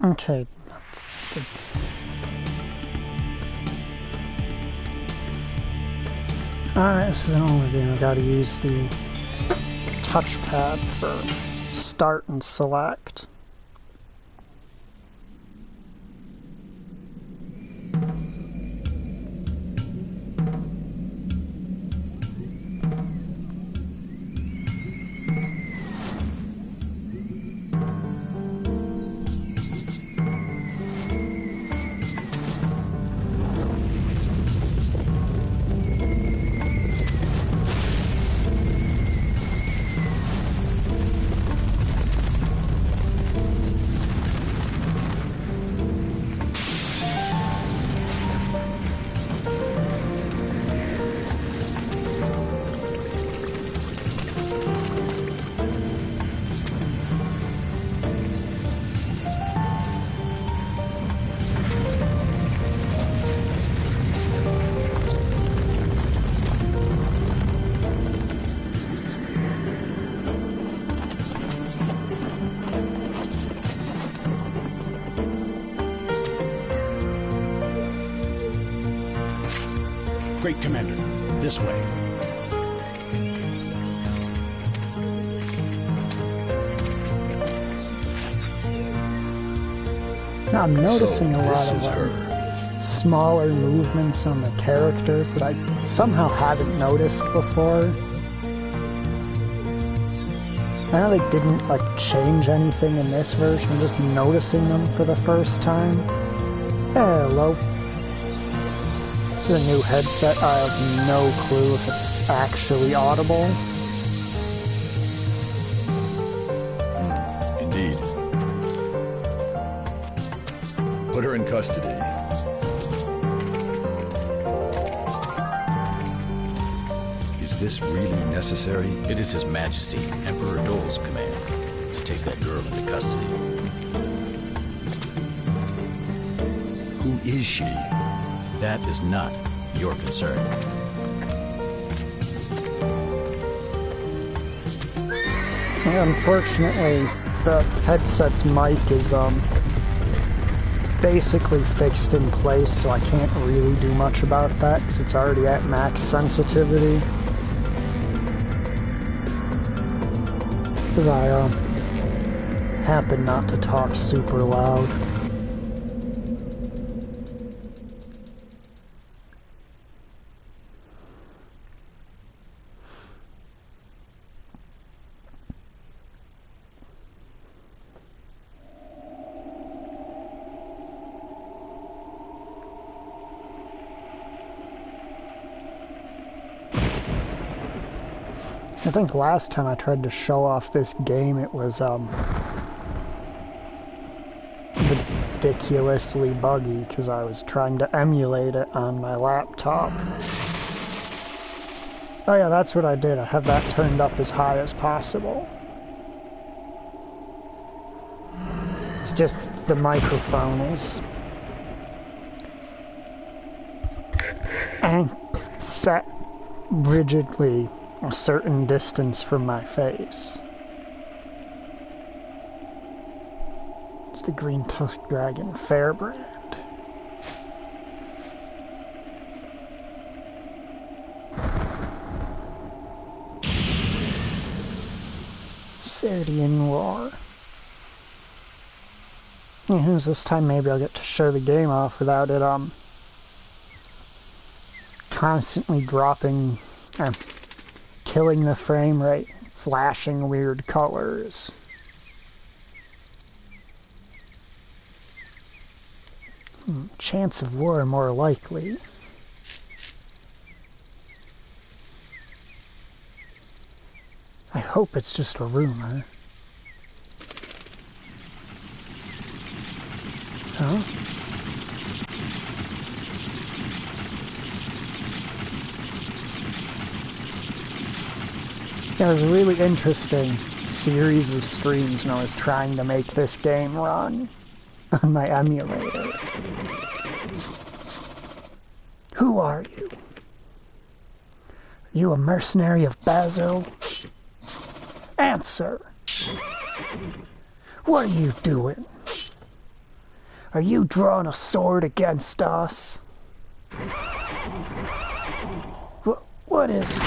Okay, that's good. Alright, this is an only game. I've got to use the touchpad for start and select. Great Commander, this way. Now I'm noticing a lot of smaller movements on the characters that I somehow haven't noticed before. I know they didn't like change anything in this version, I'm just noticing them for the first time. Hello. This is a new headset, I have no clue if it's actually audible. Indeed. Put her in custody. Is this really necessary? It is His Majesty, Emperor Dole's command to take that girl into custody. Who is she? That is not your concern. Unfortunately, the headset's mic is basically fixed in place, so I can't really do much about that because it's already at max sensitivity. Because I happen not to talk super loud. I think last time I tried to show off this game, it was ridiculously buggy because I was trying to emulate it on my laptop. Oh yeah, that's what I did. I have that turned up as high as possible. It's just the microphone is set rigidly a certain distance from my face. It's the green tusked dragon Fairbrand. Sardian War. Yeah, this time maybe I'll get to show the game off without it constantly dropping, killing the frame rate, flashing weird colors. Chance of war more likely. I hope it's just a rumor. Huh? Yeah, it was a really interesting series of streams when I was trying to make this game run on my emulator. Who are you? Are you a mercenary of Basil? Answer! What are you doing? Are you drawing a sword against us? What is...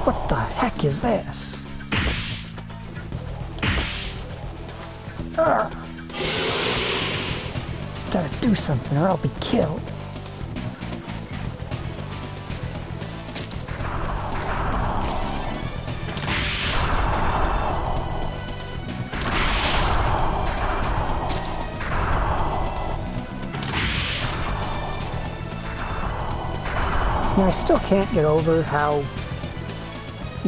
What the heck is this? Gotta do something or I'll be killed. And I still can't get over how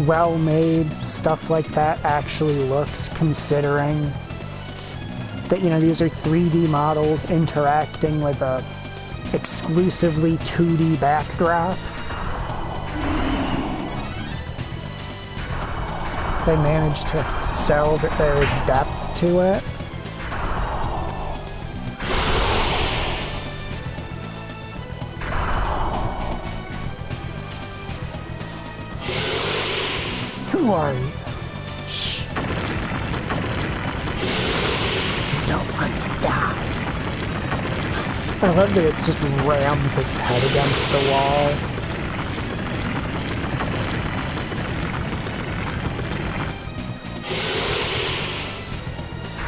well-made stuff like that actually looks, considering that, you know, these are 3D models interacting with a exclusively 2D backdrop. They managed to sell that there is depth to it. Who are you? Shh. You don't want to die. I love that it just rams its head against the wall.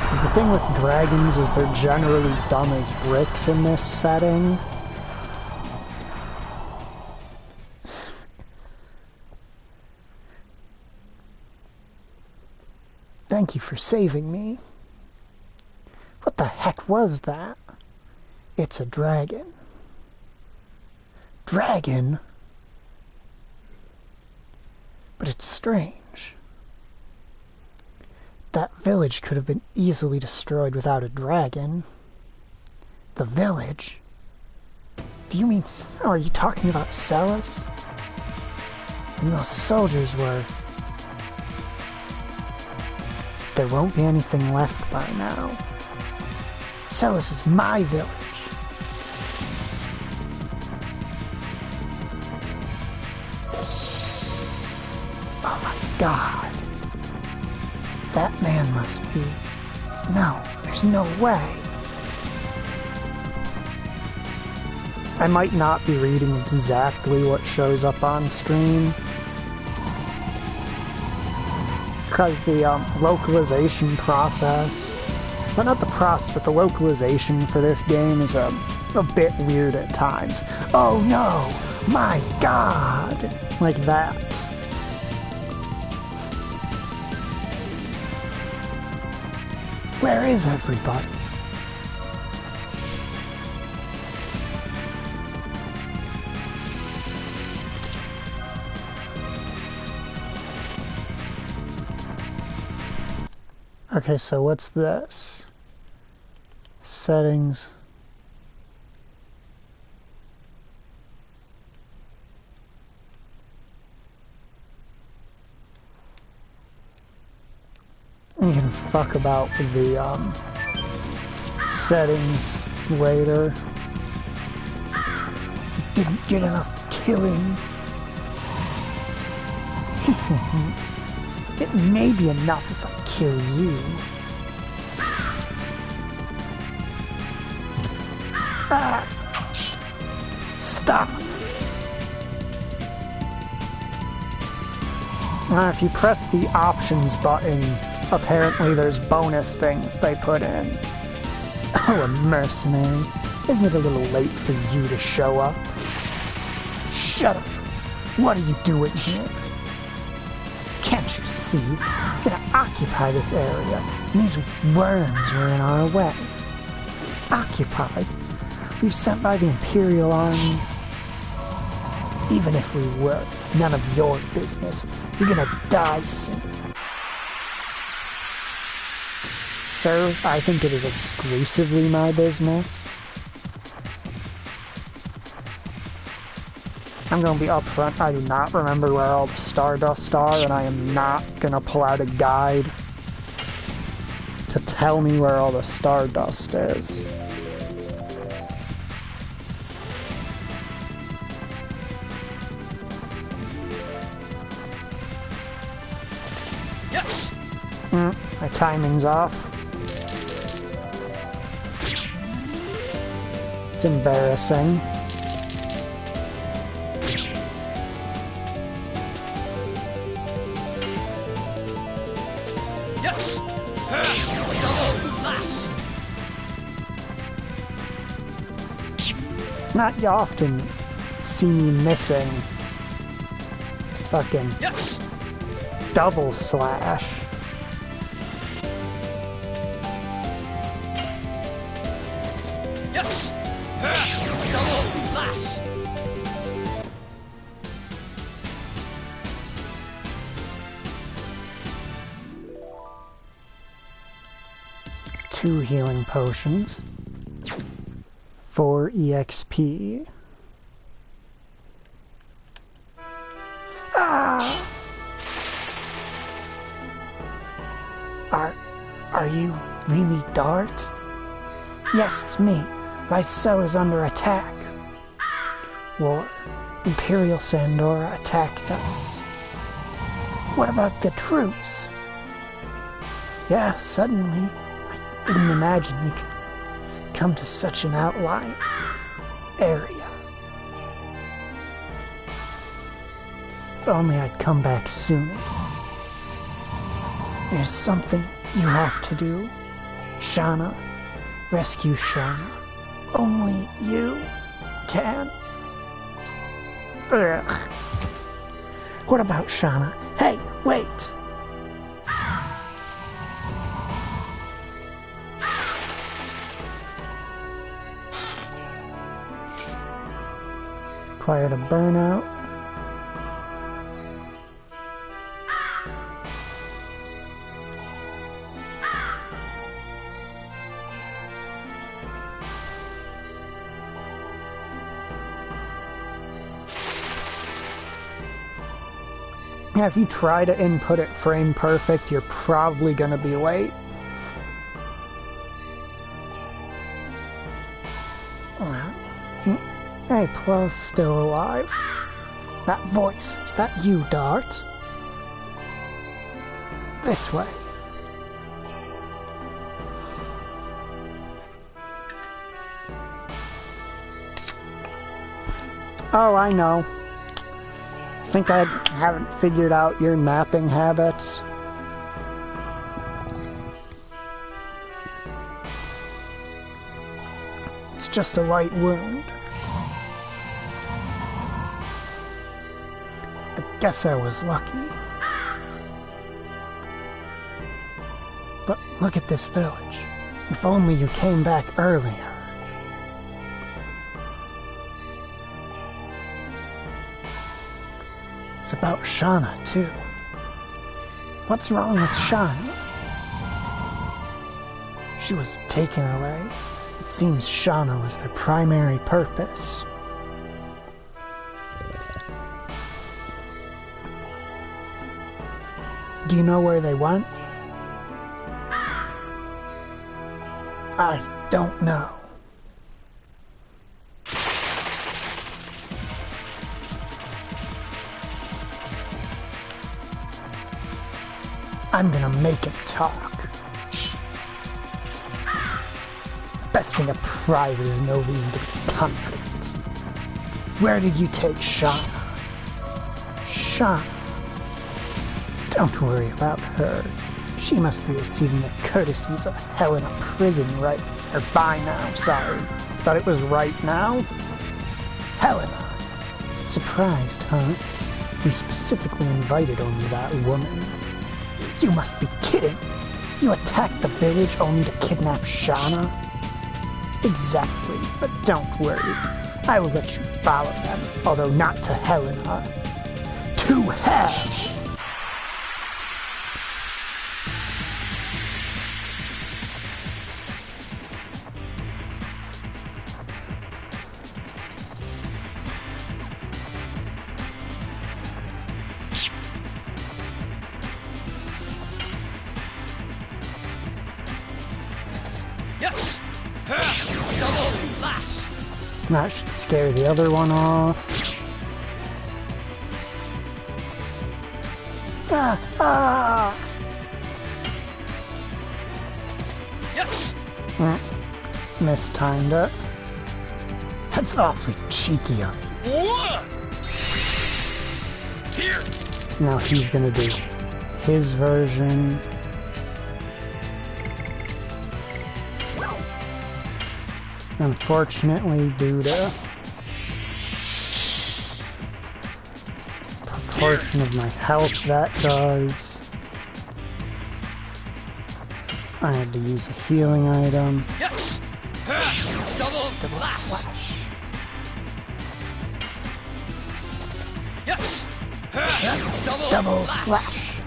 Because the thing with dragons is they're generally dumb as bricks in this setting. Thank you for saving me. What the heck was that? It's a dragon. Dragon? But it's strange. That village could have been easily destroyed without a dragon. The village? Do you mean... Oh, are you talking about Celis? And those soldiers were... There won't be anything left by now. Celis is my village. Oh my god. That man must be... No, there's no way. I might not be reading exactly what shows up on screen, because the localization process, well, not the process, but the localization for this game is a bit weird at times. Oh no, my god, like that. Where is everybody? Okay, so what's this? Settings. You can fuck about with the settings later. You didn't get enough killing. It may be enough if I kill you. Ah! Stop! If you press the options button, apparently there's bonus things they put in. Oh, a mercenary. Isn't it a little late for you to show up? Shut up! What are you doing here? Can't you see? We're gonna occupy this area, and these worms are in our way. Occupy? We're sent by the Imperial Army. Even if we were, it's none of your business. You're gonna die soon. Sir, I think it is exclusively my business. I'm gonna be upfront, I do not remember where all the Stardust are, and I am not gonna pull out a guide to tell me where all the Stardust is. Yes. My timing's off. It's embarrassing. Yes. Double lash. It's not often see me missing fucking Yes. double slash. Yes. Double lash. Two healing potions. 4 EXP. Ah! Are you really Dart? Yes, it's me. My cell is under attack. War. Imperial Sandora attacked us. What about the troops? Yeah, suddenly. I didn't imagine you could come to such an outlying area. If only I'd come back sooner. There's something you have to do. Shauna. Rescue Shauna. Only you can. Ugh. What about Shauna? Hey, wait! Acquired a burnout. Yeah, if you try to input it frame perfect, you're probably gonna be late. Hey, Plus still alive. That voice, is that you, Dart? This way. Oh, I know. Think I haven't figured out your mapping habits? It's just a light wound. I guess I was lucky. But look at this village. If only you came back earlier. It's about Shauna, too. What's wrong with Shauna? She was taken away. It seems Shauna was their primary purpose. Do you know where they went? I don't know. I'm gonna make him talk. Best thing a private is no reason to be confident. Where did you take Shauna? Shauna? Don't worry about her. She must be receiving the courtesies of Helena prison right, or by now, sorry. Thought it was right now? Helena. Surprised, huh? We specifically invited only that woman. You must be kidding. You attacked the village only to kidnap Shauna? Exactly, but don't worry. I will let you follow them, although not to Helena. To hell! Yes! Double lash! That should scare the other one off. Ah! Ah! Yes. Mistimed it. That's awfully cheeky of you. Here. Now he's gonna do his version. Unfortunately, due to proportion of my health that does, I had to use a healing item. Yes. Double slash. Slash. Yes. Double slash.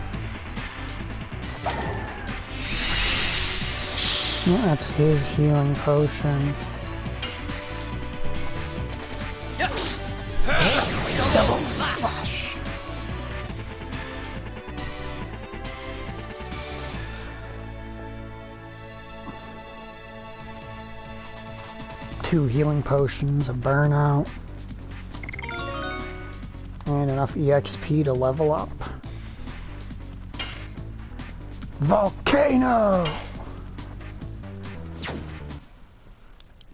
Yeah, that's his healing potion. Yes. Double slash. Two healing potions, a burnout, and enough EXP to level up. Volcano!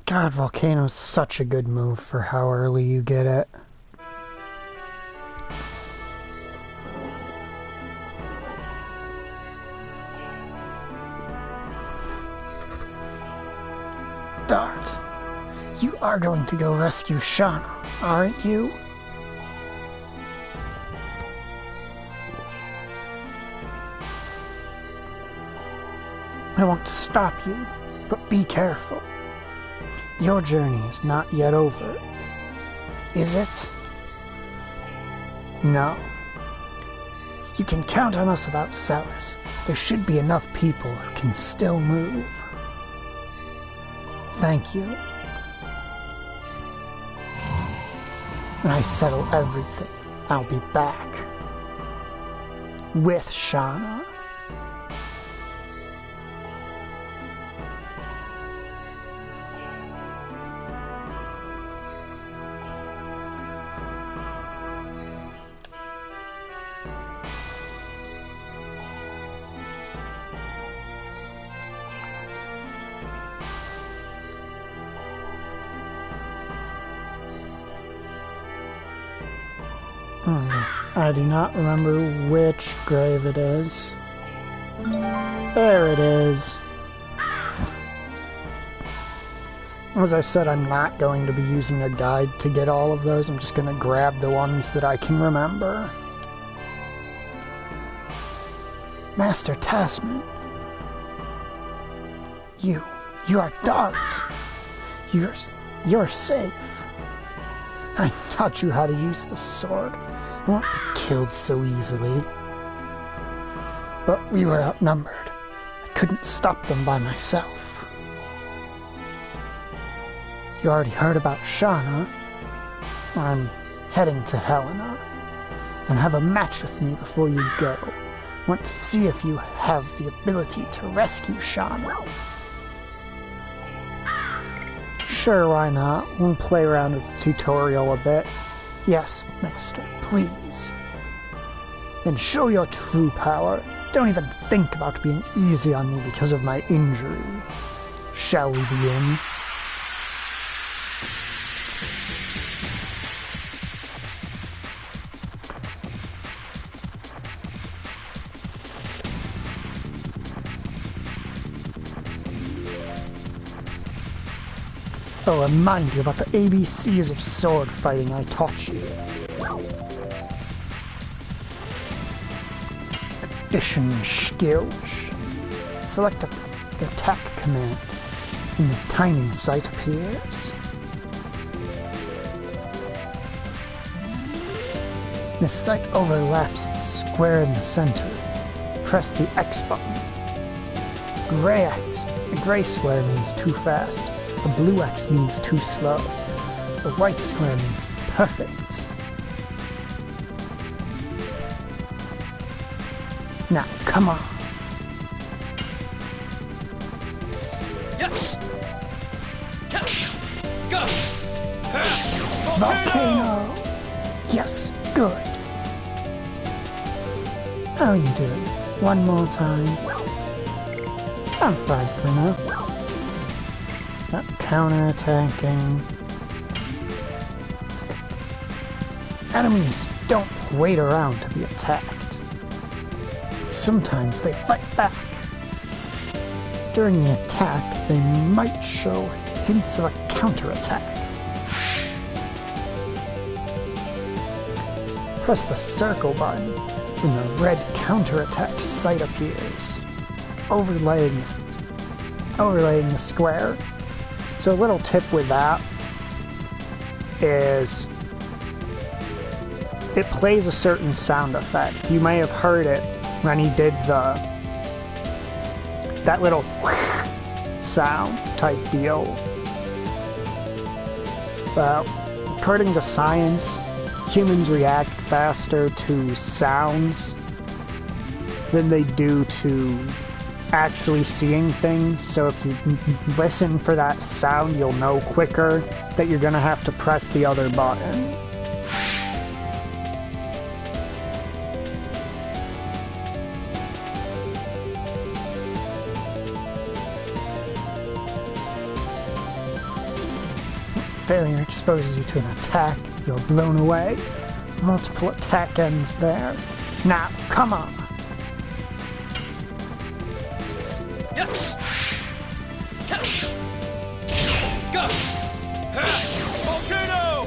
God, Volcano's such a good move for how early you get it. Dart, you are going to go rescue Shauna, aren't you? I won't stop you, but be careful. Your journey is not yet over, is it? No. You can count on us about Celis. There should be enough people who can still move. Thank you. When I settle everything, I'll be back. With Shauna. I do not remember which grave it is. There it is. As I said, I'm not going to be using a guide to get all of those. I'm just going to grab the ones that I can remember. Master Tasman. You are Dart. You're safe. I taught you how to use the sword. I won't be killed so easily. But we were outnumbered. I couldn't stop them by myself. You already heard about Shauna. I'm heading to Helena. And have a match with me before you go. Want to see if you have the ability to rescue Shauna. Sure, why not? We'll play around with the tutorial a bit. Yes, Master, please. Then show your true power. Don't even think about being easy on me because of my injury. Shall we begin? I'll remind you about the ABCs of sword fighting I taught you. Addition skills. Select the attack command and the timing sight appears. The sight overlaps the square in the center. Press the X button. A gray square means too fast. The blue X means too slow. The white square means perfect. Now, come on. Yes. Go. Volcano! Yes, good. How you doing? One more time. I'm fine for now. Not counterattacking. Enemies don't wait around to be attacked. Sometimes they fight back. During the attack, they might show hints of a counterattack. Press the circle button, and the red counterattack sight appears, overlaying the square. So a little tip with that is it plays a certain sound effect. You may have heard it when he did that little sound type deal. Well, according to science, humans react faster to sounds than they do to actually seeing things. So if you listen for that sound, you'll know quicker that you're gonna have to press the other button. Failure exposes you to an attack. You're blown away. Multiple attack ends there. Now, come on.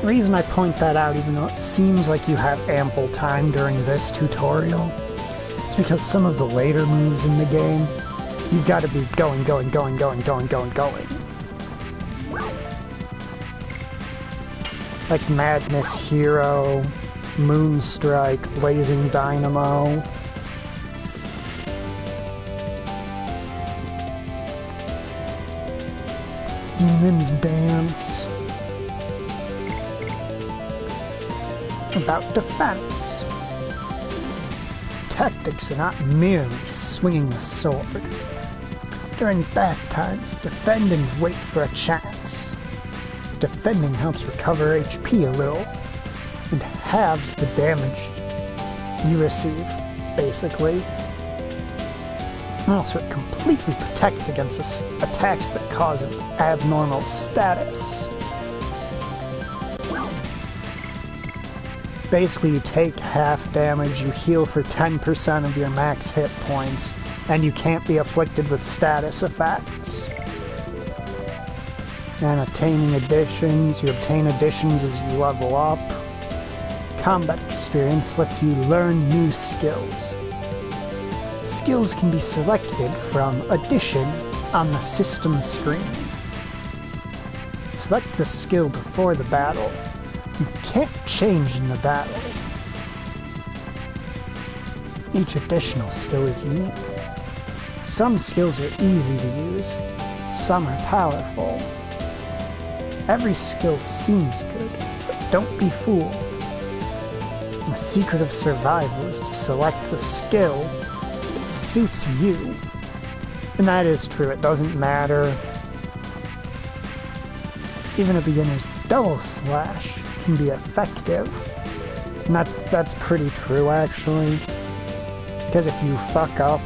The reason I point that out, even though it seems like you have ample time during this tutorial, is because some of the later moves in the game, you've got to be going. Like Madness Hero, Moonstrike, Blazing Dynamo. Demon's Dance. About defense. Tactics are not merely swinging the sword. During bad times, defend and wait for a chance. Defending helps recover HP a little, and halves the damage you receive, basically. Also, it completely protects against attacks that cause an abnormal status. Basically, you take half damage, you heal for 10% of your max hit points, and you can't be afflicted with status effects. And attaining additions, you obtain additions as you level up. Combat experience lets you learn new skills. Skills can be selected from Addition on the system screen. Select the skill before the battle. You can't change in the battle. Each additional skill is unique. Some skills are easy to use, some are powerful. Every skill seems good, but don't be fooled. The secret of survival is to select the skill that suits you. And that is true, it doesn't matter. Even a beginner's double slash can be effective. And that's pretty true, actually. Because if you fuck up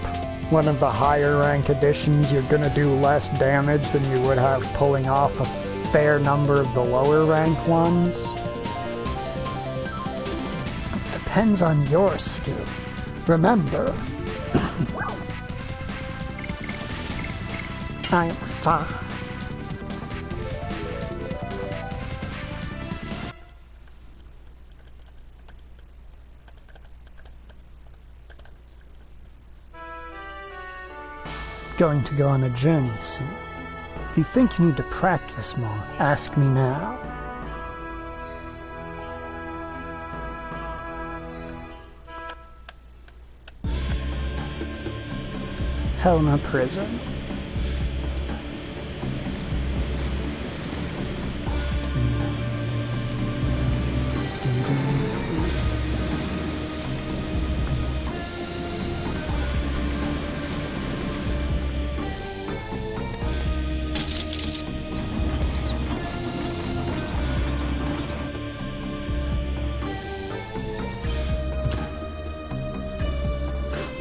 one of the higher rank additions, you're gonna do less damage than you would have pulling off a fair number of the lower rank ones. It depends on your skill. Remember, I am fine. Going to go on a journey soon. If you think you need to practice more, ask me now. Helena Prison.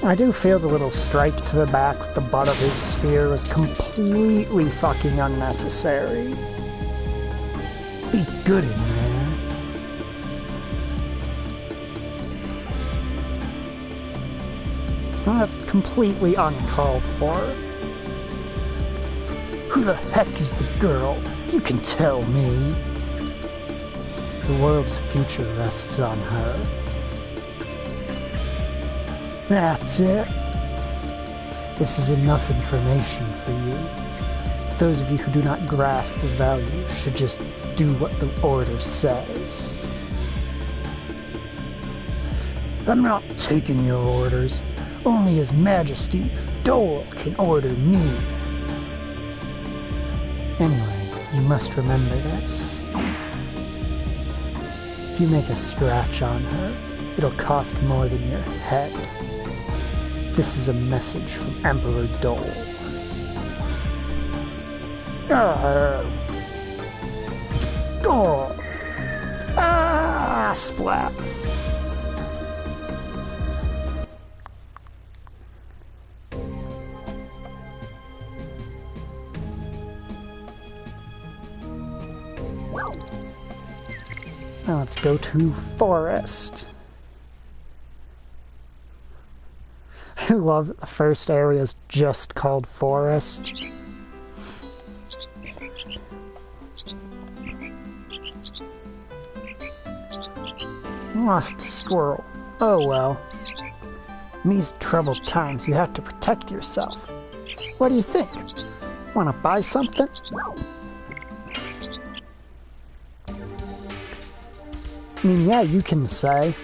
I do feel the little strike to the back with the butt of his spear was completely fucking unnecessary. Be good in there. Well, that's completely uncalled for. Who the heck is the girl? You can tell me. The world's future rests on her. That's it. This is enough information for you. Those of you who do not grasp the value should just do what the order says. I'm not taking your orders. Only His Majesty Dole can order me. Anyway, you must remember this. If you make a scratch on her, it'll cost more than your head. This is a message from Emperor Dole. Splat. Now let's go to Forest. I love that the first area is just called Forest. Lost the squirrel. Oh well. In these troubled times, you have to protect yourself. What do you think? Want to buy something? I mean, yeah, you can say.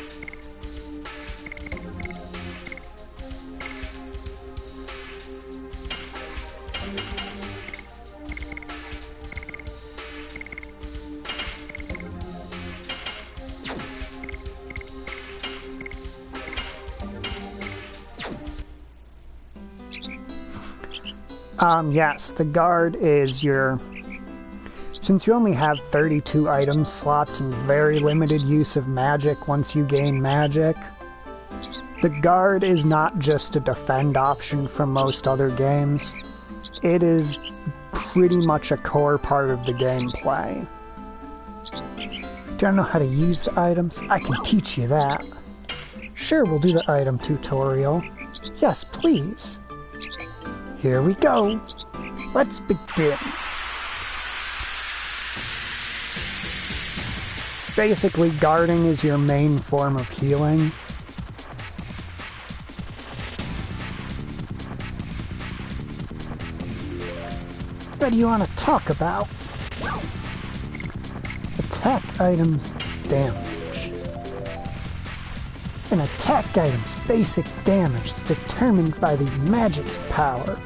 Yes, the guard is your... Since you only have 32 item slots and very limited use of magic once you gain magic, the guard is not just a defend option from most other games. It is pretty much a core part of the gameplay. Don't know how to use the items? I can teach you that. Sure, we'll do the item tutorial. Yes, please. Here we go. Let's begin. Basically, guarding is your main form of healing. What do you want to talk about? Attack items damage. An attack item's basic damage is determined by the magic power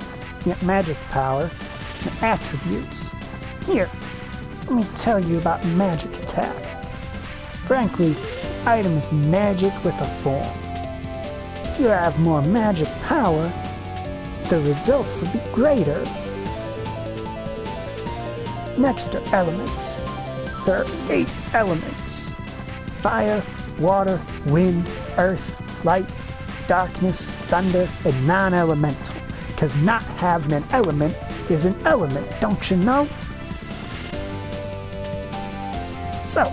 and attributes. Here, let me tell you about magic attack. Frankly, item is magic with a form. If you have more magic power, the results will be greater. Next are elements. There are 8 elements. Fire, water, wind, earth, light, darkness, thunder, and non-elemental. Because not having an element is an element, don't you know? So,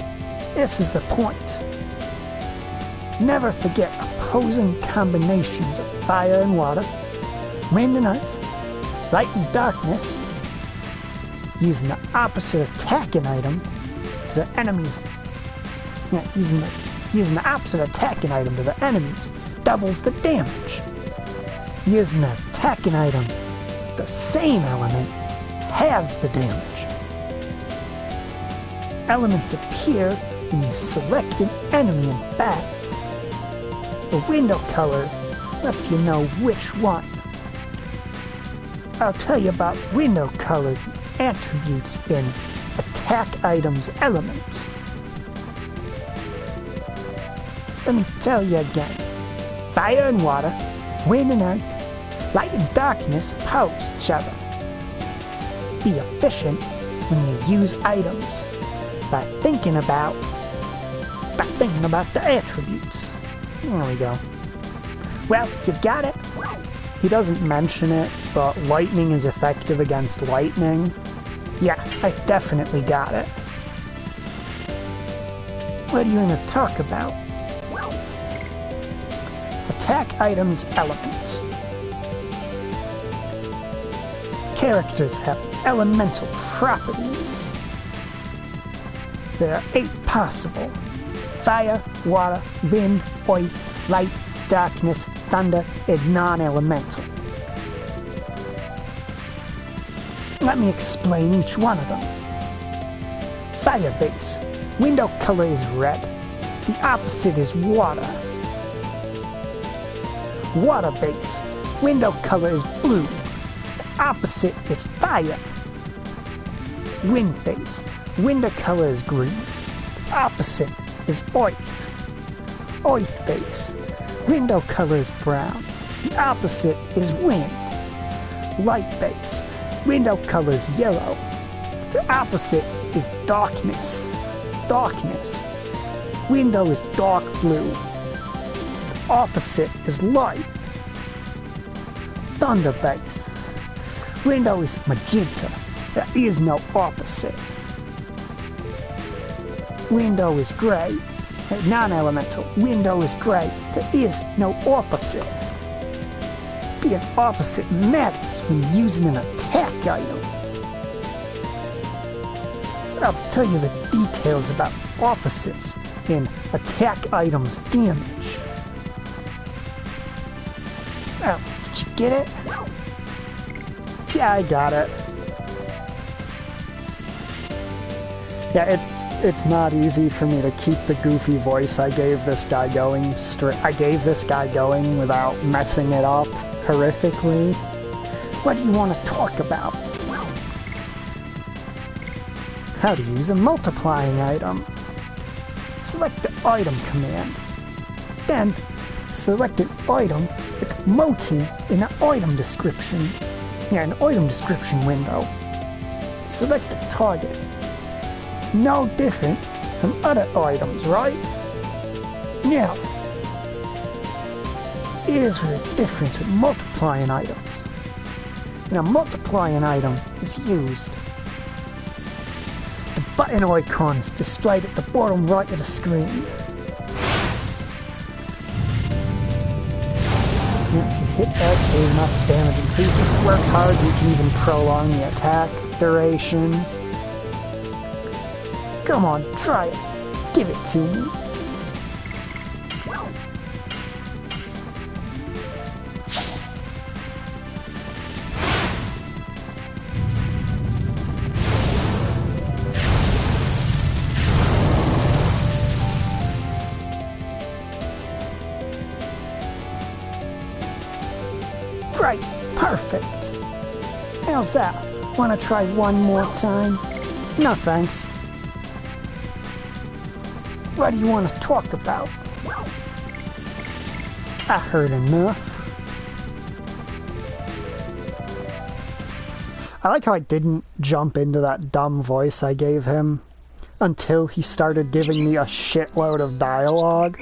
this is the point. Never forget opposing combinations of fire and water, wind and earth, light and darkness, using the opposite attacking item to the enemies. Yeah, using the opposite attacking item to the enemies doubles the damage. Using the attacking item, the same element, halves the damage. Elements appear when you select an enemy in battle. The window color lets you know which one. I'll tell you about window colors and attributes in attack items element. Let me tell you again. Fire and water, wind and earth, light and darkness oppose each other. Be efficient when you use items by thinking about the attributes. There we go. Well, you got it. He doesn't mention it, but lightning is effective against lightning. Yeah, I definitely got it. What are you going to talk about? Attack items element. Characters have elemental properties. There are 8 possible. Fire, water, wind, earth, light, darkness, thunder, and non-elemental. Let me explain each one of them. Fire base. Window color is red. The opposite is water. Water base. Window color is blue. The opposite is fire. Wind base. Window color is green. The opposite is earth. Earth base. Window color is brown. The opposite is wind. Light base. Window color is yellow. The opposite is darkness. Darkness. Window is dark blue. The opposite is light. Thunder base. Window is magenta. There is no opposite. Window is gray. Non-elemental. Window is gray. There is no opposite. Being opposite matters when using an attack item. I'll tell you the details about opposites in attack items damage. Oh, did you get it? Yeah, I got it. Yeah, it's not easy for me to keep the goofy voice I gave this guy going without messing it up horrifically. What do you want to talk about? How to use a multiplying item. Select the item command. Then, select an item with MOTI in the item description. Yeah, an item description window. Select the target. It's no different from other items, right? Now, here's where it's different with multiplying items. When a multiplying item is used, the button icon is displayed at the bottom right of the screen. If you hit X, there's enough damage increases. Work hard, you can even prolong the attack duration. Come on, try it. Give it to me. Great, perfect. How's that? Wanna try one more time? No thanks. What do you want to talk about? I heard enough. I like how I didn't jump into that dumb voice I gave him until he started giving me a shitload of dialogue.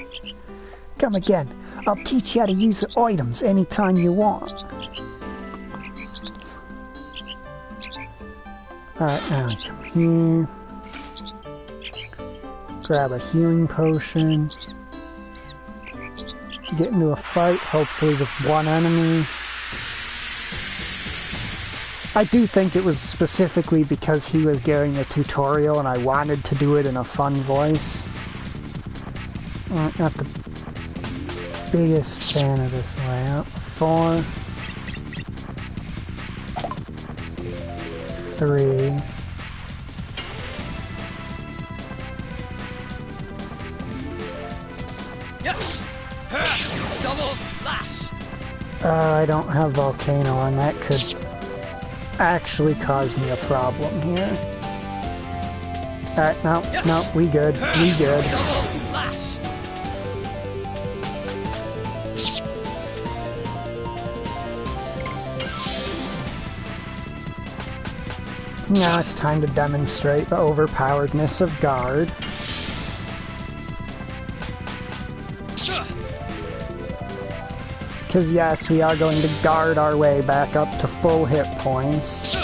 Come again. I'll teach you how to use the items anytime you want. Alright, now come here. Grab a healing potion. Get into a fight, hopefully with one enemy. I do think it was specifically because he was giving a tutorial and I wanted to do it in a fun voice. Not the biggest fan of this layout. 4, 3. Yes! Double slash! I don't have Volcano and that could actually cause me a problem here. Alright, no, we good. We good. Double slash! Now it's time to demonstrate the overpoweredness of Guard. because yes, we are going to guard our way back up to full hit points.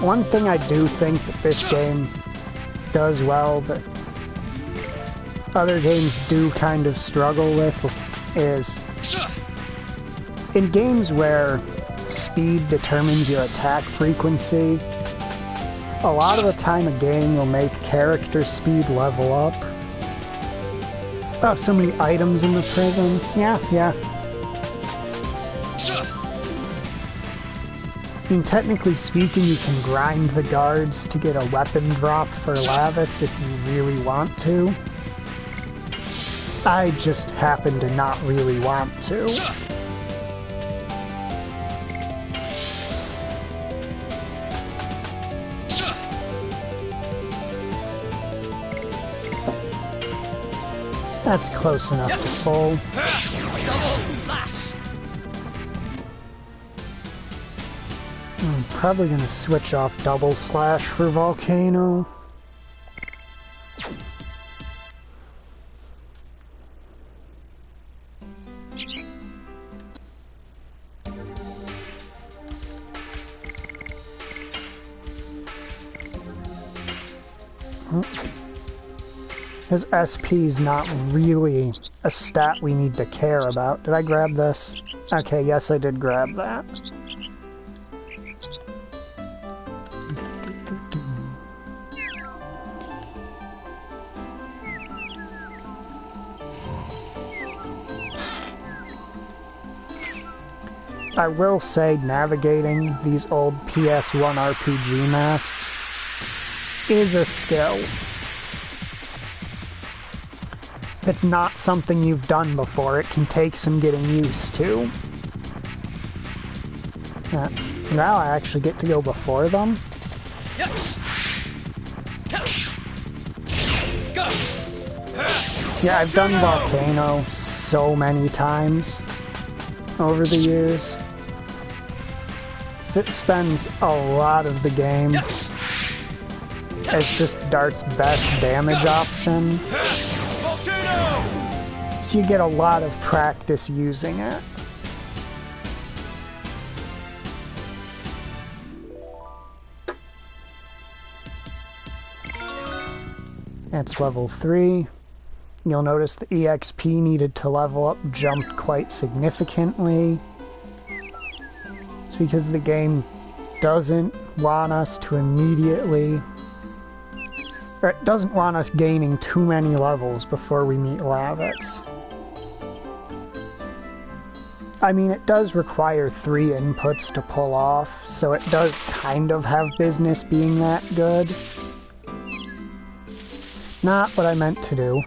One thing I do think that this game does well that other games do kind of struggle with is in games where speed determines your attack frequency, a lot of the time a game will make character speed level up. Oh, so many items in the prison. Yeah. I mean, technically speaking, you can grind the guards to get a weapon drop for Lavitz if you really want to. I just happen to not really want to. That's close enough to full. Double slash. I'm probably gonna switch off double slash for Volcano. His SP is not really a stat we need to care about. Did I grab this? Okay, yes I did grab that. I will say navigating these old PS1 RPG maps is a skill. If it's not something you've done before, it can take some getting used to. Now I actually get to go before them. Yeah, I've done Volcano so many times over the years. It spends a lot of the game as just Dart's best damage option. So you get a lot of practice using it. That's level 3. You'll notice the EXP needed to level up jumped quite significantly. It's because the game doesn't want us to immediately... or it doesn't want us gaining too many levels before we meet Lavitz. I mean, it does require 3 inputs to pull off, so it does kind of have business being that good. Not what I meant to do.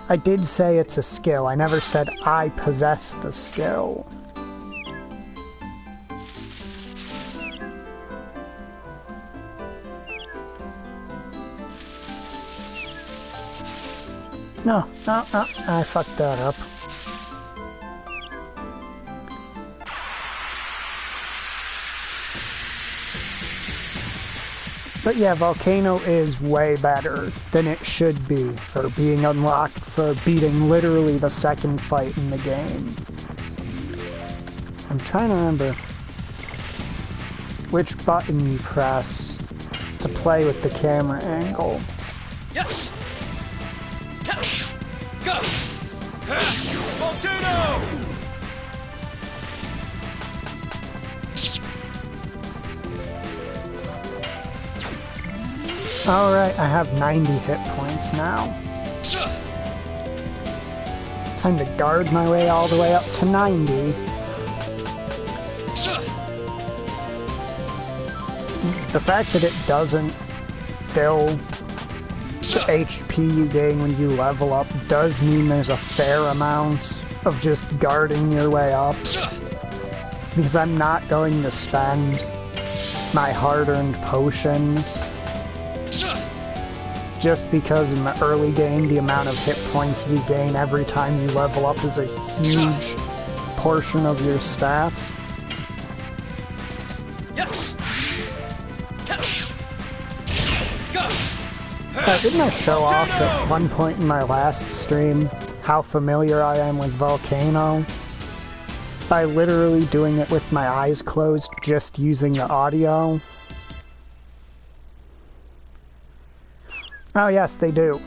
I did say it's a skill. I never said I possess the skill. No, I fucked that up. But yeah, Volcano is way better than it should be for being unlocked for beating literally the second fight in the game. I'm trying to remember which button you press to play with the camera angle. Yes. Go. Volcano. Alright, I have 90 hit points now. Time to guard my way all the way up to 90. The fact that it doesn't fill the HP you gain when you level up does mean there's a fair amount of just guarding your way up. Because I'm not going to spend my hard-earned potions just because in the early game the amount of hit points you gain every time you level up is a huge portion of your stats. Didn't I show off at one point in my last stream how familiar I am with Volcano? By literally doing it with my eyes closed, just using the audio. Oh yes, they do.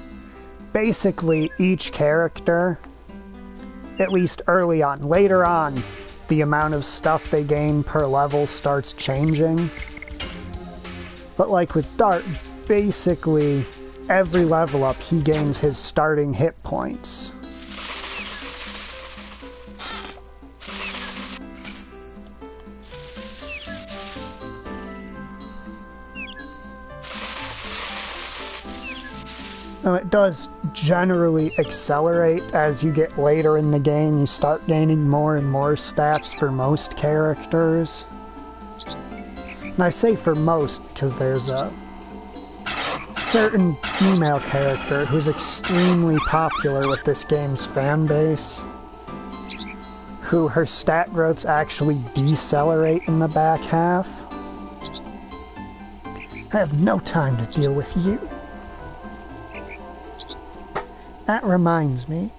Basically, each character, at least early on, later on, the amount of stuff they gain per level starts changing. But like with Dart, basically, every level up, he gains his starting hit points. Now, it does generally accelerate as you get later in the game. You start gaining more and more stats for most characters. And I say for most because there's a certain female character who's extremely popular with this game's fan base, who her stat growths actually decelerate in the back half. I have no time to deal with you. That reminds me,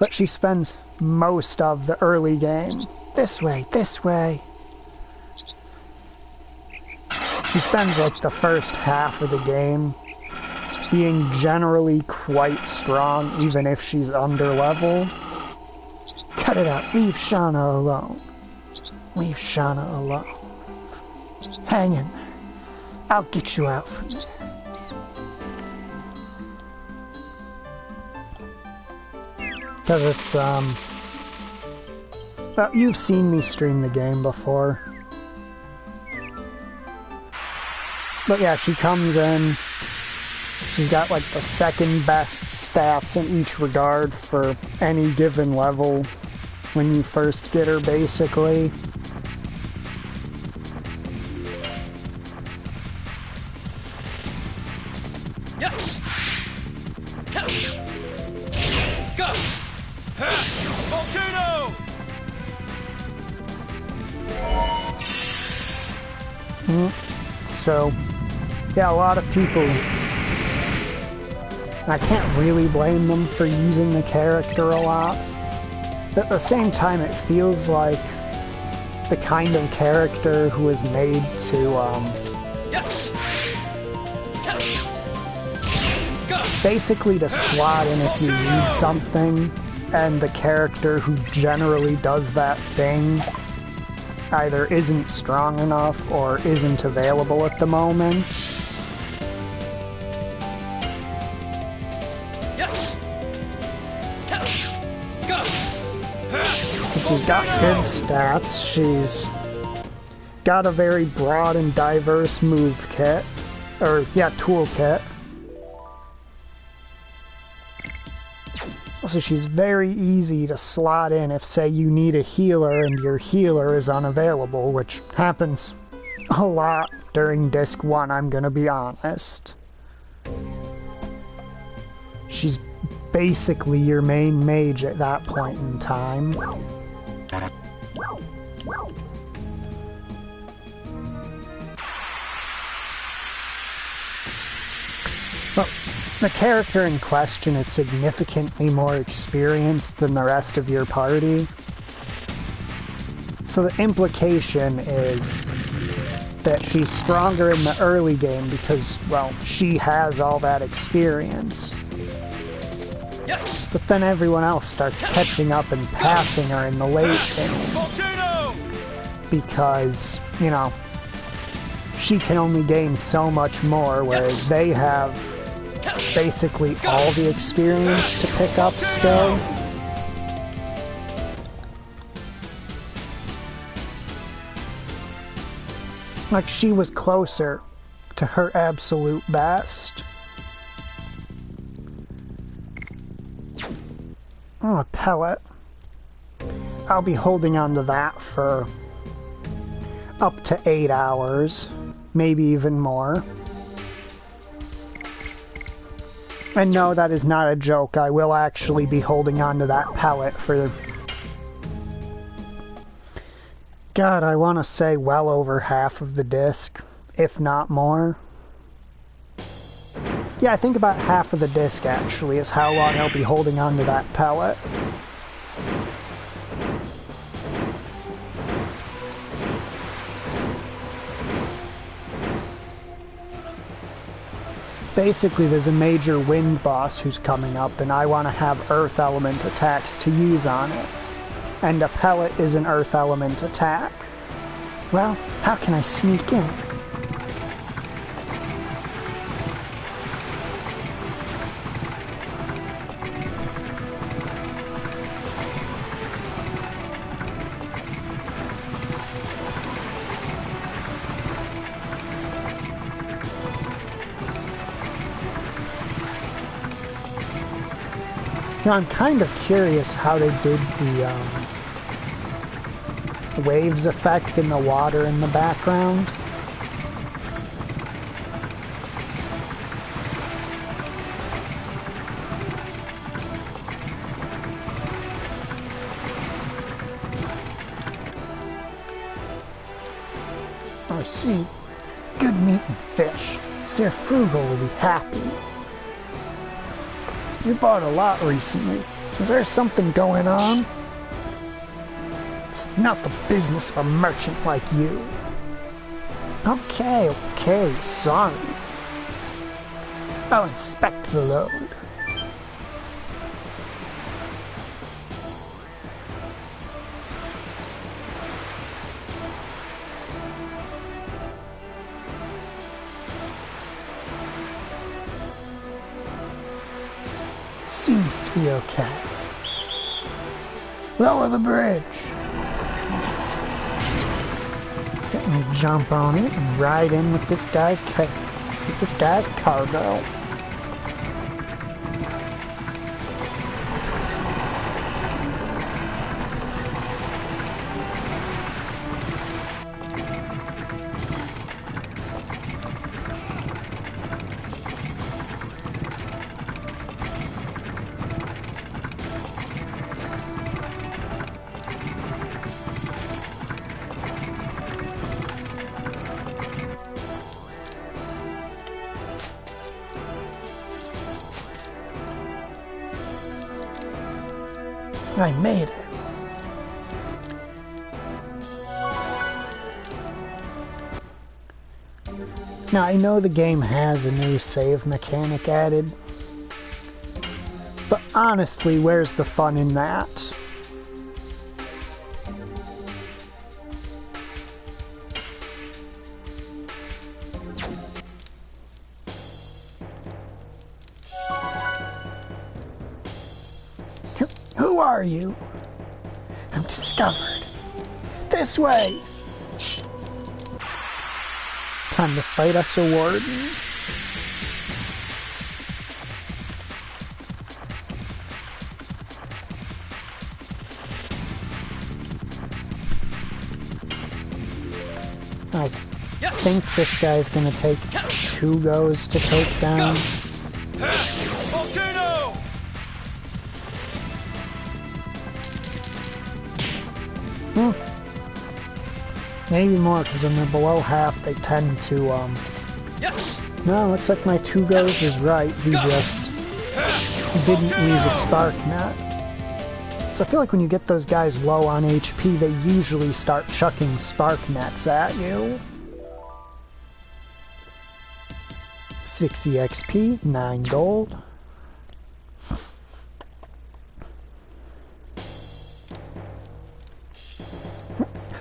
but she spends most of the early game. This way, this way. She spends like the first half of the game being generally quite strong, even if she's under level. Cut it out. Leave Shauna alone. Leave Shauna alone. Hang in there. I'll get you out from there. Because it's, well, you've seen me stream the game before. But yeah, she comes in, she's got like the second best stats in each regard for any given level when you first get her, basically. Yes. Go. Volcano. So, yeah, a lot of people, I can't really blame them for using the character a lot. At the same time, it feels like the kind of character who is made to, basically to slot in if you need something, and the character who generally does that thing either isn't strong enough or isn't available at the moment. She's got good stats, she's got a very broad and diverse move kit, or yeah, toolkit. So she's very easy to slot in if, say, you need a healer and your healer is unavailable, which happens a lot during Disc 1, I'm gonna be honest. She's basically your main mage at that point in time. Well, the character in question is significantly more experienced than the rest of your party. So the implication is that she's stronger in the early game because, well, she has all that experience. Yes. But then everyone else starts catching up and passing her in the late game. Because, you know, she can only gain so much more, whereas they have basically all the experience to pick up still. Like, she was closer to her absolute best. Oh, a pellet. I'll be holding on to that for up to 8 hours, maybe even more. And no, that is not a joke. I will actually be holding on to that pellet for, God, I want to say well over half of the disc, if not more. Yeah, I think about half of the disc, actually, is how long I'll be holding on to that pellet. Basically, there's a major wind boss who's coming up, and I want to have earth element attacks to use on it. And a pellet is an earth element attack. Well, how can I sneak in? Now, I'm kind of curious how they did the waves effect in the water in the background. I see. Good meat and fish. Sir Frugal will be happy. You bought a lot recently. Is there something going on? It's not the business of a merchant like you. Okay, sorry. I'll inspect the load. Seems to be okay. Lower the bridge. Let me jump on it and ride in with this guy's cargo. I made it. Now, I know the game has a new save mechanic added, but honestly, where's the fun in that? Who are you? I'm discovered. This way! Time to fight us a warden. I think this guy's gonna take 2 goes to take down. Volcano! Maybe more, because when they're below half, they tend to, Yes! No, looks like my 2 goes was right. He just didn't use a spark net. So I feel like when you get those guys low on HP, they usually start chucking spark nets at you. 6 EXP, 9 gold.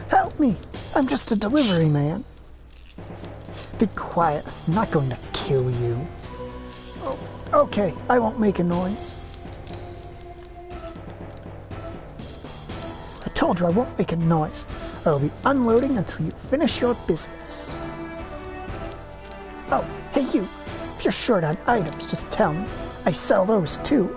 Help me! I'm just a delivery man. Be quiet. I'm not going to kill you. Oh, okay, I won't make a noise. I told you I won't make a noise. I'll be unloading until you finish your business. Oh, hey you. If you're short on items, just tell me. I sell those too.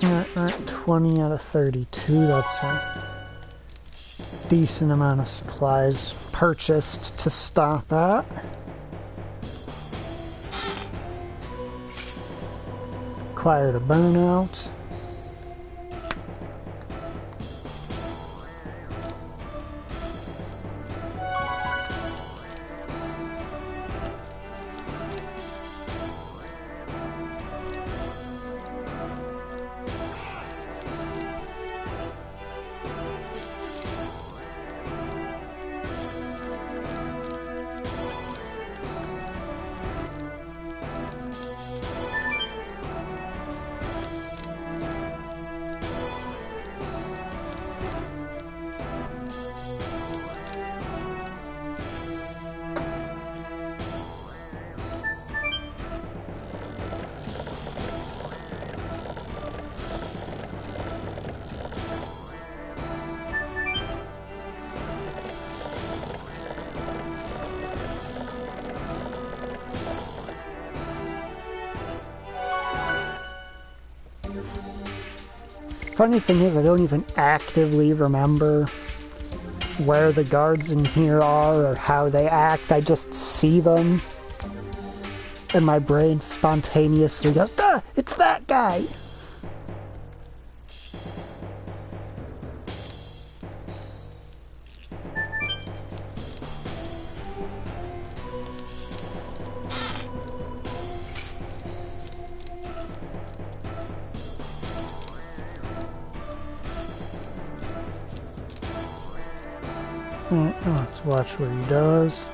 Alright, 20 out of 32, that's a decent amount of supplies purchased to stop at. Acquired a burnout. Funny thing is, I don't even actively remember where the guards in here are or how they act. I just see them, and my brain spontaneously goes, "Ah, it's that guy!" Let's watch what he does.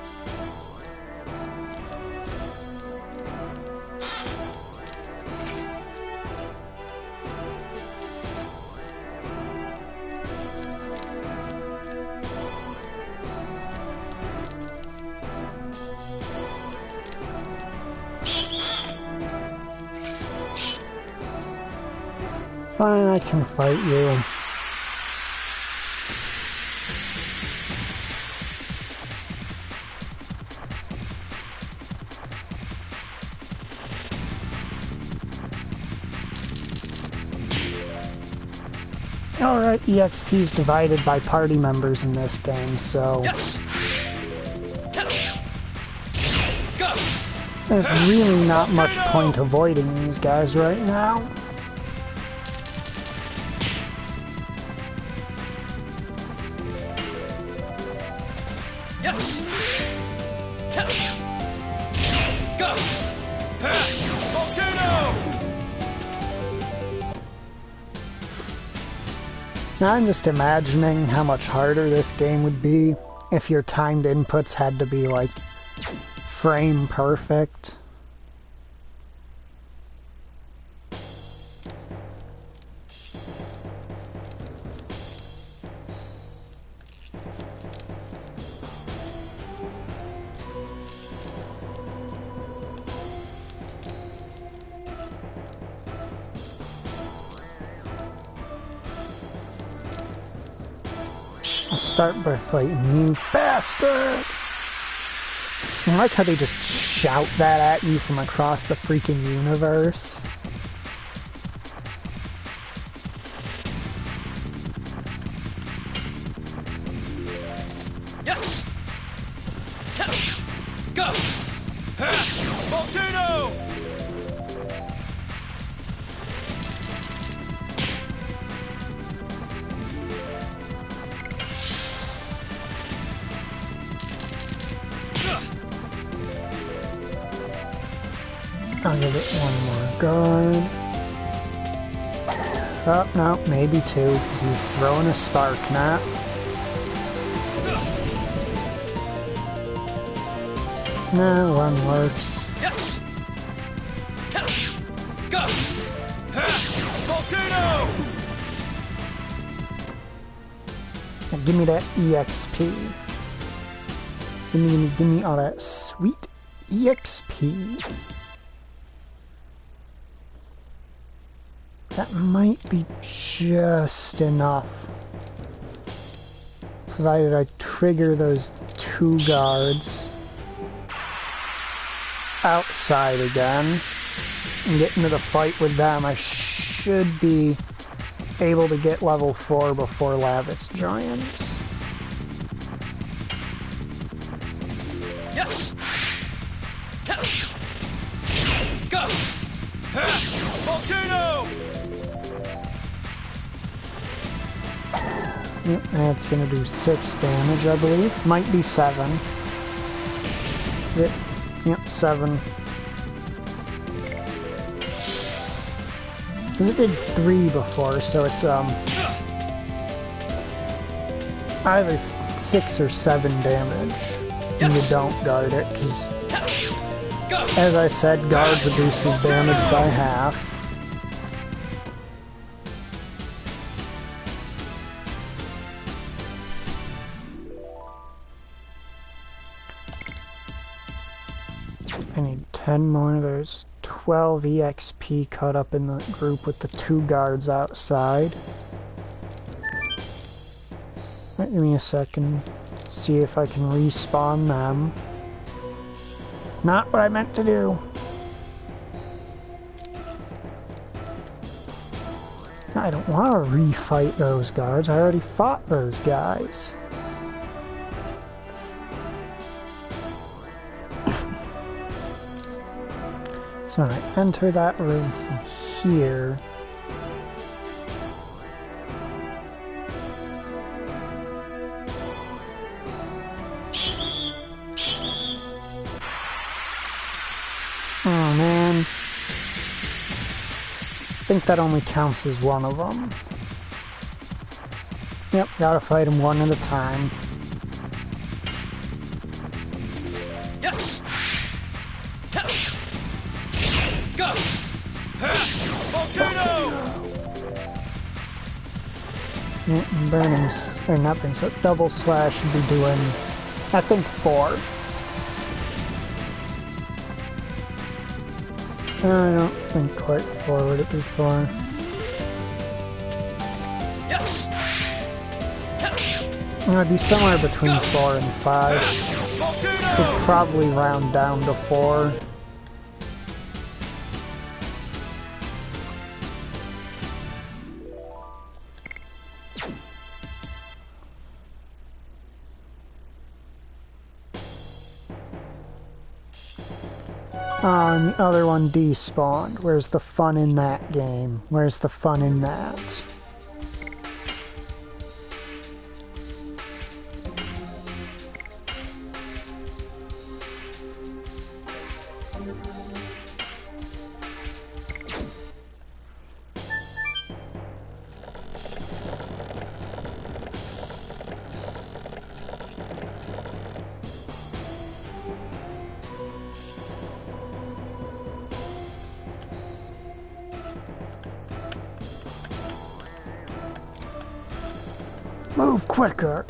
Fine, I can fight you. Alright, EXP is divided by party members in this game, so Yes. Go. there's really not much point avoiding these guys right now. Yes. Go. Volcano. Now I'm just imagining how much harder this game would be if your timed inputs had to be like frame perfect. I'll start by fighting you, bastard! I like how they just shout that at you from across the freaking universe. Yes. Go. Volcano. I'll give it one more guard. Oh, no, maybe two, because he's throwing a spark knot. No, one works. Yes. Go. Volcano. Now give me that EXP. Give me all that sweet EXP. That might be just enough. Provided I trigger those two guards outside again. and get into the fight with them, I should be able to get level 4 before Lavitz joins. Yes. Go. Volcano. Yep, that's gonna do 6 damage, I believe. Might be 7. Is it? Yep, 7. Because it did 3 before, so it's either 6 or 7 damage. And you don't guard it, because as I said, guard reduces damage by half. I need 10 more. There's 12 EXP cut up in the group with the 2 guards outside. Right, give me a second. See if I can respawn them. Not what I meant to do. I don't want to refight those guards. I already fought those guys. So I enter that room from here. Oh man. I think that only counts as one of them. Yep, gotta fight them one at a time. Yes. Go. Volcano. Yeah, burnings, or not burnings, so double slash should be doing, I think, 4. I don't think quite 4 would it be 4. Yes. It would be somewhere between 4 and 5. Could probably round down to 4. And the other one despawned. Where's the fun in that game? Where's the fun in that? Move quicker!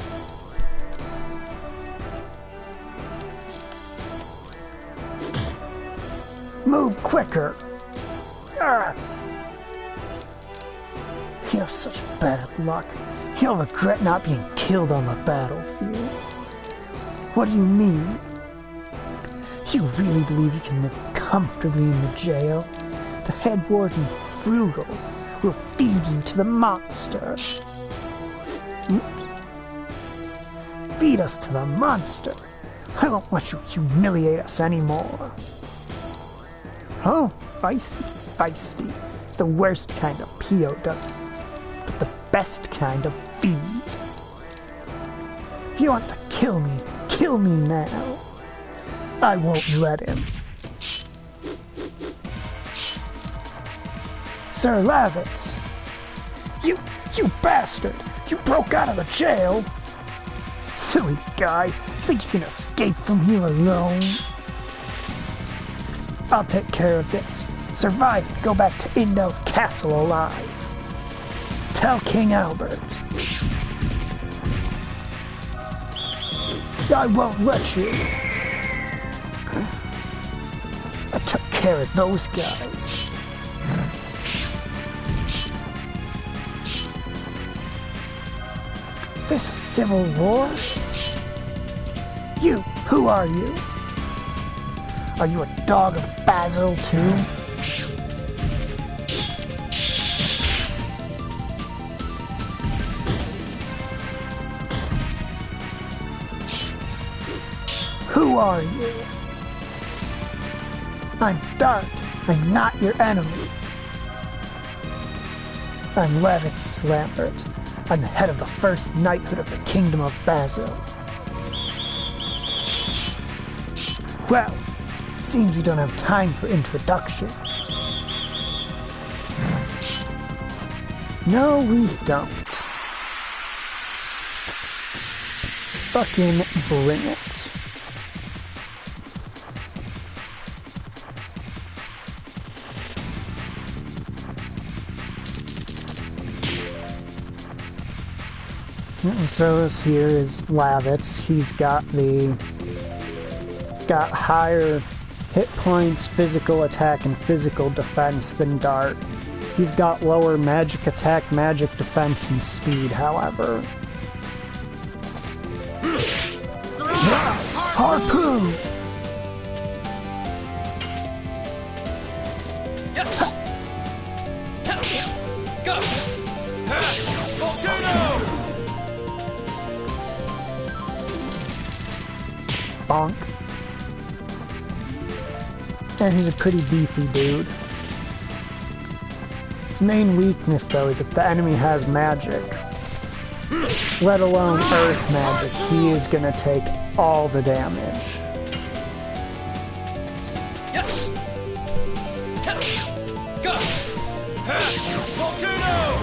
Move quicker! Ah. You have such bad luck. You'll regret not being killed on the battlefield. What do you mean? You really believe you can live comfortably in the jail? The head warden, Frugal, will feed you to the monster. Feed us to the monster. I won't let you humiliate us anymore. Oh, feisty. The worst kind of POW, but the best kind of feed. If you want to kill me now. I won't let him. Sir Lavitz! You bastard! You broke out of the jail! Silly guy, you think you can escape from here alone? I'll take care of this. Survive and go back to Indel's castle alive. Tell King Albert. I won't let you. I took care of those guys. Is this a civil war? You, who are you? Are you a dog of Basil too? Who are you? I'm Dart. I'm not your enemy. I'm Levitz Lambert. I'm the head of the first knighthood of the Kingdom of Basil. Well, seems you don't have time for introductions. No, we don't. Fucking bring it. And so this here is Lavitz. He's got higher hit points, physical attack, and physical defense than Dart. He's got lower magic attack, magic defense, and speed, however. Harpoon! Yes. Go. Volcano. Bonk. And he's a pretty beefy dude. His main weakness, though, is if the enemy has magic, let alone earth magic, he is gonna take all the damage. Yes. Go. Volcano.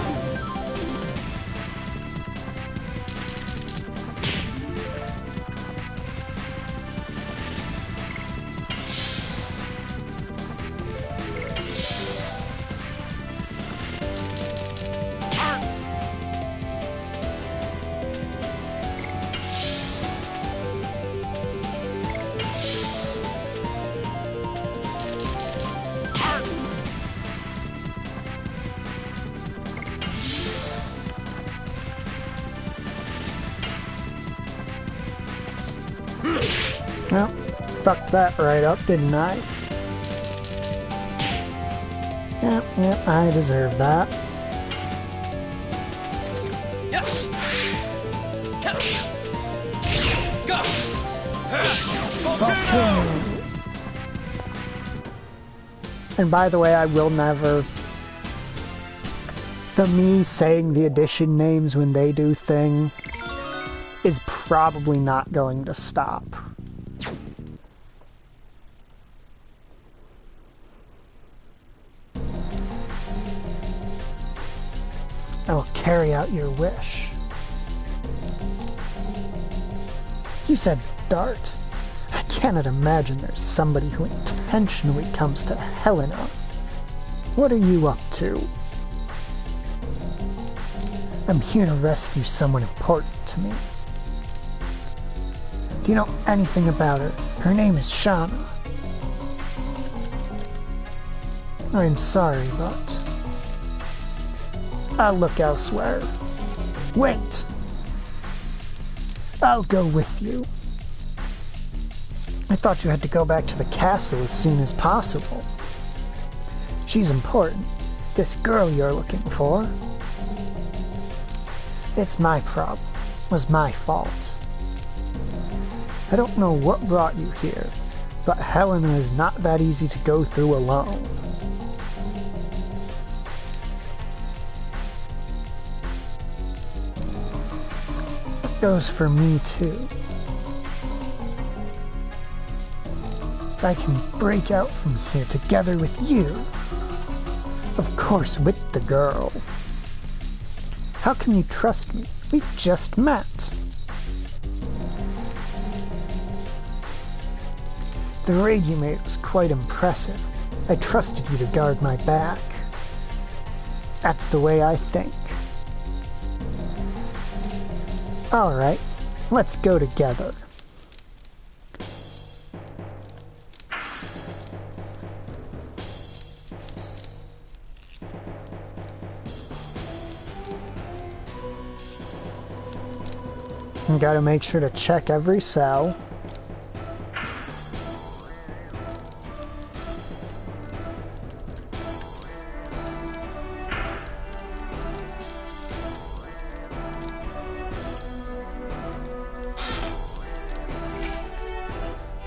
Well, fucked that right up, didn't I? Yep, I deserve that. Yes. Go. Volcano. Okay. And by the way, I will never... The me saying the edition names when they do thing is probably not going to stop. I will carry out your wish. You said Dart. I cannot imagine there's somebody who intentionally comes to Helena. What are you up to? I'm here to rescue someone important to me. Do you know anything about her? Her name is Shauna. I'm sorry, but I'll look elsewhere. Wait! I'll go with you. I thought you had to go back to the castle as soon as possible. She's important. This girl you're looking for. It's my problem. It was my fault. I don't know what brought you here, but Helena is not that easy to go through alone. That goes for me too. If I can break out from here together with you, of course with the girl. How can you trust me? We've just met. The raid you made was quite impressive. I trusted you to guard my back. That's the way I think. Alright, let's go together. You gotta make sure to check every cell.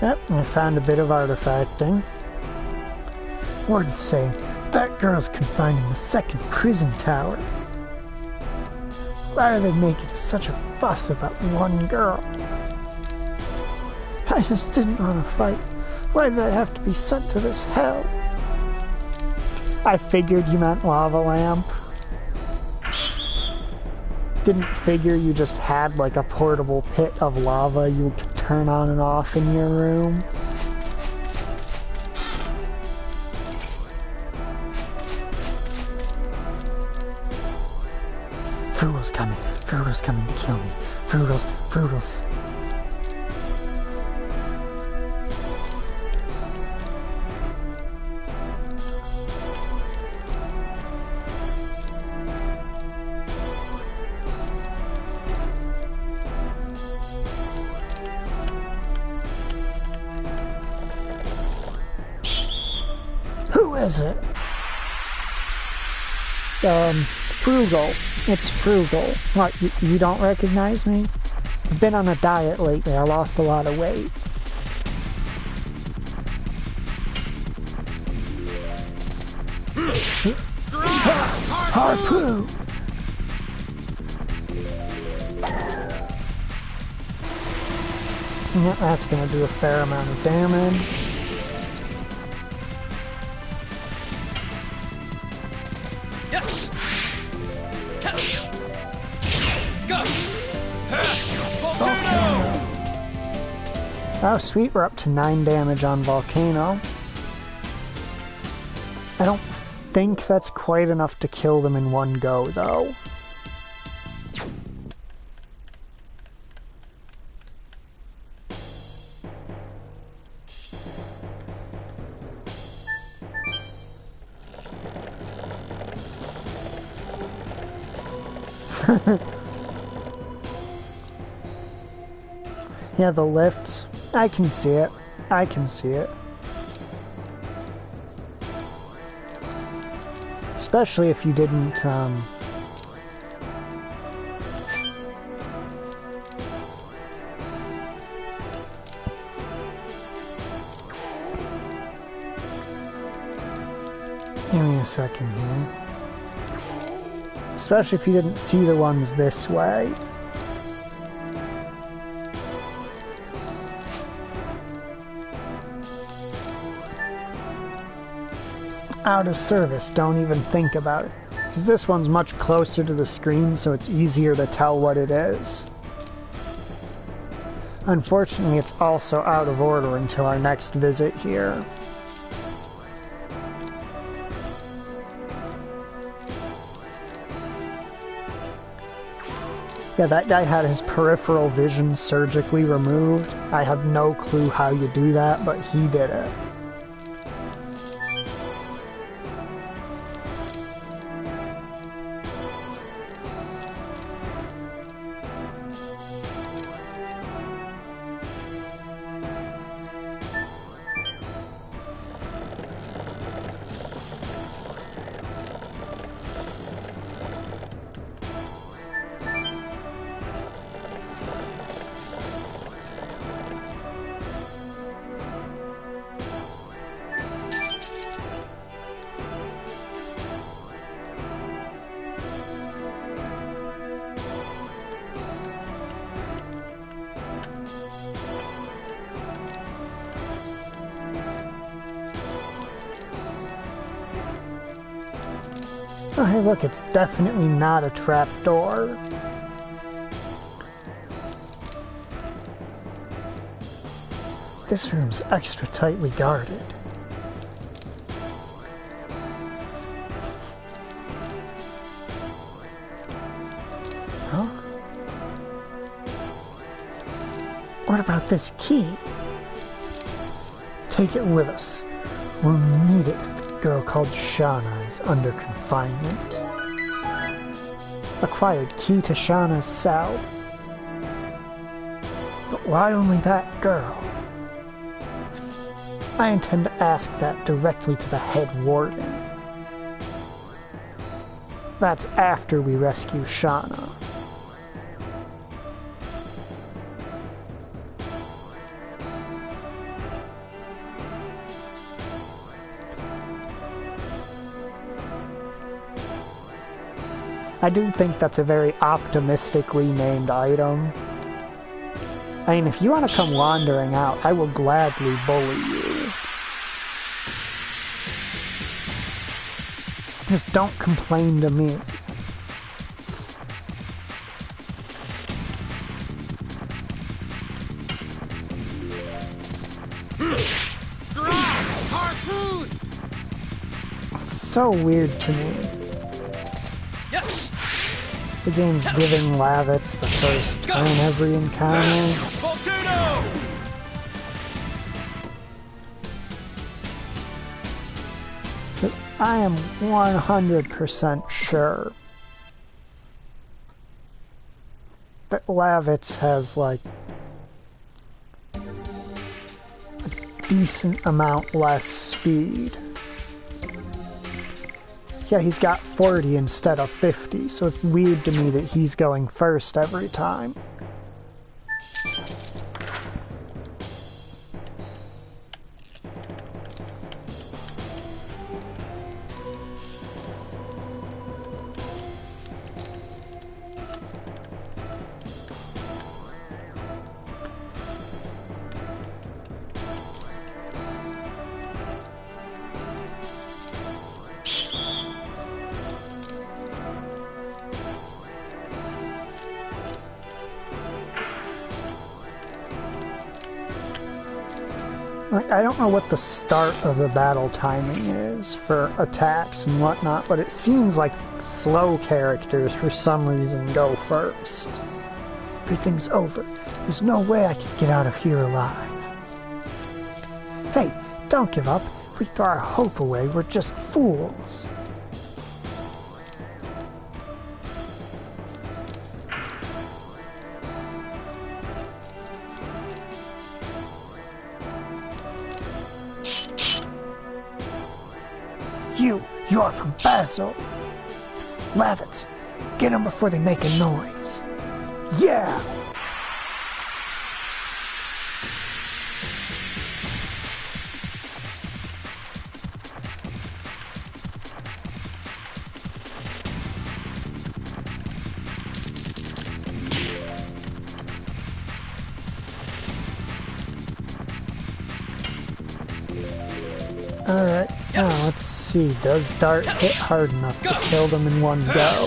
Yep, I found a bit of artifacting. Warden's saying, that girl's confined in the second prison tower. Why are they making such a fuss about one girl? I just didn't want to fight. Why did I have to be sent to this hell? I figured you meant lava lamp. Didn't figure you just had like a portable pit of lava you could turn on and off in your room. Frugal's coming. Frugal's coming to kill me. Frugal's. Who is it? Frugal. It's Frugal. What, you don't recognize me? I've been on a diet lately. I lost a lot of weight. Harpoon! Yeah, that's gonna do a fair amount of damage. Yes. Go. Volcano. Oh sweet, we're up to 9 damage on Volcano. I don't think that's quite enough to kill them in one go, though. Yeah, the lifts. I can see it. I can see it. Especially if you didn't, give me a second here. Especially if you didn't see the ones this way. Out of service, don't even think about it. Because this one's much closer to the screen, so it's easier to tell what it is. Unfortunately, it's also out of order until our next visit here. Yeah, that guy had his peripheral vision surgically removed. I have no clue how you do that, but he did it. Oh, hey, look, it's definitely not a trap door. This room's extra tightly guarded. Huh? What about this key? Take it with us. We'll need it. The girl called Shauna is under confinement. Acquired key to Shauna's cell. But why only that girl? I intend to ask that directly to the head warden. That's after we rescue Shauna. I do think that's a very optimistically named item. I mean, if you want to come wandering out, I will gladly bully you. Just don't complain to me. It's so weird to me. Yes. The game's giving Lavitz the first turn every encounter. Volcano. Because I am 100% sure that Lavitz has, like, a decent amount less speed. Yeah, he's got 40 instead of 50, so it's weird to me that he's going first every time. Like, I don't know what the start of the battle timing is for attacks and whatnot, but it seems like slow characters for some reason go first. Everything's over. There's no way I can get out of here alive. Hey, don't give up. If we throw our hope away, we're just fools. You're from Basil. Lavitz, get them before they make a noise. Yeah! Alright, now let's see. Does Dart hit hard enough to kill them in one go?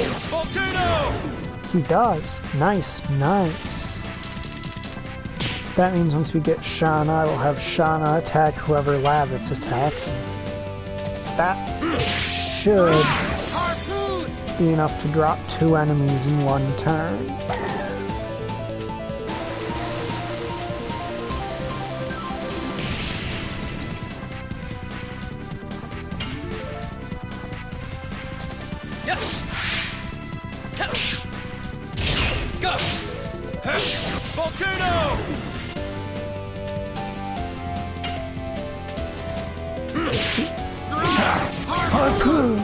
He does. Nice, nice. That means once we get Shauna, I will have Shauna attack whoever Lavitz attacks. That should be enough to drop 2 enemies in one turn. Yes. Go. Volcano. Harpoon!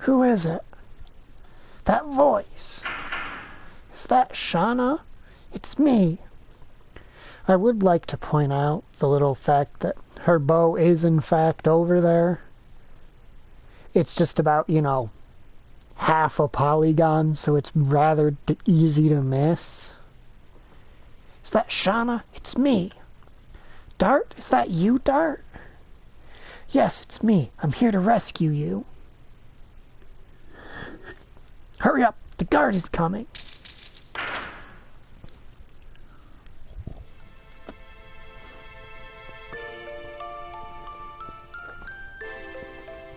Who is it? That voice. Is that Shauna? It's me. I would like to point out the little fact that her bow is in fact over there. It's just about, you know, half a polygon, so it's rather easy to miss. Is that Shauna? It's me. Dart? Is that you, Dart? Yes, it's me. I'm here to rescue you. Hurry up! The guard is coming!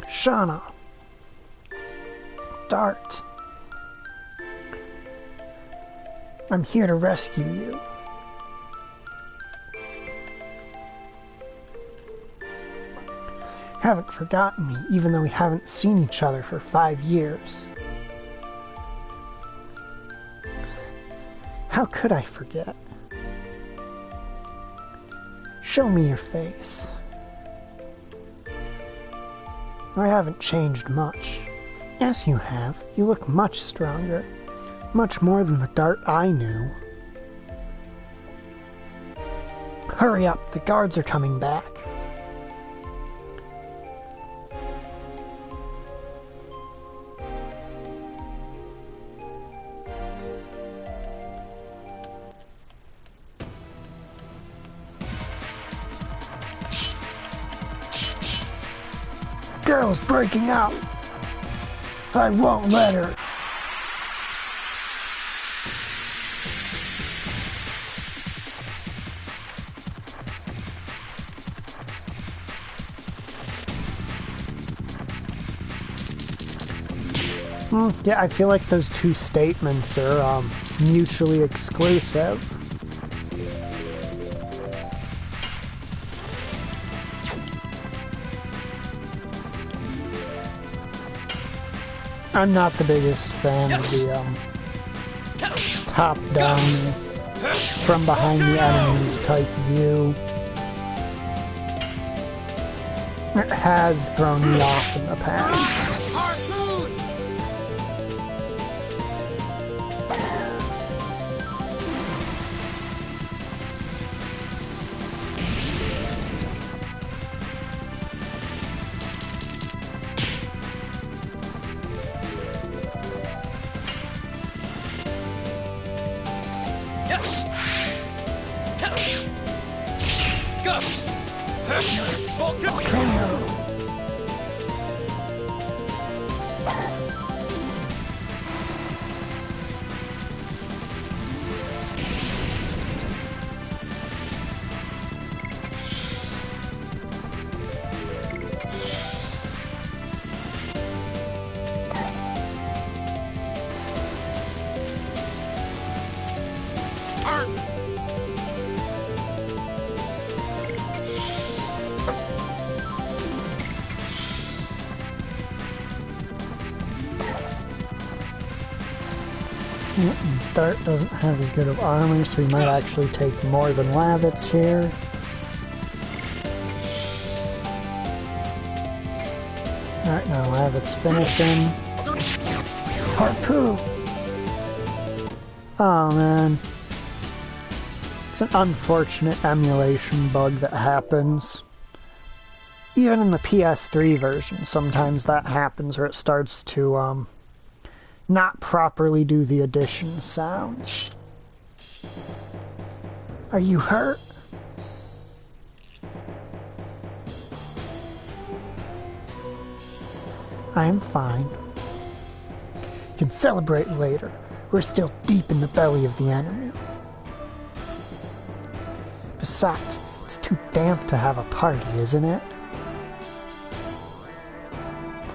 Shauna. Dart. I'm here to rescue you. Haven't forgotten me, even though we haven't seen each other for 5 years. How could I forget? Show me your face. I haven't changed much. Yes, you have. You look much stronger. Much more than the Dart I knew. Hurry up, the guards are coming back. Girl's breaking out. I won't let her. Yeah, I feel like those two statements are mutually exclusive. I'm not the biggest fan of the top-down, from behind the enemies type view. It has thrown me off in the past. Dart doesn't have as good of armor, so he might actually take more than Lavitz here. Alright, now Lavitz finishing. Harpoo! Oh man. It's an unfortunate emulation bug that happens. Even in the PS3 version, sometimes that happens where it starts to, not properly do the addition sounds. Are you hurt? I am fine. You can celebrate later. We're still deep in the belly of the enemy. Besides, it's too damp to have a party, isn't it?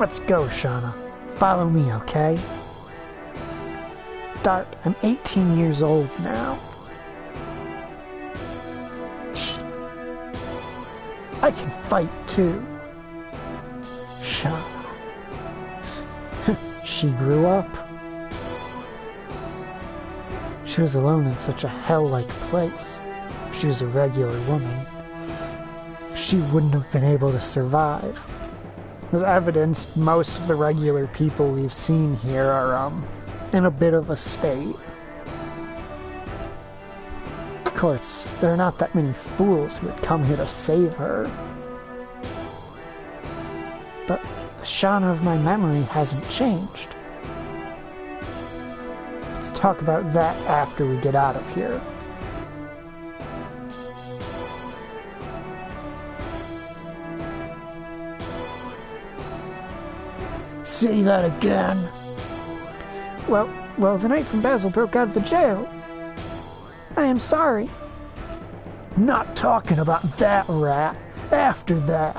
Let's go, Shauna. Follow me, okay? Dart, I'm 18 years old now. I can fight too. Shauna. She grew up. She was alone in such a hell-like place. If she was a regular woman, she wouldn't have been able to survive. As evidenced, most of the regular people we've seen here are, in a bit of a state. Of course, there are not that many fools who would come here to save her. But the Shauna of my memory hasn't changed. Let's talk about that after we get out of here. Say that again. Well, the knight from Basil broke out of the jail. I am sorry. Not talking about that rat. After that.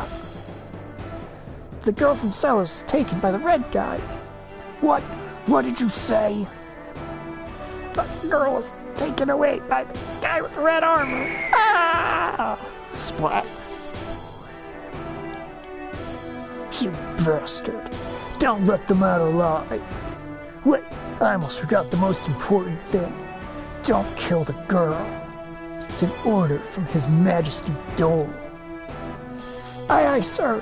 The girl from Sellers was taken by the red guy. What? What did you say? The girl was taken away by the guy with the red armor. Ah! Splat. You bastard. Don't let them out alive. Wait, I almost forgot the most important thing. Don't kill the girl. It's an order from His Majesty Dole. Aye, aye, sir.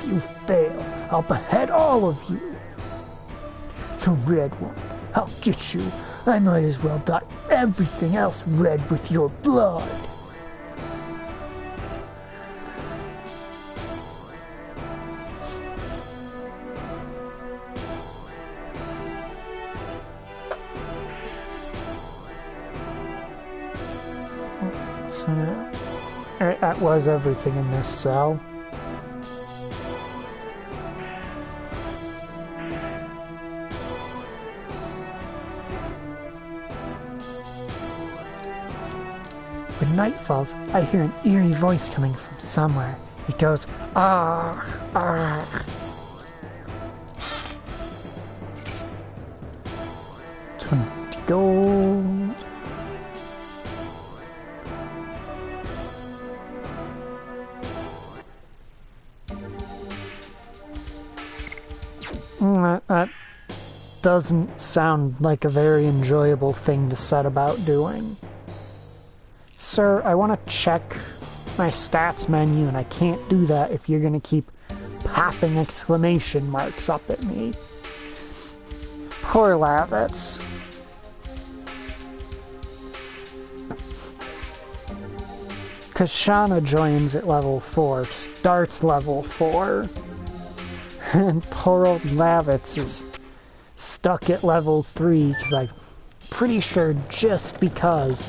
you fail, I'll behead all of you. The red one, I'll get you. I might as well dye everything else red with your blood. So that was everything in this cell. When night falls, I hear an eerie voice coming from somewhere. It goes, ah, ah. 20 gold. That doesn't sound like a very enjoyable thing to set about doing. Sir, I want to check my stats menu, and I can't do that if you're going to keep popping exclamation marks up at me. Poor Lavitz. Because Shauna joins at level 4, starts level 4. And poor old Lavitz is stuck at level 3, because I'm pretty sure just because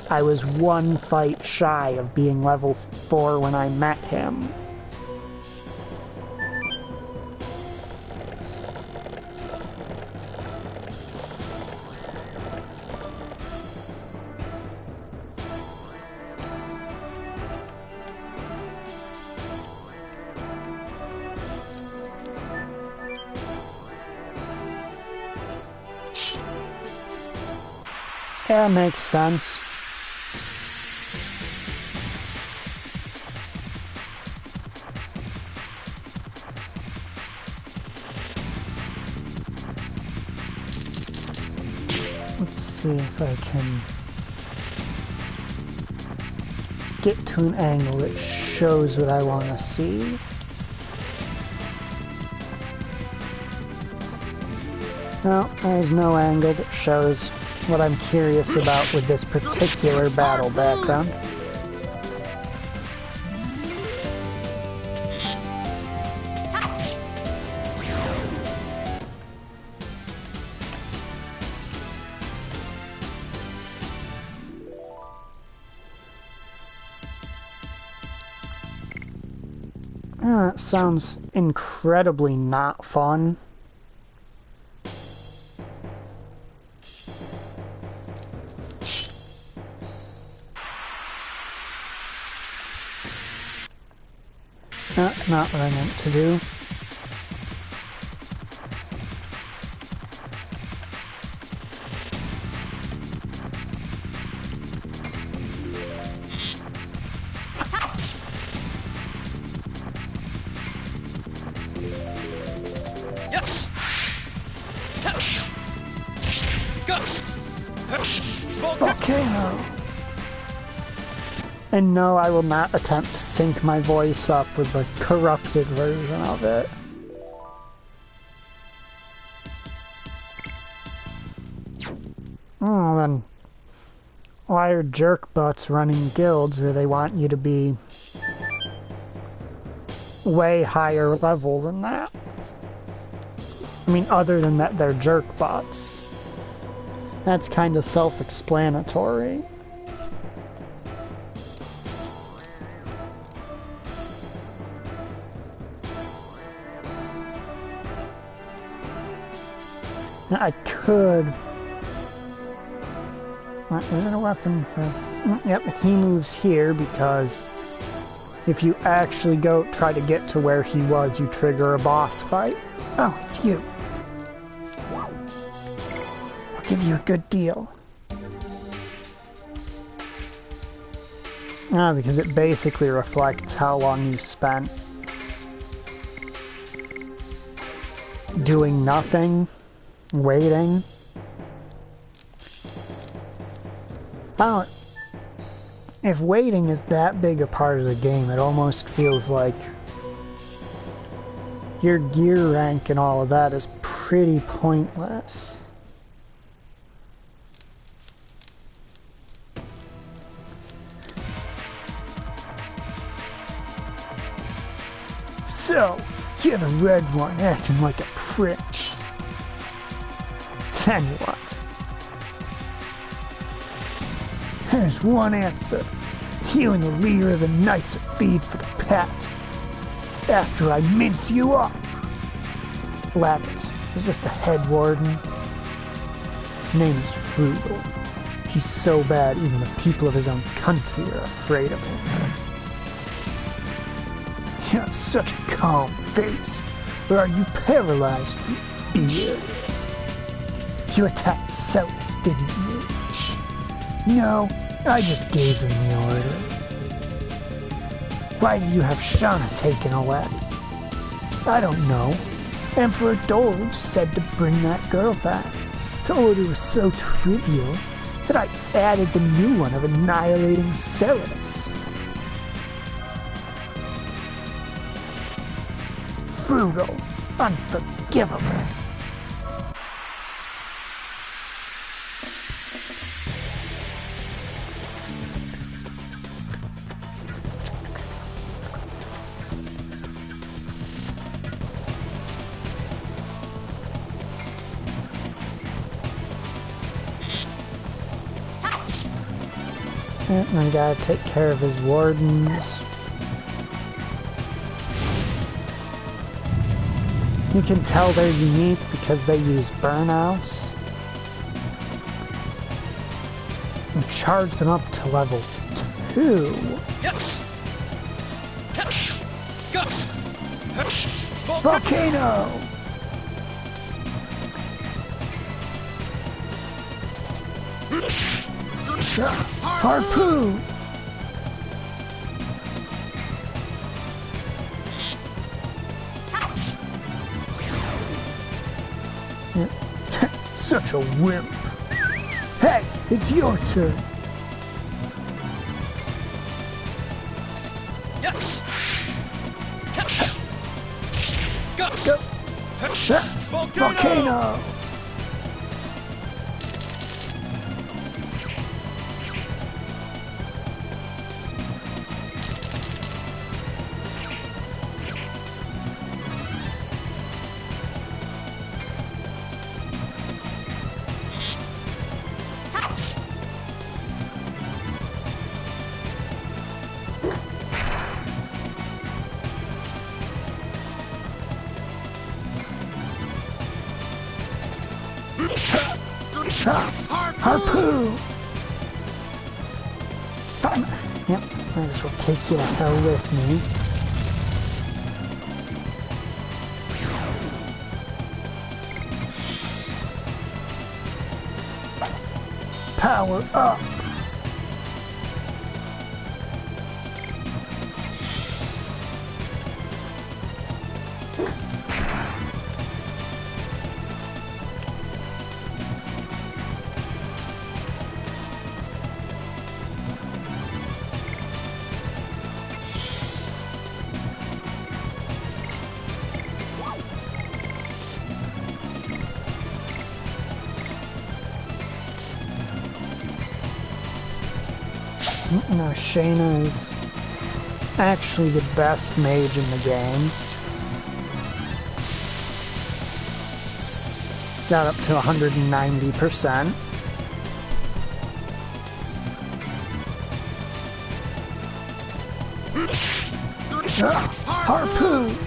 I was one fight shy of being level 4 when I met him. Yeah, makes sense. Let's see if I can get to an angle that shows what I want to see. No, there's no angle that shows what I'm curious about with this particular battle background. That sounds incredibly not fun. Not what I meant to do. Yes. Go. Volcano. And no, I will not attempt to sync my voice up with the corrupted version of it. Oh, then why are jerk butts running guilds where they want you to be way higher level than that? I mean, other than that, they're jerk bots. That's kind of self-explanatory. I could... Is it a weapon for... Yep, he moves here because if you actually go try to get to where he was, you trigger a boss fight. Oh, it's you. I'll give you a good deal. Because it basically reflects how long you spent doing nothing. Waiting. If waiting is that big a part of the game, it almost feels like your gear rank and all of that is pretty pointless. So, you're the red one acting like a prince. Then what? There's one answer. You and the leader of the Knights are feed for the pat. After I mince you up. Labbit, is this the head warden? His name is Frugal. He's so bad even the people of his own country are afraid of him. You have such a calm face, or are you paralyzed from fear? You attacked Celis, didn't you? No, I just gave him the order. Why did you have Shauna taken away? I don't know. Emperor Dolge said to bring that girl back. The order was so trivial that I added the new one of annihilating Celis. Frugal, unforgivable. And I gotta take care of his wardens. You can tell they're unique because they use burnouts. And charge them up to level 2. Yes. Gus. Volcano! Harpoon! Such a wimp. Hey, it's your turn. Yes. Gus. Go. Volcano. Volcano! Harpoon! Fine. Yep, might as well take you to hell with me. Power up! No, Shayna is actually the best mage in the game. Got up to 190%. Harpoon!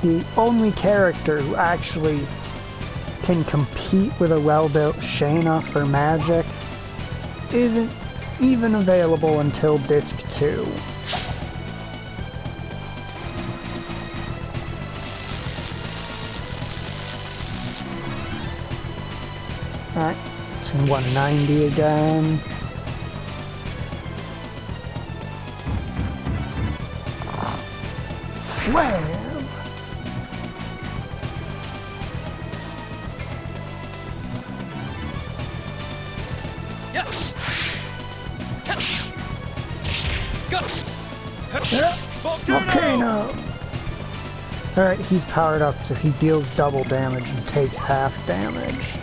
The only character who actually can compete with a well-built Shayna for magic isn't even available until Disc 2. Alright, it's 190 again. Slam! Yes. Gus. Volcano! Alright, he's powered up, so he deals double damage and takes half damage.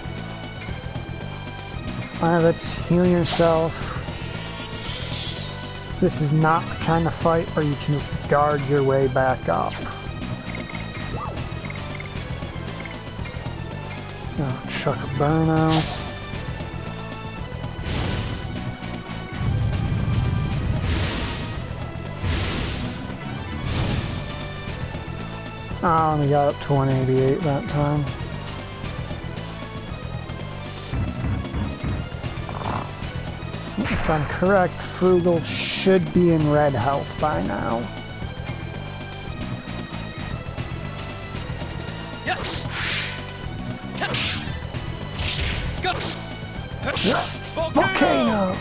Alright, let's heal yourself. This is not the kind of fight where you can just guard your way back up. Oh, chuck a burnout. I only got up to 188 that time. If I'm correct, Frugal should be in red health by now. Yes. Guts. Volcano!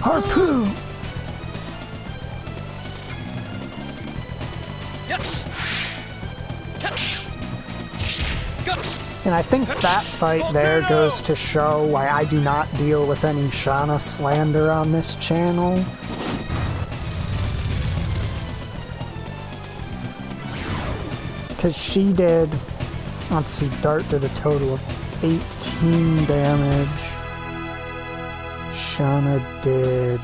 Harpoon! Yes. Guts. And I think that fight there goes to show why I do not deal with any Shauna slander on this channel. Because she did, let's see, Dart did a total of 18 damage. Shauna did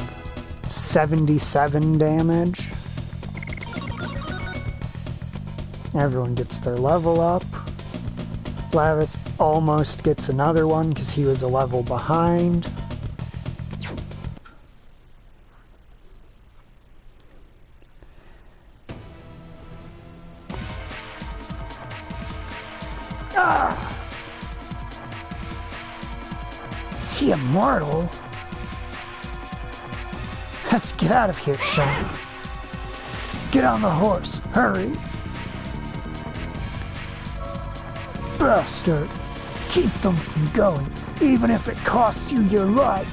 77 damage. Everyone gets their level up. Lavitz almost gets another one because he was a level behind. Ah! Is he immortal? Let's get out of here, Shauna. Get on the horse, hurry. Bastard! Keep them from going, even if it costs you your life!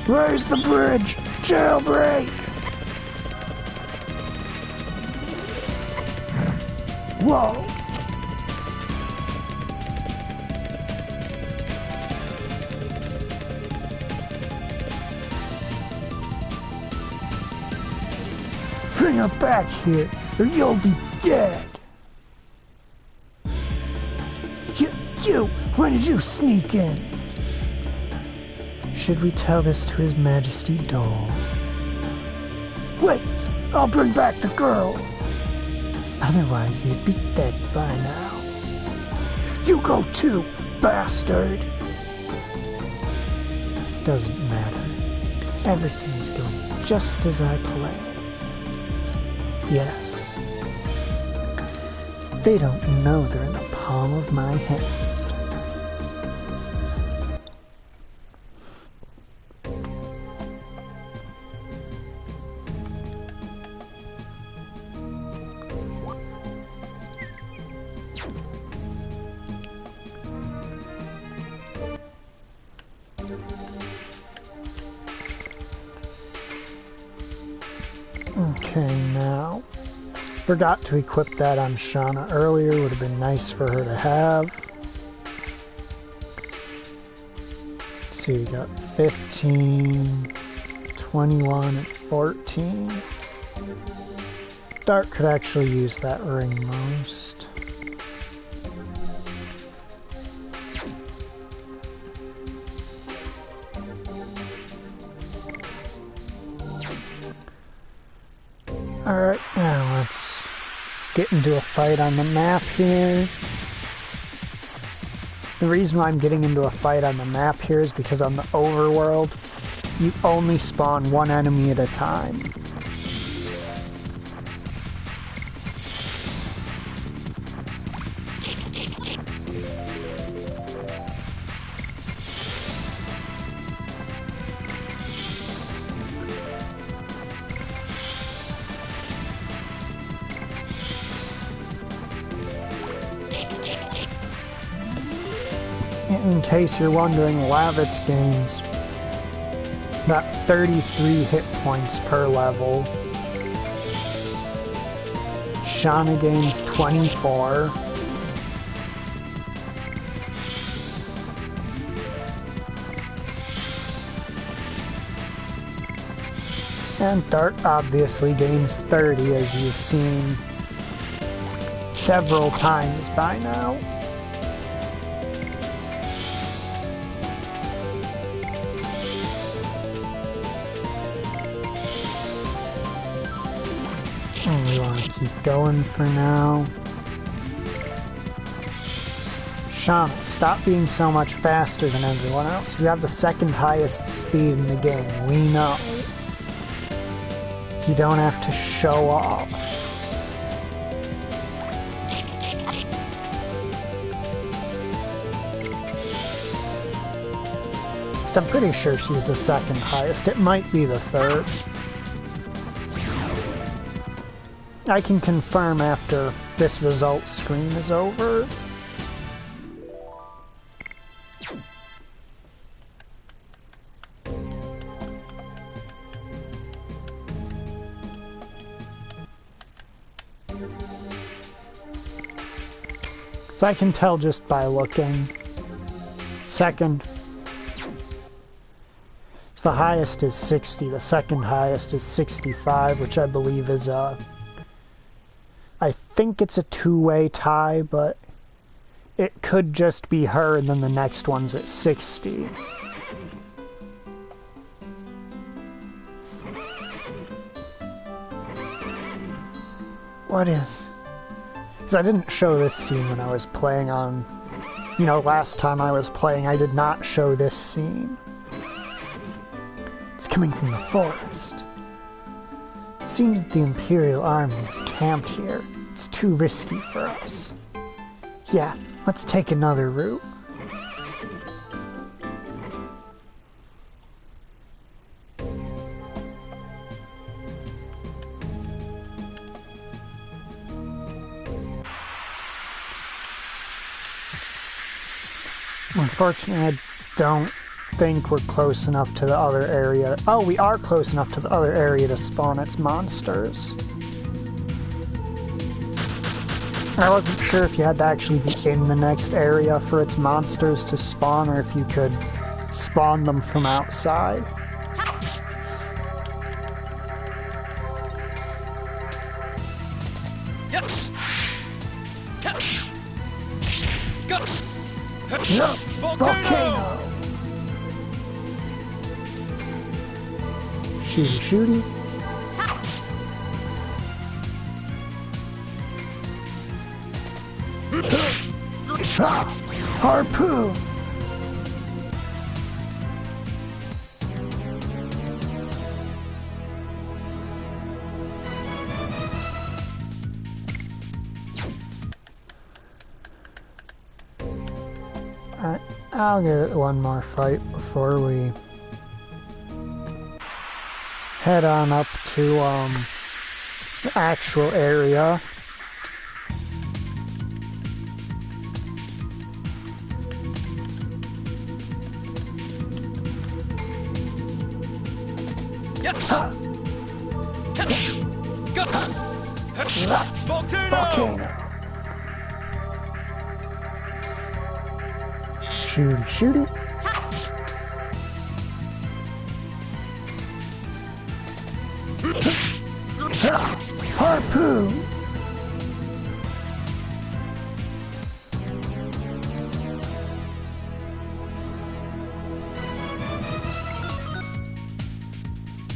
Where's the bridge? Jailbreak! Whoa! Bring her back here, or you'll be dead! You! When did you sneak in? Should we tell this to His Majesty Dole? Wait! I'll bring back the girl! Otherwise you'd be dead by now. You go too, bastard! Doesn't matter. Everything's going just as I planned. Yes. They don't know they're in the palm of my hand. Okay, now, forgot to equip that on Shauna earlier, would have been nice for her to have. Let's see, you got 15, 21, and 14. Dart could actually use that ring most. Alright, now let's get into a fight on the map here. The reason why I'm getting into a fight on the map here is because on the overworld, you only spawn one enemy at a time. In case you're wondering, Lavitz gains about 33 hit points per level. Shauna gains 24. And Dart obviously gains 30, as you've seen several times by now. And we want to keep going for now. Shauna, stop being so much faster than everyone else. You have the second highest speed in the game, we know. You don't have to show off. I'm pretty sure she's the second highest. It might be the third. I can confirm after this results screen is over. So I can tell just by looking. Second. So the highest is 60, the second highest is 65, which I believe is I think it's a two-way tie, but it could just be her and then the next one's at 60. What is? Because I didn't show this scene when I was playing on, you know, last time I was playing, I did not show this scene. It's coming from the forest. It seems that the Imperial Army is camped here. It's too risky for us. Yeah, let's take another route. Unfortunately, I don't think we're close enough to the other area. Oh, we are close enough to the other area to spawn its monsters. I wasn't sure if you had to actually be in the next area for its monsters to spawn, or if you could spawn them from outside. Yes. No, volcano! Shooty, shooty. Harpoon! Alright, I'll give it one more fight before we head on up to the actual area. Volcano! Shooty, shooty. Harpoon!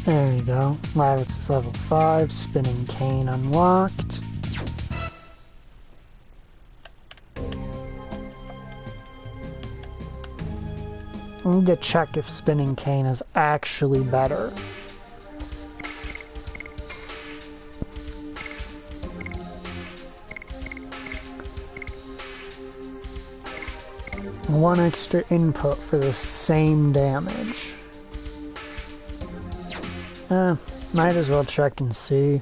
There you go. Lavitz is level 5, spinning cane unlocked. I need to check if spinning cane is actually better. One extra input for the same damage. Might as well check and see.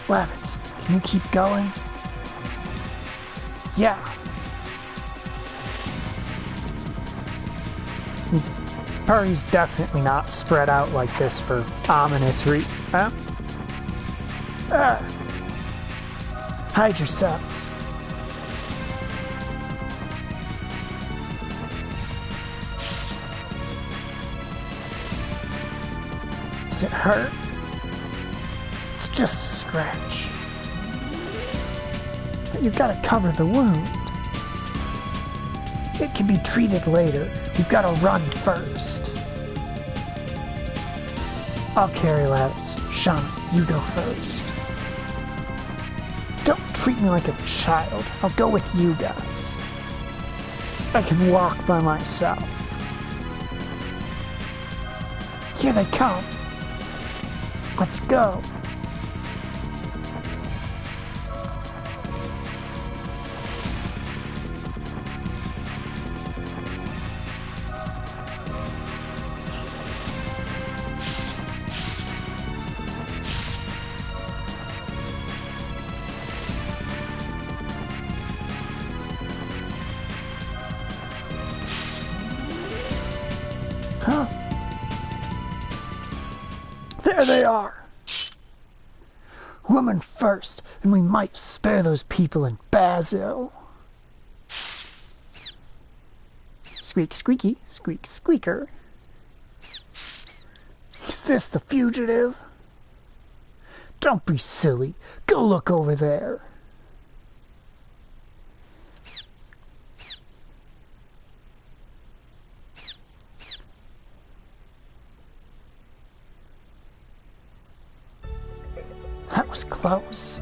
Lavitz, can you keep going? Yeah. He's definitely not spread out like this for ominous huh? Hide yourselves. Does it hurt? It's just a scratch. But you've got to cover the wound. It can be treated later. You've got to run first. I'll carry Lavitz. Shauna, you go first. Don't treat me like a child. I'll go with you guys. I can walk by myself. Here they come. Let's go. Huh? There they are! Woman first, and we might spare those people in Basil. Squeak squeaky, squeak squeaker. Is this the fugitive? Don't be silly. Go look over there. That was close.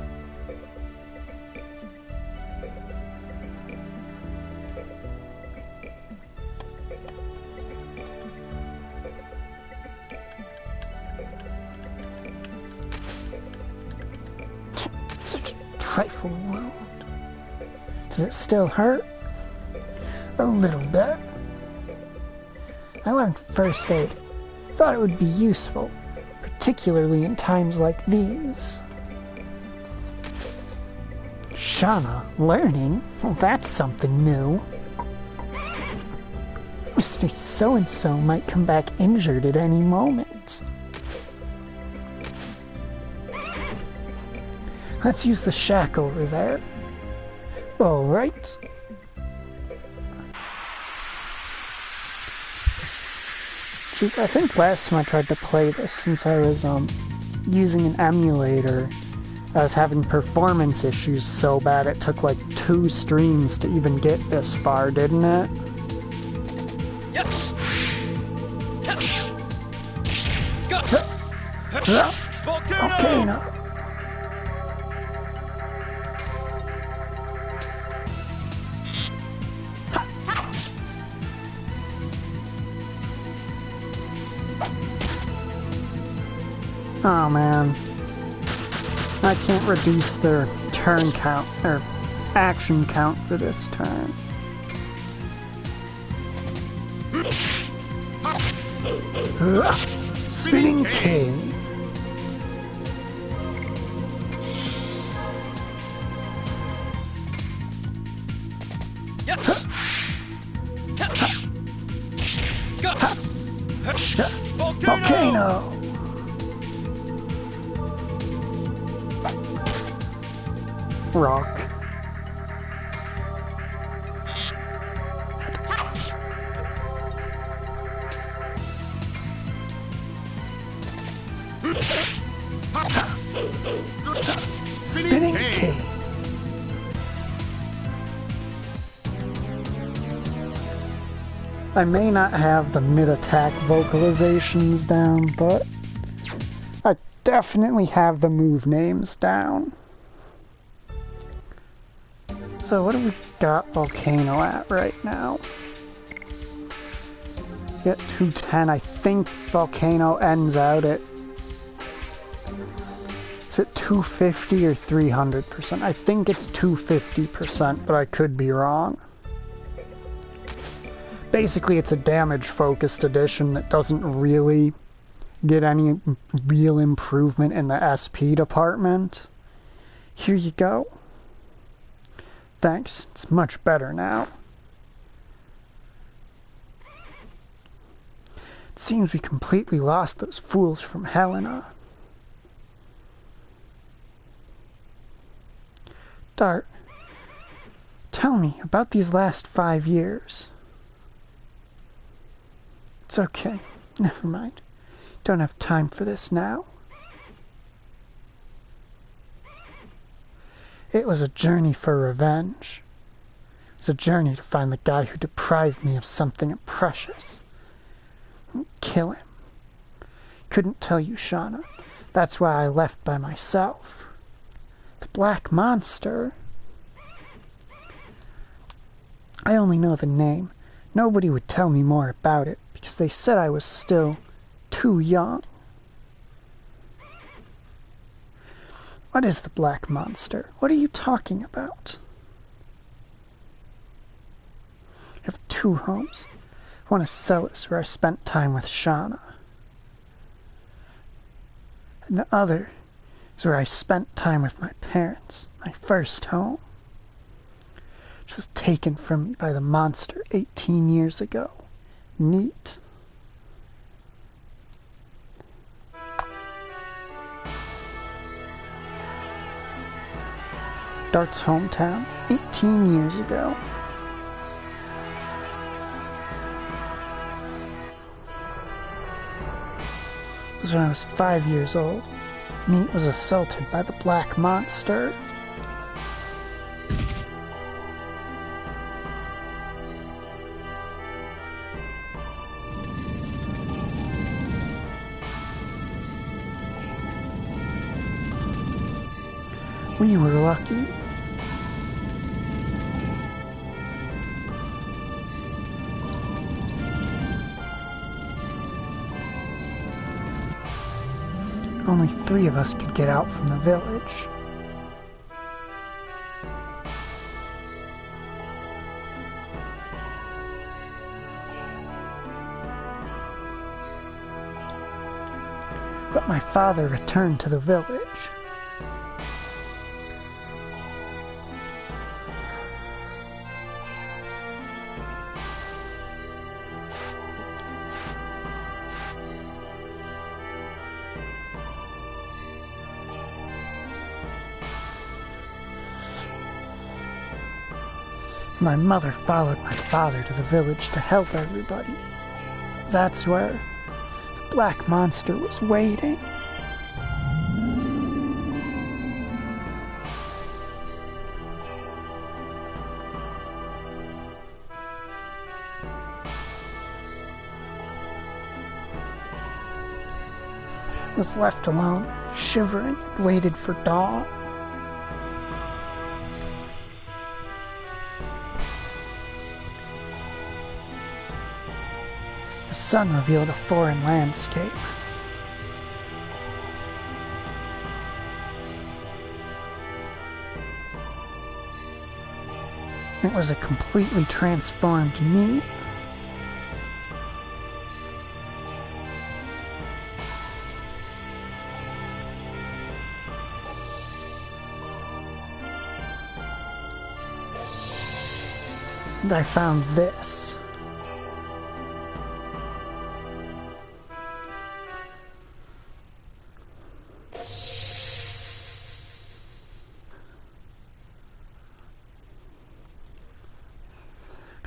Such a trifle wound. Does it still hurt? A little bit. I learned first aid. Thought it would be useful, particularly in times like these. Shauna, learning? Well, that's something new. Mr. So-and-so might come back injured at any moment. Let's use the shack over there. All right. Jeez, I think last time I tried to play this, since I was using an emulator, I was having performance issues so bad it took like 2 streams to even get this far, didn't it? Yes. Volcano! Oh man, I can't reduce their turn count, or action count for this turn. Spinning King. Yes. Volcano! Rock. Spinning King. I may not have the mid-attack vocalizations down, but I definitely have the move names down. So what do we got Volcano at right now? Get 210. I think Volcano ends out at... Is it 250 or 300%? I think it's 250%, but I could be wrong. Basically, it's a damage-focused edition that doesn't really get any real improvement in the SP department. Here you go. Thanks, it's much better now. It seems we completely lost those fools from Helena. Dart, tell me about these last 5 years. It's okay, never mind. Don't have time for this now. It was a journey for revenge. It was a journey to find the guy who deprived me of something precious. Kill him. Couldn't tell you, Shauna. That's why I left by myself. The Black Monster. I only know the name. Nobody would tell me more about it because they said I was still too young. What is the Black Monster? What are you talking about? I have 2 homes. One is Celis, where I spent time with Shauna. And the other is where I spent time with my parents, my first home. Which was taken from me by the monster 18 years ago. Neat. Dart's hometown, 18 years ago. It was when I was 5 years old. Neat was assaulted by the Black Monster. We were lucky. Only 3 of us could get out from the village. But my father returned to the village. My mother followed my father to the village to help everybody. That's where the Black Monster was waiting. I was left alone, shivering, waited for dawn. The sun revealed a foreign landscape. It was a completely transformed me. And I found this.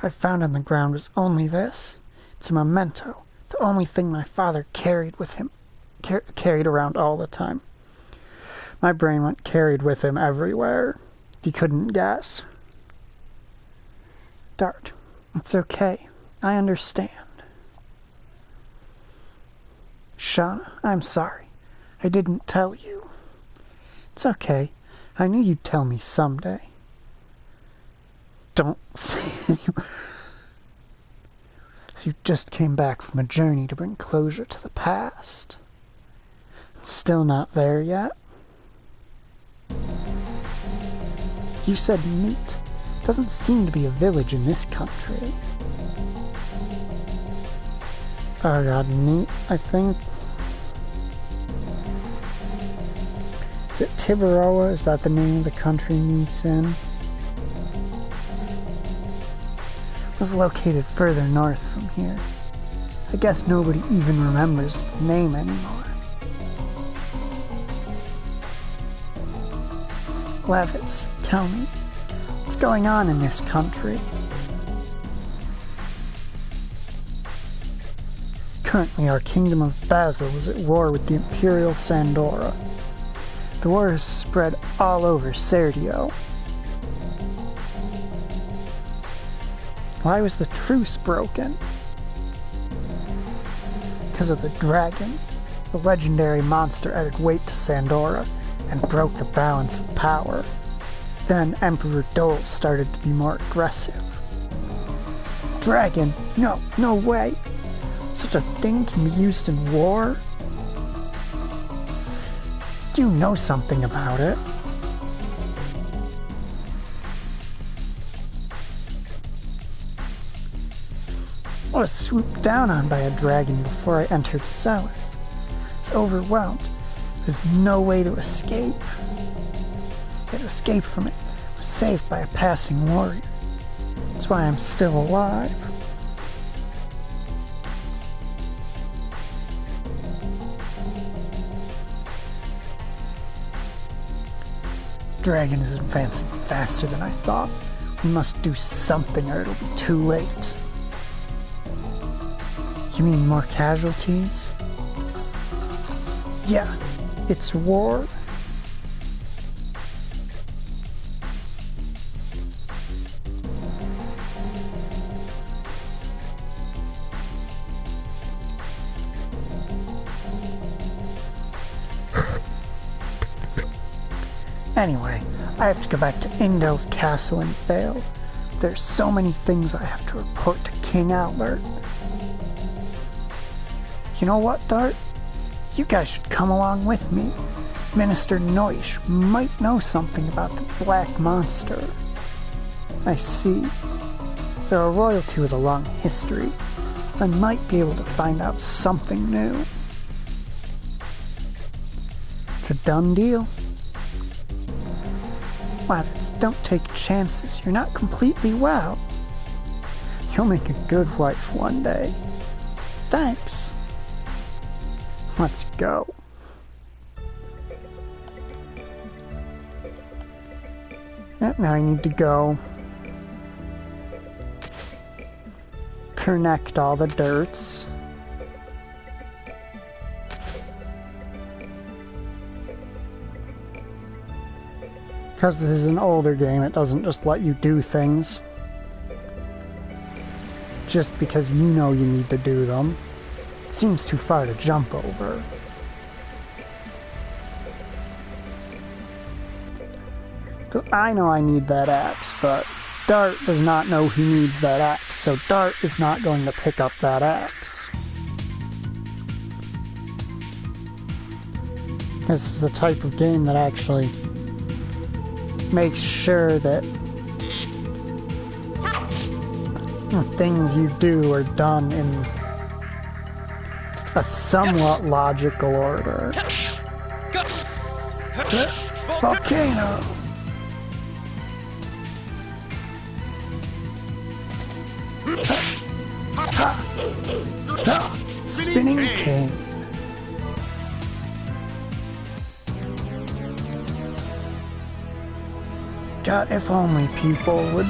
I found on the ground was only this. It's a memento. The only thing my father carried with him, carried around all the time. My brain went carried with him everywhere. He couldn't guess. Dart, it's okay. I understand. Shauna, I'm sorry. I didn't tell you. It's okay. I knew you'd tell me someday. Don't say you. So you just came back from a journey to bring closure to the past. Still not there yet? You said meat. Doesn't seem to be a village in this country. Oh god, meat, I think. Is it Tiburoa, is that the name of the country meets in? Was located further north from here. I guess nobody even remembers its name anymore. Levitz, tell me, what's going on in this country? Currently, our kingdom of Basil is at war with the Imperial Sandora. The war has spread all over Serdio. Why was the truce broken? Because of the dragon. The legendary monster added weight to Sandora and broke the balance of power. Then Emperor Dole started to be more aggressive. Dragon? No, no way! Such a thing can be used in war? Do you know something about it? I was swooped down on by a dragon before I entered Celis. I was overwhelmed. There's no way to escape. Yet to escape from it, I was saved by a passing warrior. That's why I'm still alive. Dragon is advancing faster than I thought. We must do something or it'll be too late. You mean more casualties? Yeah, it's war. Anyway, I have to go back to Indel's castle in Vale. There's so many things I have to report to King Albert. You know what, Dart? You guys should come along with me. Minister Noish might know something about the Black Monster. I see. They're a royalty with a long history. I might be able to find out something new. It's a done deal. Ladders, don't take chances. You're not completely well. You'll make a good wife one day. Thanks. Let's go. Yep, now I need to go connect all the dirts. Because this is an older game, it doesn't just let you do things just because you know you need to do them. It seems too far to jump over. I know I need that axe, but Dart does not know he needs that axe, so Dart is not going to pick up that axe. This is the type of game that actually makes sure that the things you do are done in a somewhat logical order. Volcano! Spinning cane. God, if only people would...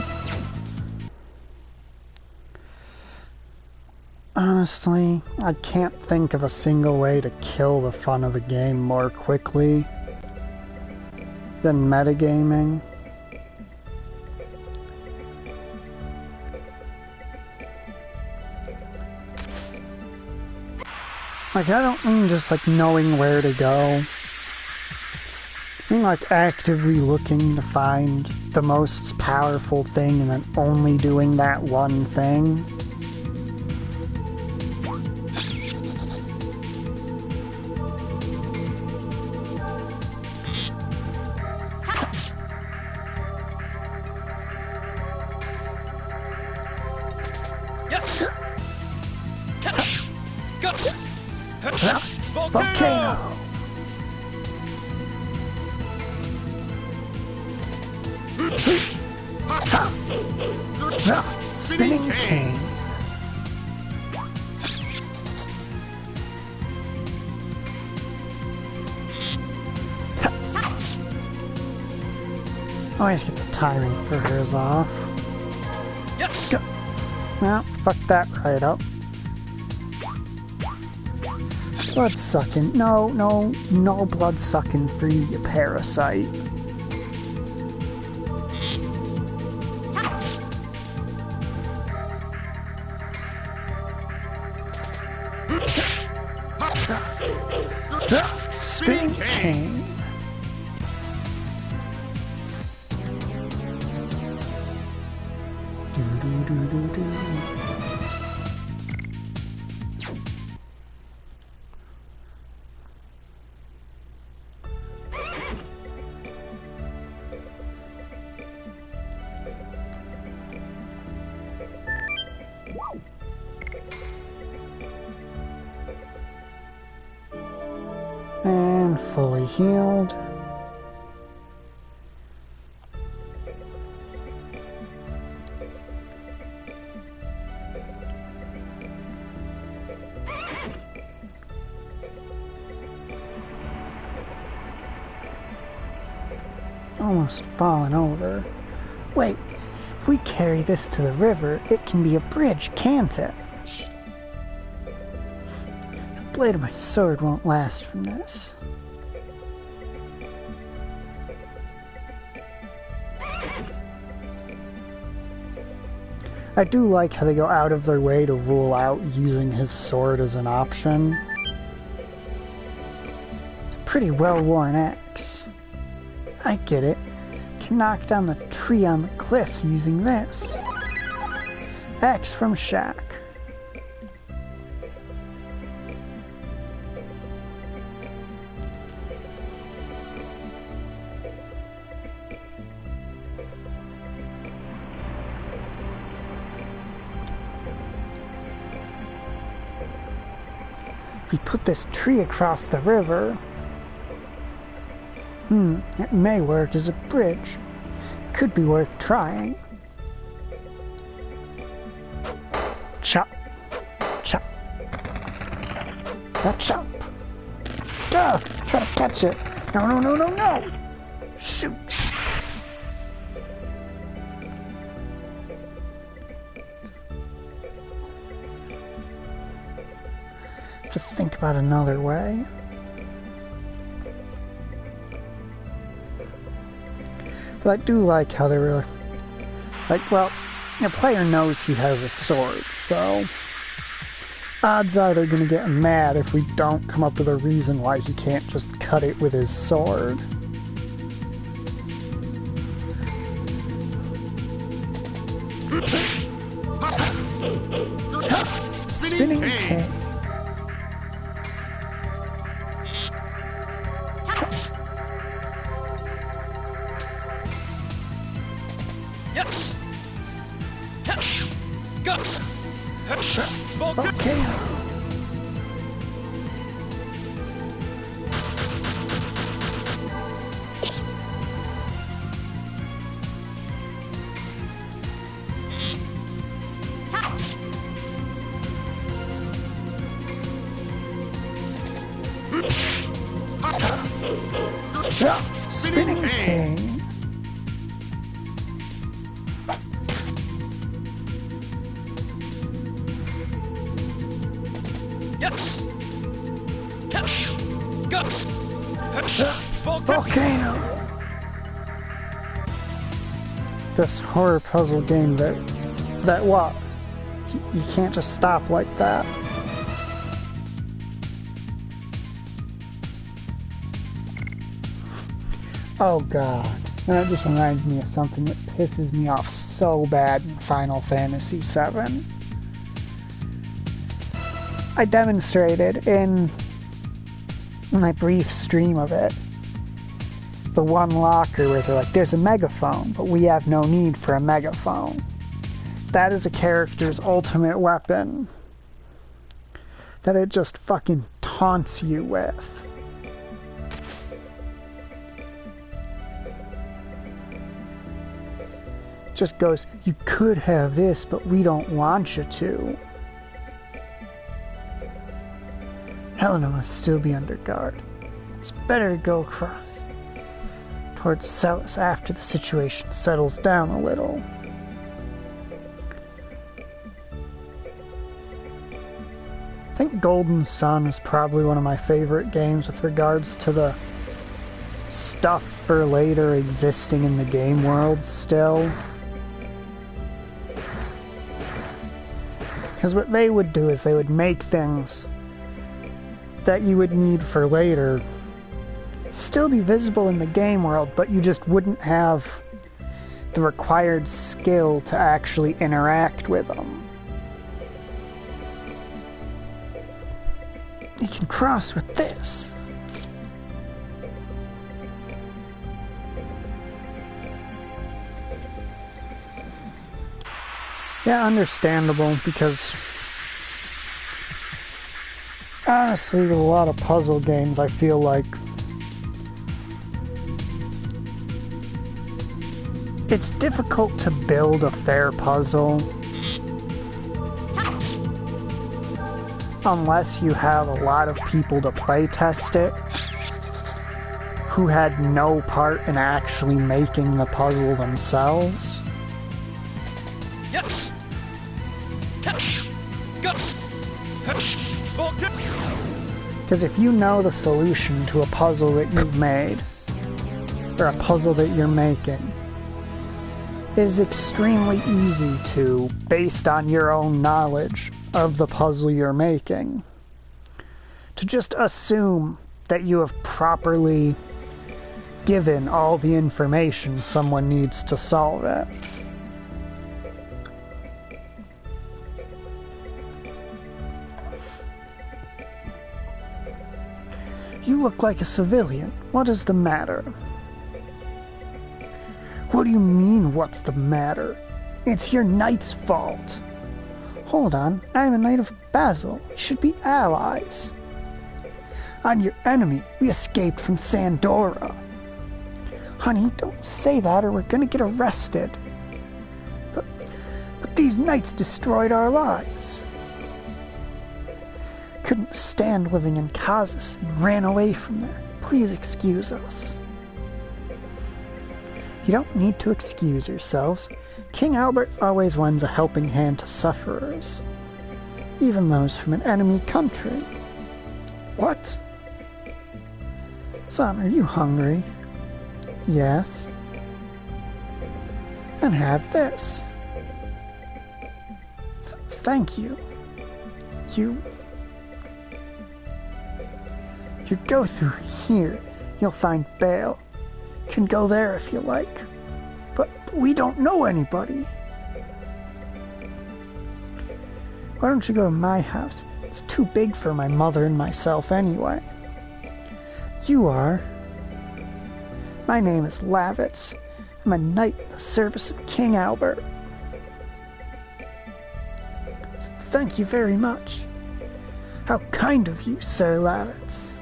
Honestly, I can't think of a single way to kill the fun of a game more quickly than metagaming. Like, I don't mean just like knowing where to go. I mean like actively looking to find the most powerful thing and then only doing that one thing. Volcano! Spinning cane. Always get the timing for hers off. Yes. Go. Well, fuck that right up. Blood sucking. No, no, no blood sucking for you, you parasite. Spinning cane. And fully healed. Almost fallen over. Wait, if we carry this to the river, it can be a bridge, can't it? The blade of my sword won't last from this. I do like how they go out of their way to rule out using his sword as an option. It's a pretty well-worn axe. I get it. Can knock down the tree on the cliffs using this. Axe from Shack. If we put this tree across the river, it may work as a bridge. Could be worth trying. Chop. Chop. That chop. Duh! Try to catch it. No, no, no, no, no! Shoot! To think about another way. But I do like how they were like, well, the player knows he has a sword, so odds are they're gonna get mad if we don't come up with a reason why he can't just cut it with his sword. Spinning cane. Yes. Guts. Volcano. Spinning cane. Yes. Guts. Volcano. This horror puzzle game that what? You can't just stop like that. Oh god. That just reminds me of something that pisses me off so bad in Final Fantasy VII. I demonstrated in my brief stream of it the one locker where they're like, there's a megaphone, but we have no need for a megaphone. That is a character's ultimate weapon that it just fucking taunts you with. Just goes, you could have this, but we don't want you to. Helena must still be under guard. It's better to go across towards Celis after the situation settles down a little. I think Golden Sun is probably one of my favorite games with regards to the stuff for later existing in the game world still. Because what they would do is they would make things that you would need for later still be visible in the game world, but you just wouldn't have the required skill to actually interact with them. You can cross with this. Yeah, understandable, because honestly, with a lot of puzzle games, I feel like it's difficult to build a fair puzzle unless you have a lot of people to play test it who had no part in actually making the puzzle themselves. Yes. Because if you know the solution to a puzzle that you've made, or a puzzle that you're making, it is extremely easy to, based on your own knowledge of the puzzle you're making, to just assume that you have properly given all the information someone needs to solve it. You look like a civilian. What is the matter? What do you mean, what's the matter? It's your knight's fault. Hold on, I'm a knight of Basil. We should be allies. I'm your enemy. We escaped from Sandora. Honey, don't say that or we're gonna get arrested. But these knights destroyed our lives. Couldn't stand living in Kazas and ran away from there. Please excuse us. You don't need to excuse yourselves. King Albert always lends a helping hand to sufferers, even those from an enemy country. What? Son, are you hungry? Yes. Then have this. Thank you. If you go through here, you'll find Bale. You can go there if you like. But we don't know anybody. Why don't you go to my house? It's too big for my mother and myself anyway. You are. My name is Lavitz. I'm a knight in the service of King Albert. Thank you very much. How kind of you, Sir Lavitz.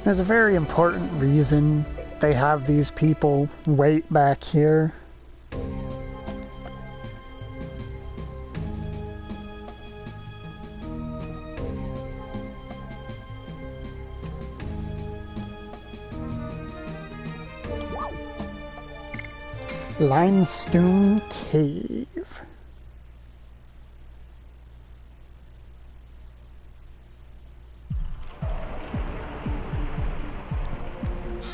There's a very important reason they have these people wait back here. Limestone Cave.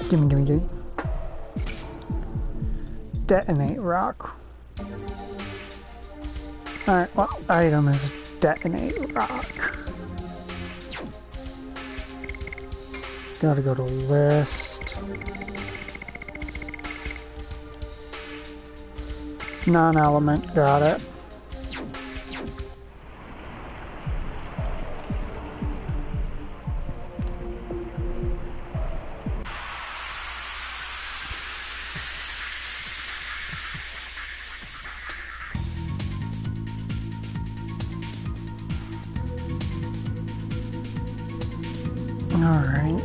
Gimme. Detonate rock. Alright, what item is a detonate rock? Gotta go to list. Non-element, got it. Alright.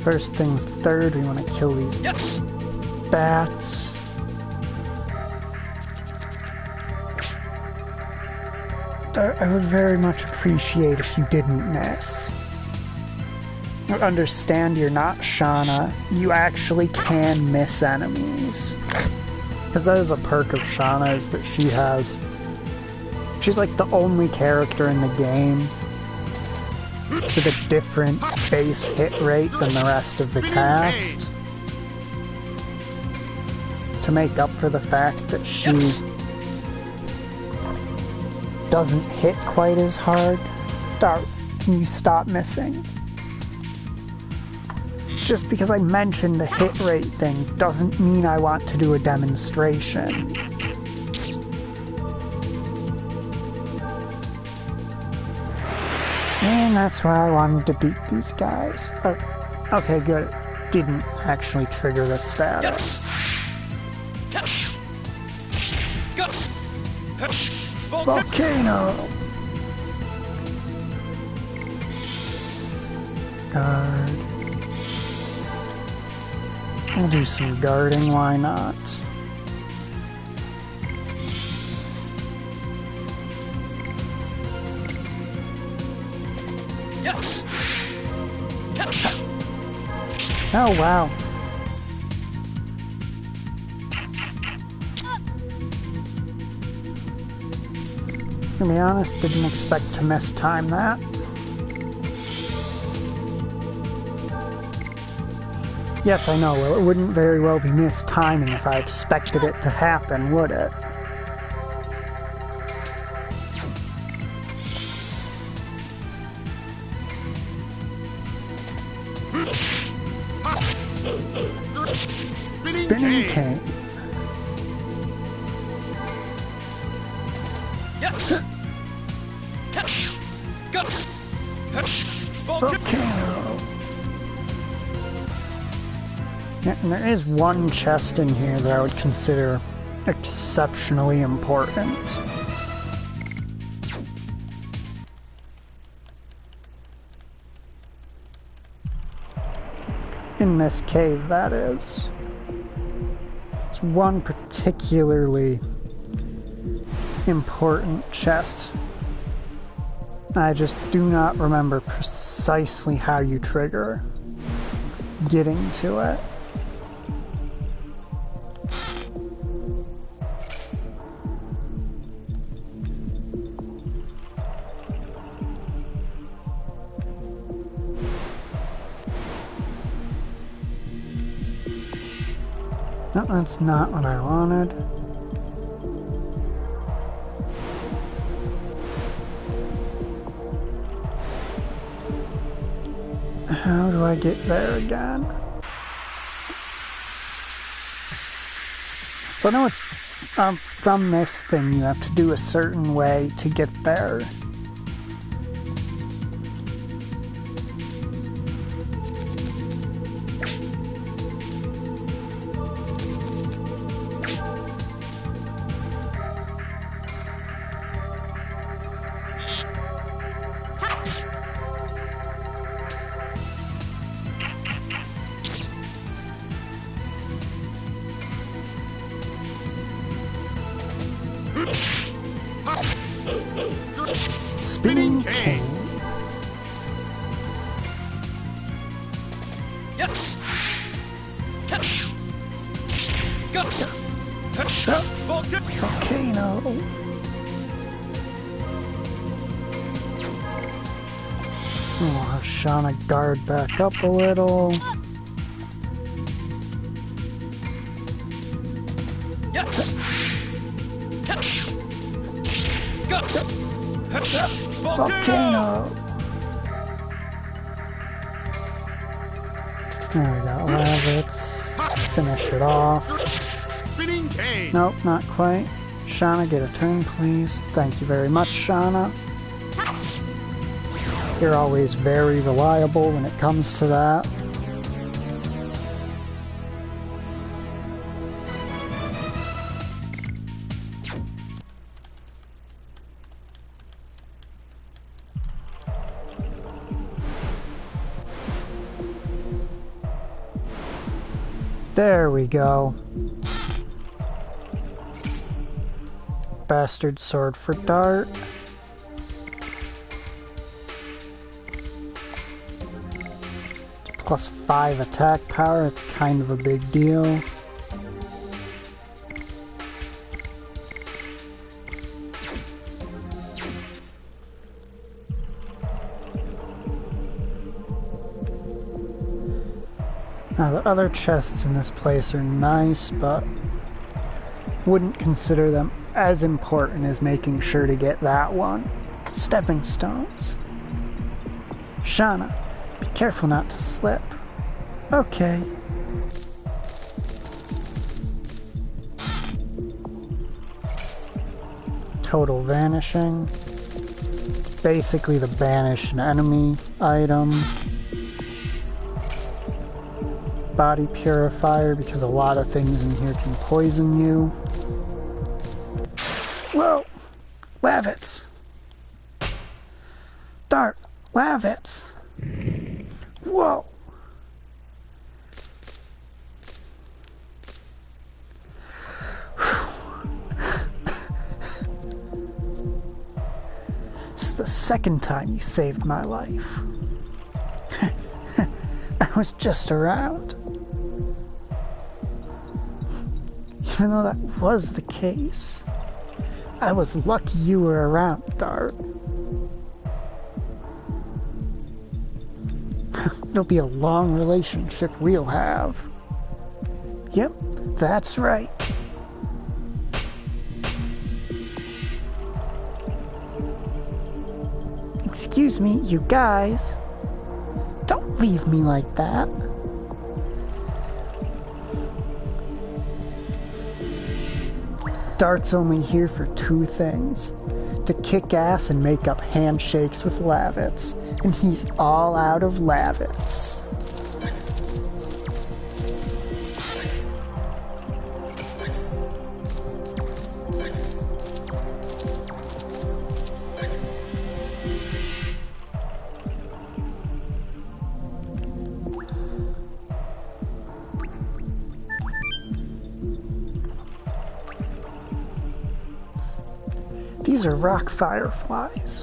First things third, we want to kill these Yes. bats. I would very much appreciate if you didn't miss. I understand you're not Shauna. You actually can miss enemies. Because that is a perk of Shauna, is that she's like the only character in the game with a different base hit rate than the rest of the cast. To make up for the fact that she doesn't hit quite as hard. Can you stop missing? Just because I mentioned the hit rate thing doesn't mean I want to do a demonstration. And that's why I wanted to beat these guys. Oh, okay, good. It didn't actually trigger the status. Volcano! Guard. We'll do some guarding, why not? Yes. Oh, wow. To be honest, didn't expect to mistime that. Yes, I know. Well, it wouldn't very well be mistiming if I expected it to happen, would it? Spinning cane. Yes. Volcano. Yeah, and there is one chest in here that I would consider exceptionally important. In this cave, that is. It's one particularly important chest. I just do not remember precisely how you trigger getting to it. No, that's not what I wanted. How do I get there again? So I know it's from this thing you have to do a certain way to get there. Spinning cane. Yes. Volcano. Oh, Shauna guard back up a little. Yes. Volcano. There we go. Let's finish it off. Spinning cane. Nope, not quite. Shauna, get a turn, please. Thank you very much, Shauna. You're always very reliable when it comes to that. There we go. Bastard sword for Dart. Plus 5 attack power, it's kind of a big deal. Now the other chests in this place are nice, but wouldn't consider them as important as making sure to get that one. Stepping stones. Shauna, be careful not to slip. Okay. Total vanishing. Basically the banish an enemy item. Body purifier, because a lot of things in here can poison you. Whoa! Lavits! Dart! Lavits! Whoa! This is the second time you saved my life. I was just around. Even though that was the case, I was lucky you were around, Dart. It'll be a long relationship we'll have. Yep, that's right. Excuse me, you guys. Don't leave me like that. Dart's only here for two things. To kick ass and make up handshakes with Lavits. And he's all out of Lavits. These are rock fireflies.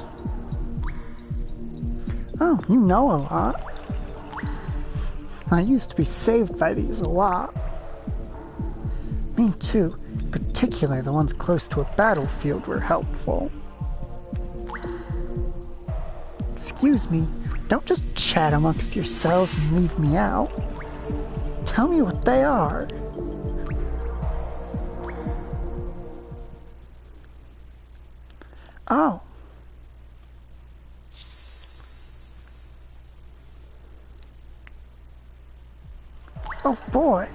Oh, you know a lot. I used to be saved by these a lot. Me too. Particularly the ones close to a battlefield were helpful. Excuse me, don't just chat amongst yourselves and leave me out. Tell me what they are. Oh. Oh boy.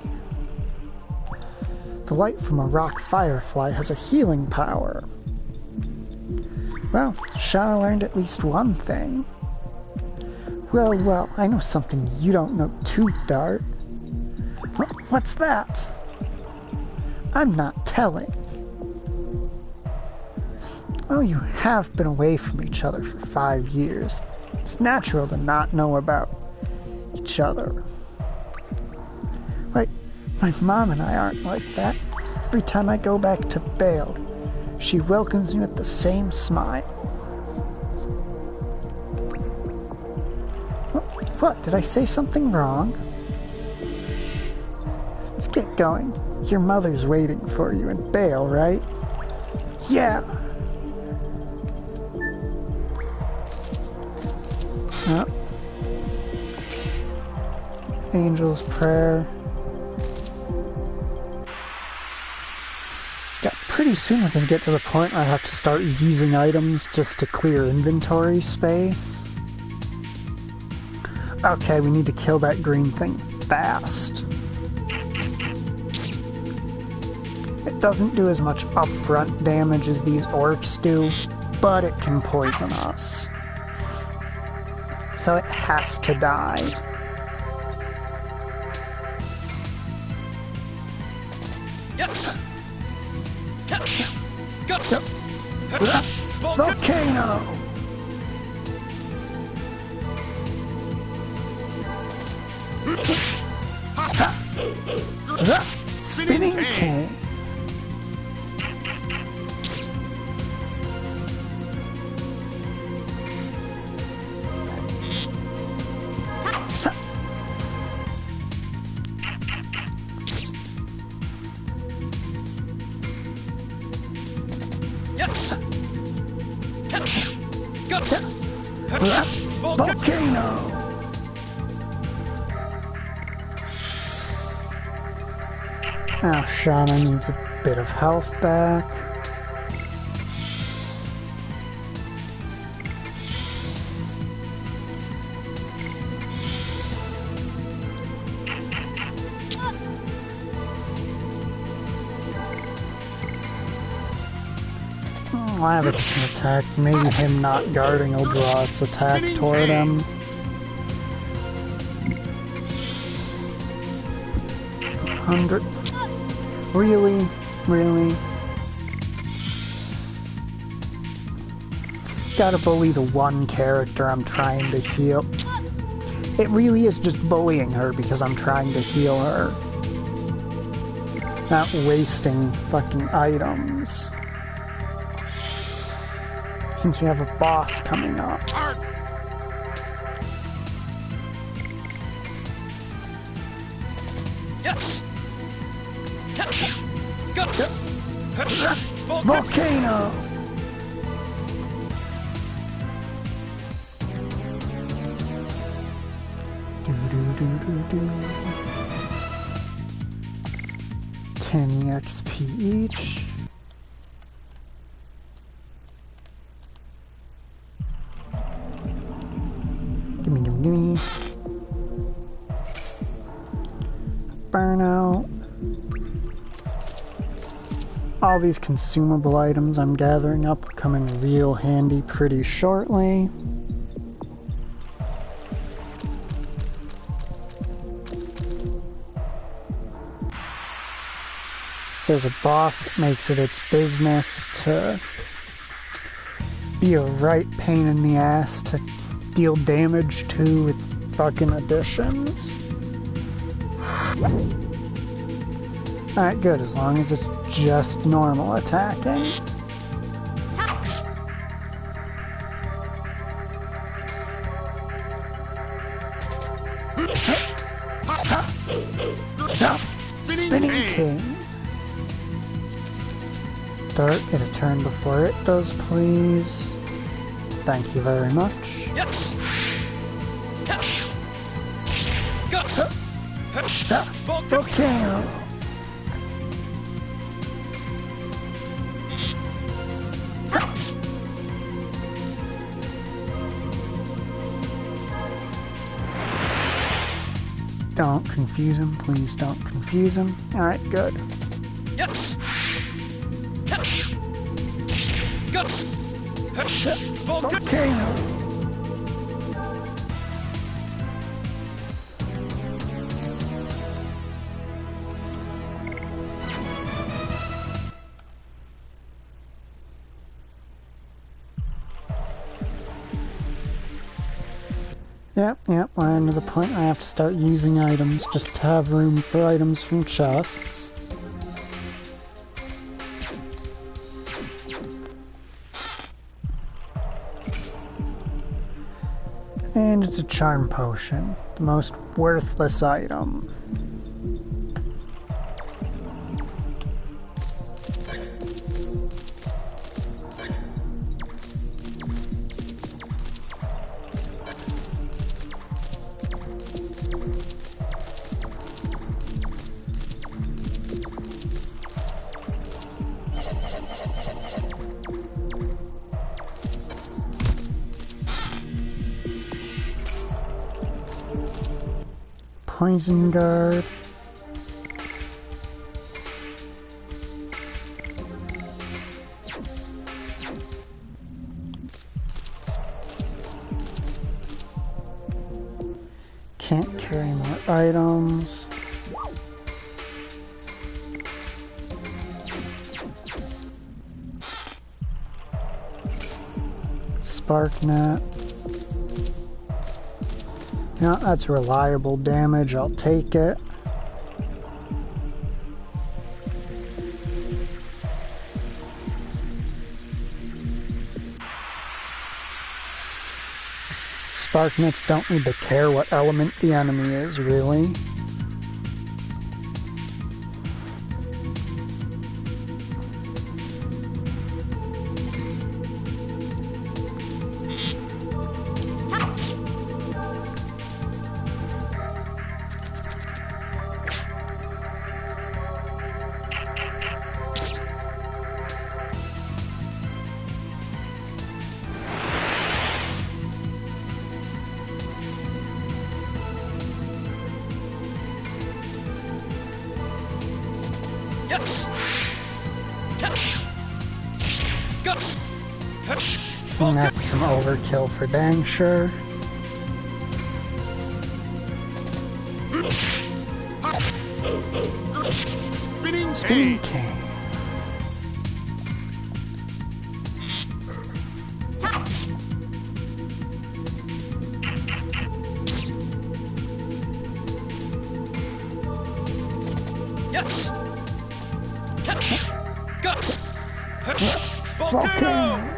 The light from a rock firefly has a healing power. Well, Shauna learned at least one thing. Well, I know something you don't know too, Dart. What's that? I'm not telling. Well, you have been away from each other for 5 years. It's natural to not know about each other. Wait, my mom and I aren't like that. Every time I go back to Bale, she welcomes me with the same smile. What, did I say something wrong? Let's get going. Your mother's waiting for you in Bale, right? Yeah. Yep. Angel's Prayer. Yeah, pretty soon we're gonna get to the point where I have to start using items just to clear inventory space. Okay, we need to kill that green thing fast. It doesn't do as much upfront damage as these orcs do, but it can poison us. So it has to die. Volcano! Spinning cane. Volcano. Now Shauna needs a bit of health back. Lavix can attack. Maybe him not guarding will draw its attack toward him. $100. Really? Really? Gotta bully the one character I'm trying to heal. It really is just bullying her because I'm trying to heal her. Not wasting fucking items. Since we have a boss coming up. Volcano! Do. 10 EXP each. Gimme. Burnout. All these consumable items I'm gathering up are coming real handy pretty shortly. So there's a boss that makes it its business to be a right pain in the ass to deal damage to with fucking additions. Alright, good, as long as it's just normal attacking. Spinning King. Start, get a turn before it does, please. Thank you very much. Volcano. Don't confuse him, please don't confuse him. Alright, good. Volcano. Yep, we're to the point I have to start using items just to have room for items from chests. And it's a charm potion, the most worthless item. Poison guard. Can't carry more items. Spark net. Yeah, that's reliable damage, I'll take it. Sparknets don't need to care what element the enemy is, really. And that's some overkill for dang sure. Spinning cane. Okay. Volcano.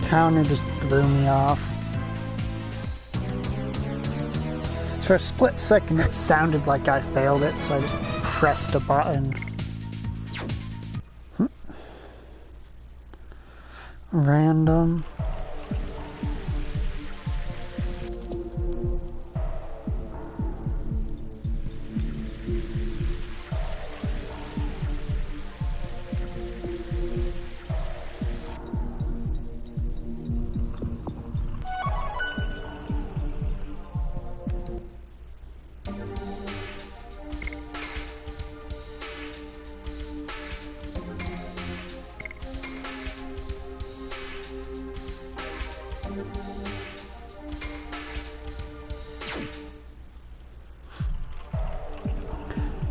Counter just threw me off. For a split second it sounded like I failed it, so I just pressed a button. Random.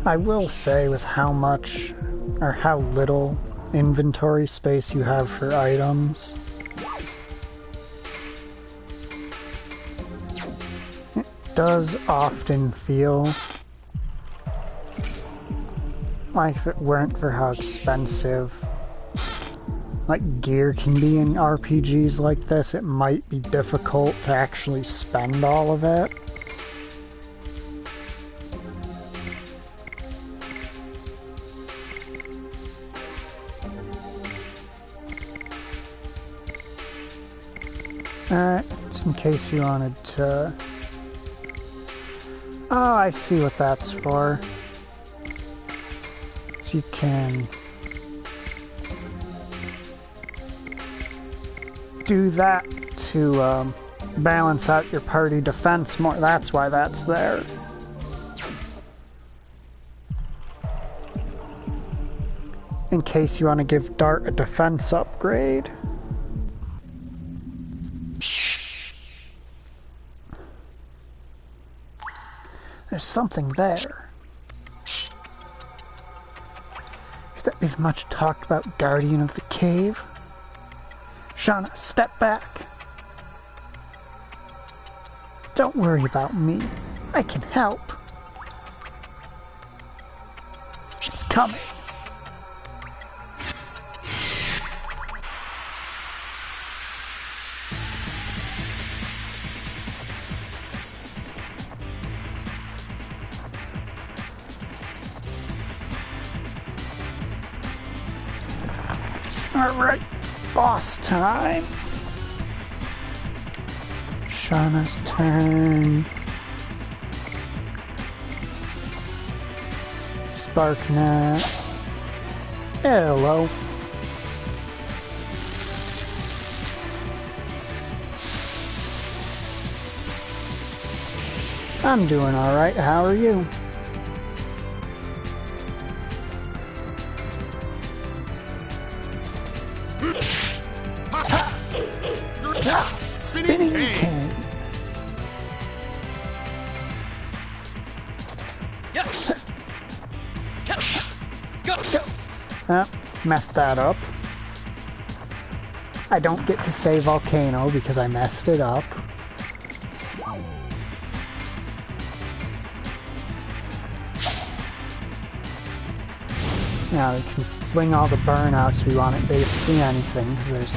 I will say, with how much or how little inventory space you have for items, it does often feel like if it weren't for how expensive like gear can be in RPGs like this, it might be difficult to actually spend all of it. Alright, just in case you wanted to... Oh, I see what that's for. So you can... do that to balance out your party defense more. That's why that's there. In case you want to give Dart a defense upgrade. There's something there. Could that be the much talked about Guardian of the Cave? Shauna, step back. Don't worry about me. I can help. It's coming. Alright, it's boss time. Shauna's turn. Sparknet. Hello. I'm doing alright, how are you? Spinning cane. Ah, messed that up. I don't get to say Volcano because I messed it up. Now we can fling all the burnouts we want at basically anything, because there's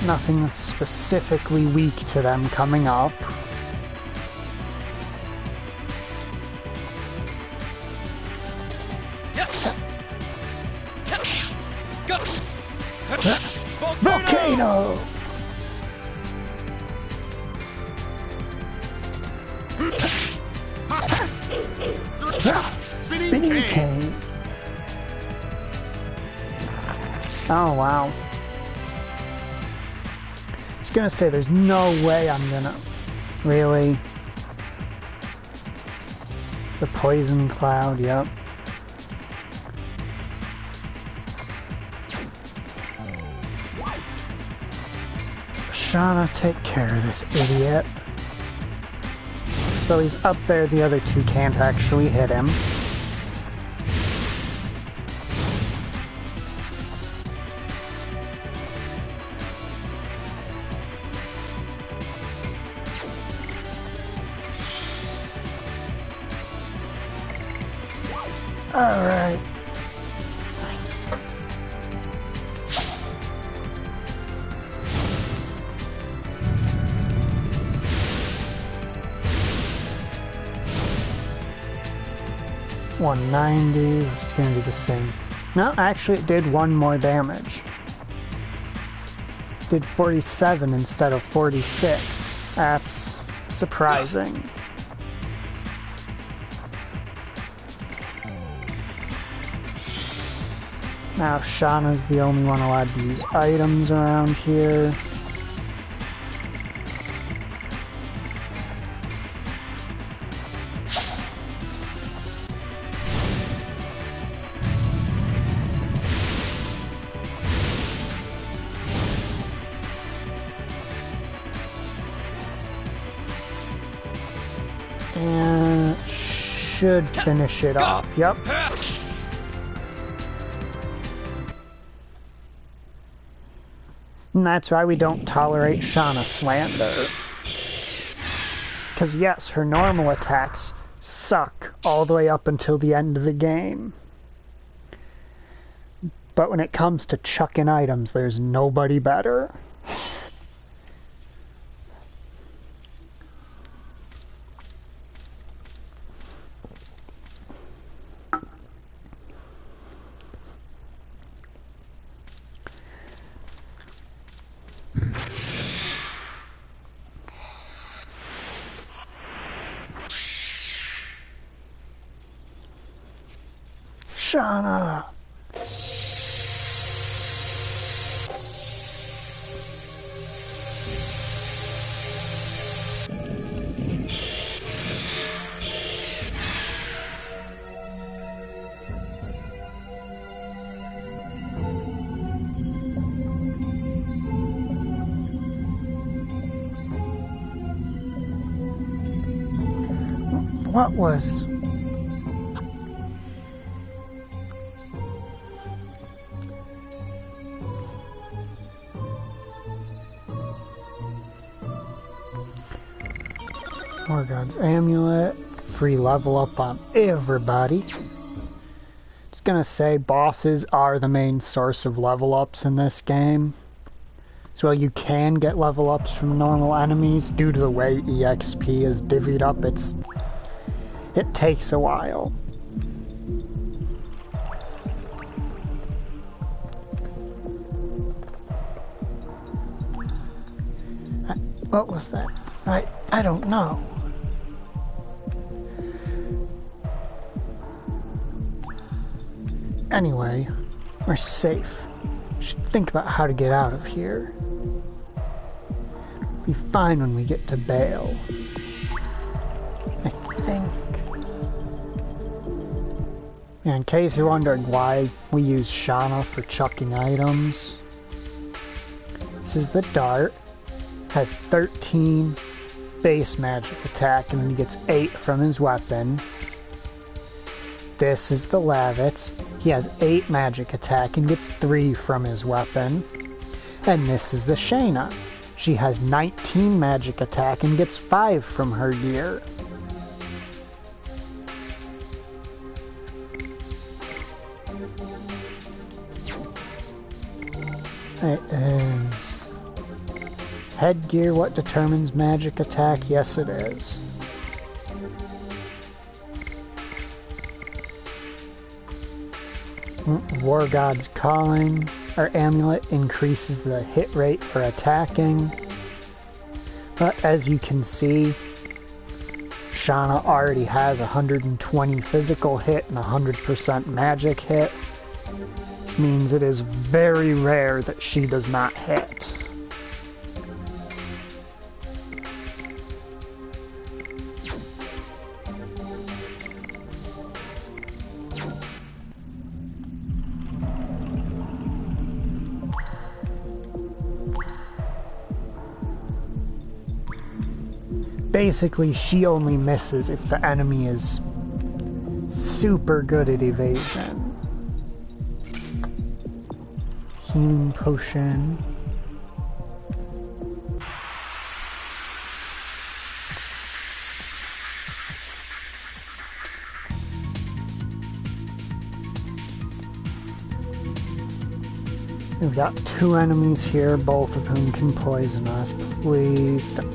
nothing that's specifically weak to them coming up. Volcano! Spinning cane. Oh wow. I was gonna say there's no way I'm gonna really. The poison cloud, yep. Shauna, take care of this idiot. So he's up there, the other two can't actually hit him. Alright. $190, it's gonna do the same. No, actually it did one more damage. It did 47 instead of 46. That's surprising. Now Shauna's the only one allowed to use items around here. And should finish it off, yep. And that's why we don't tolerate Shauna slander. Because yes, her normal attacks suck all the way up until the end of the game. But when it comes to chucking items, there's nobody better. Shauna! What was... Morgon's Amulet, free level up on everybody. Just gonna say bosses are the main source of level ups in this game. So while you can get level ups from normal enemies, due to the way EXP is divvied up, it takes a while. What was that? I don't know. Anyway, we're safe. Should think about how to get out of here. Be fine when we get to Bale. I think. Yeah, in case you're wondering why we use Shauna for chucking items, this is the dart. Has 13 base magic attack, and then he gets 8 from his weapon. This is the Lavitz. He has 8 magic attack and gets 3 from his weapon. And this is the Shayna. She has 19 magic attack and gets 5 from her gear. It is headgear what determines magic attack? Yes, it is. War God's Calling, or amulet, increases the hit rate for attacking. But as you can see, Shauna already has 120 physical hit and 100% magic hit, which means it is very rare that she does not hit. Basically, she only misses if the enemy is super good at evasion. Healing potion. We've got 2 enemies here, both of whom can poison us. Please don't.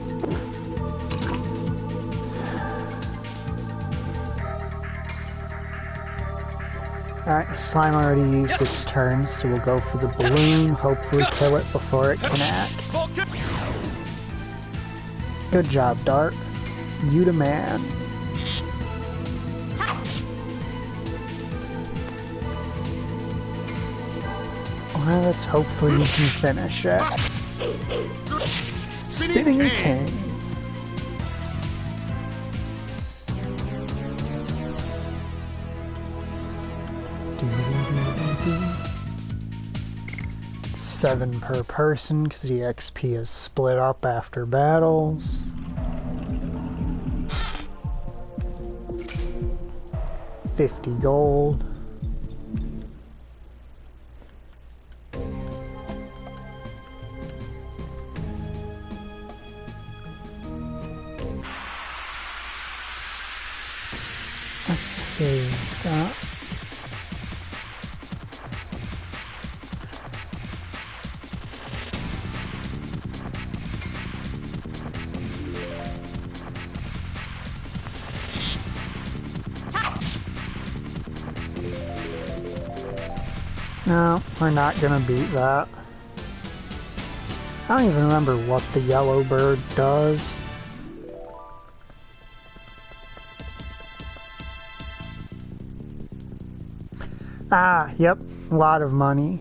Alright, slime already used its turn, so we'll go for the balloon, hopefully kill it before it can act. Good job, Dart. You the man. Well, let's hopefully you can finish it. Spinning King. $7 per person because the XP is split up after battles. $50 gold. Let's see that. No, we're not gonna beat that. I don't even remember what the yellow bird does. Ah, yep, a lot of money.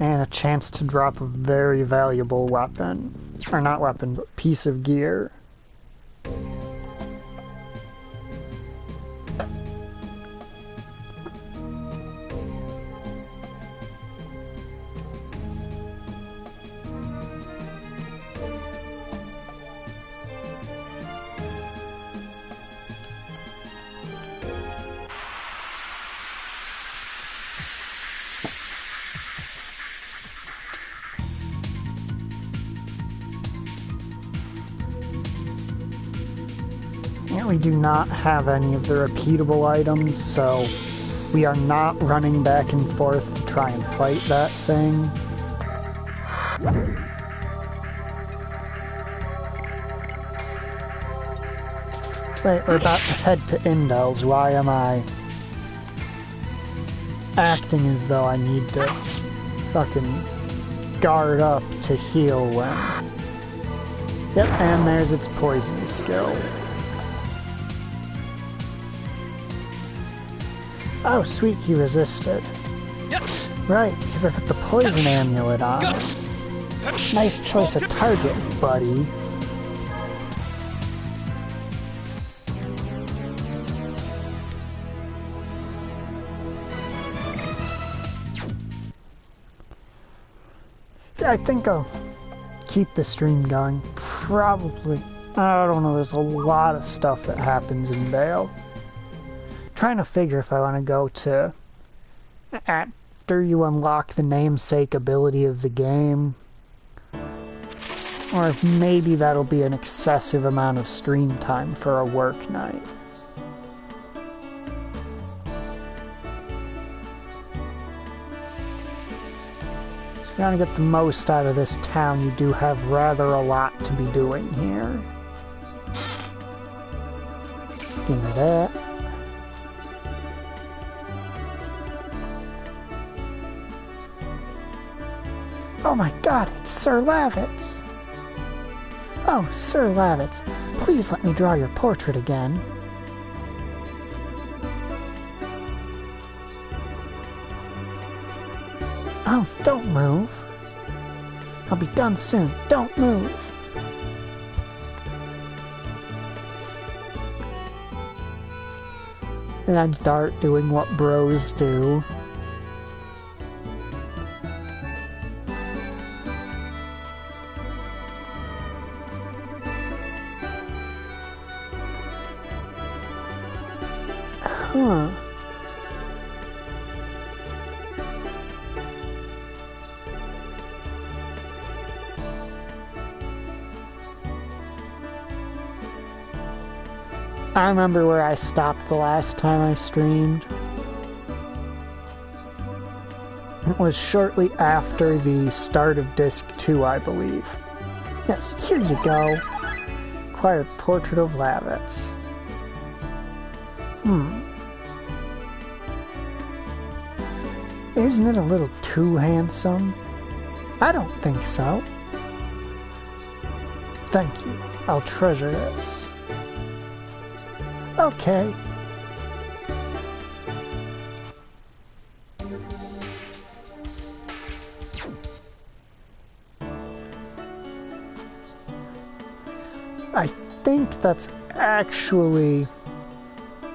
And a chance to drop a very valuable weapon. Or not weapon, but piece of gear. We do not have any of the repeatable items, so we are not running back and forth to try and fight that thing. Wait, we're about to head to Indel's. Why am I acting as though I need to fucking guard up to heal when... Yep, and there's its poison skill. Oh, sweet, he resisted. Right, because I put the poison amulet on it. Nice choice of target, buddy. Yeah, I think I'll keep the stream going. Probably. I don't know, there's a lot of stuff that happens in Vale. Trying to figure if I want to go to after you unlock the namesake ability of the game. Or if maybe that'll be an excessive amount of stream time for a work night. So trying to get the most out of this town, you do have rather a lot to be doing here. Give me that. Oh my god, it's Sir Lavitz! Oh, Sir Lavitz, please let me draw your portrait again. Oh, don't move. I'll be done soon. Don't move. And then Dart doing what bros do. Huh. I remember where I stopped the last time I streamed. It was shortly after the start of Disc 2, I believe. Yes, here you go. Acquired Portrait of Lavitz. Isn't it a little too handsome? I don't think so. Thank you. I'll treasure this. Okay. I think that's actually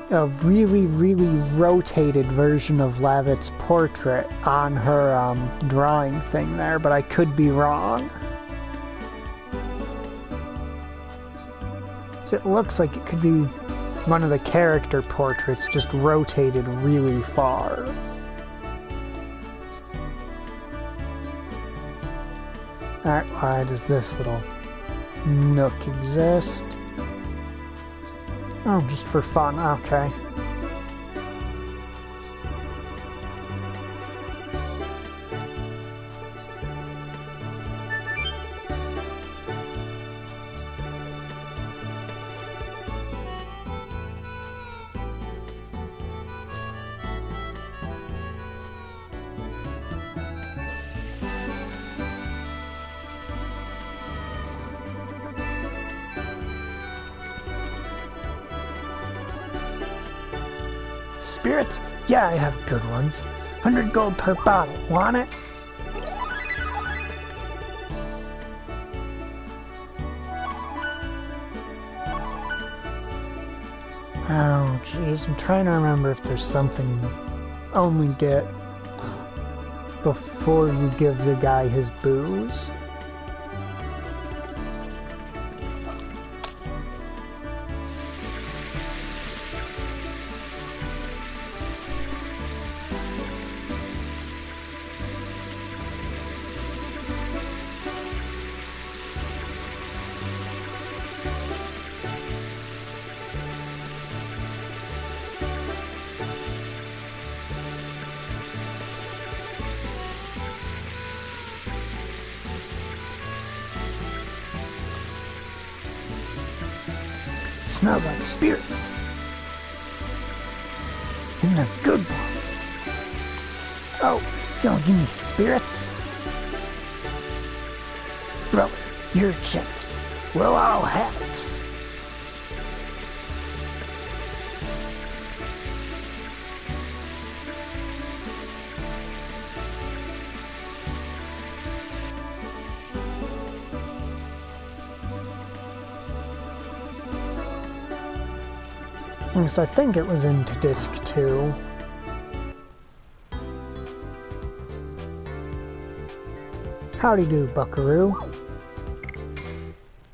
a really rotated version of Lavitz's portrait on her drawing thing there, but I could be wrong. So it looks like it could be one of the character portraits just rotated really far. Alright, why does this little nook exist? Oh, just for fun, okay. Spirits? Yeah, I have good ones. 100 gold per bottle. Want it? Oh, jeez. I'm trying to remember if there's something you only get before you give the guy his booze. Smells like spirits. And a good one. Oh, you gonna give me spirits? Brother, you're generous. Well, I'll have it. So I think it was into Disc 2. Howdy do, buckaroo.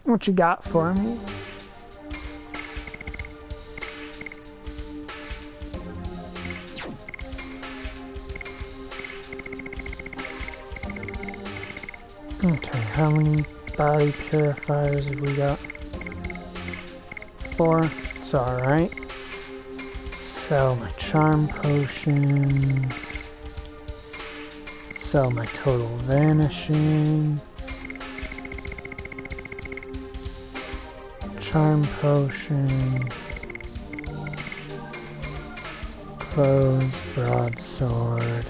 What you got for me? Okay, how many body purifiers have we got? 4. It's alright. Sell my charm potions. Sell my total vanishing. Charm potion. Clothes, broadsword.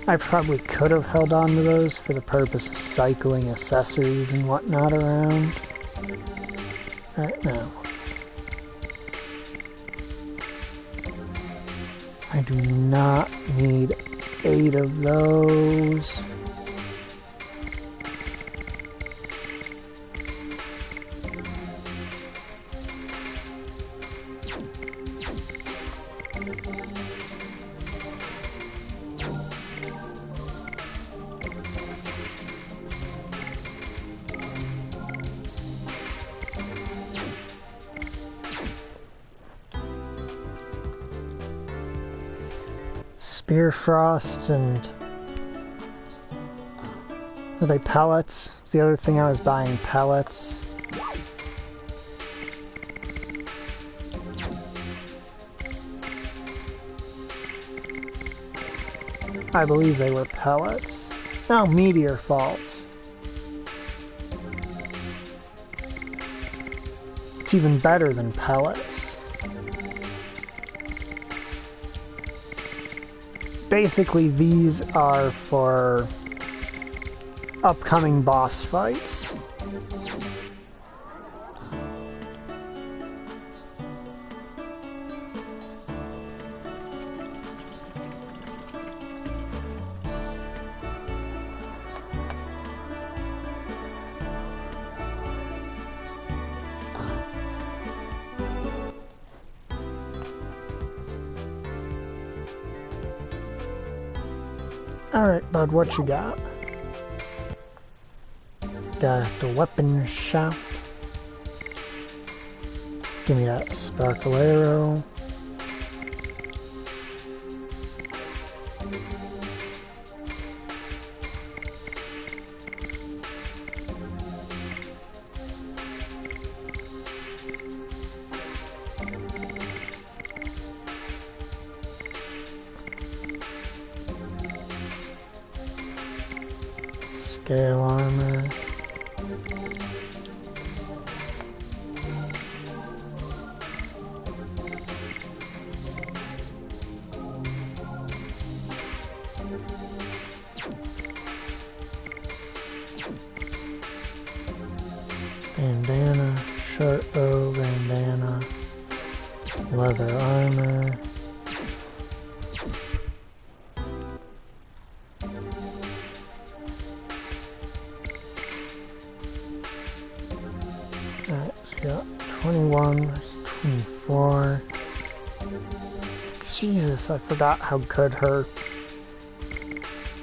I probably could have held on to those for the purpose of cycling accessories and whatnot around. Right now. I do not need 8 of those. Spear frosts and... Are they pellets? It's the other thing I was buying, pellets. I believe they were pellets. No, meteor falls. It's even better than pellets. Basically, these are for upcoming boss fights. Alright, bud, what you got? Got the weapon shop. Give me that sparkle arrow. Scale armor. Bandana, short bow, bandana, leather armor. Alright, so we got 21 versus 24. Jesus, I forgot how good her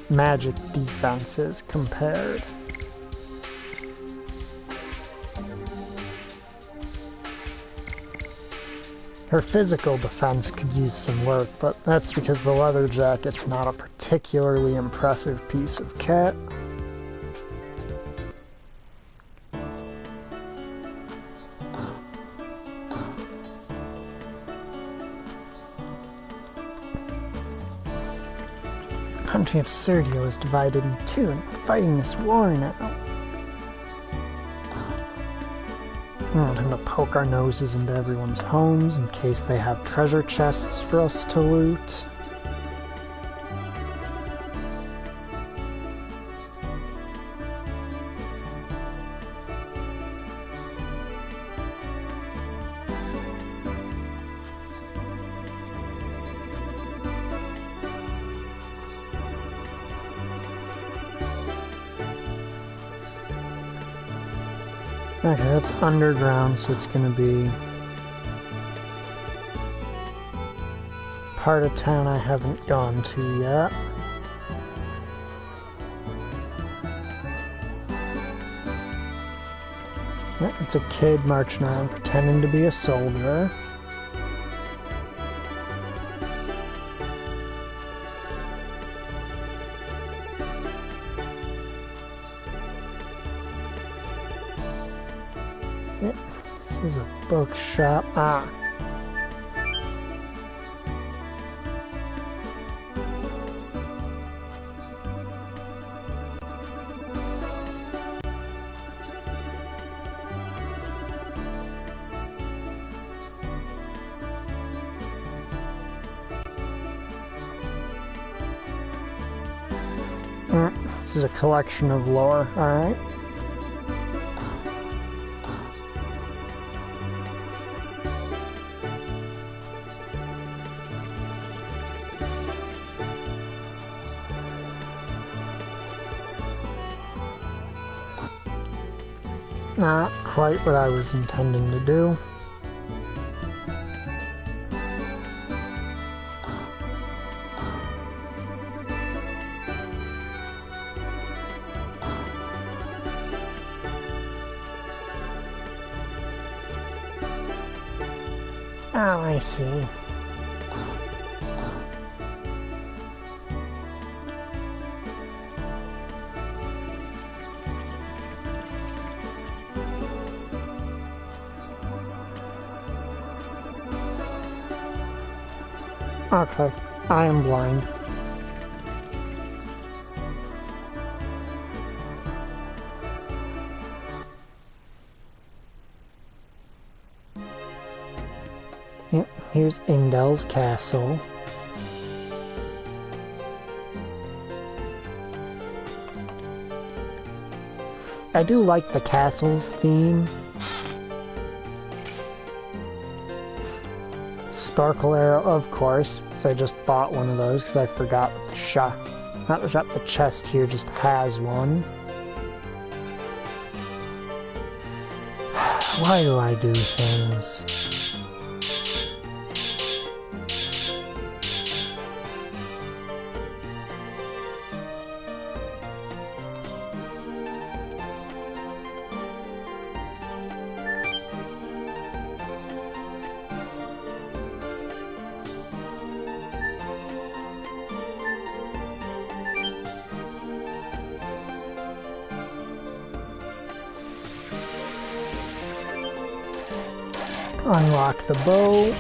magic defense is compared. Her physical defense could use some work, but that's because the leather jacket's not a particularly impressive piece of kit. The country of Serdio is divided in two and we're fighting this war now. We want him to poke our noses into everyone's homes in case they have treasure chests for us to loot. Okay, that's underground, so it's gonna be part of town I haven't gone to yet. Yeah, it's a kid marching around pretending to be a soldier. This is a bookshop. Ah. This is a collection of lore, alright. Not quite what I was intending to do. Oh, I see. Okay, I am blind. Yep, here's Indel's castle. I do like the castle's theme. Sparkle arrow, of course. So I just bought one of those because I forgot that the shop, not the shop, the chest here just has one. Why do I do things? Unlock the bow.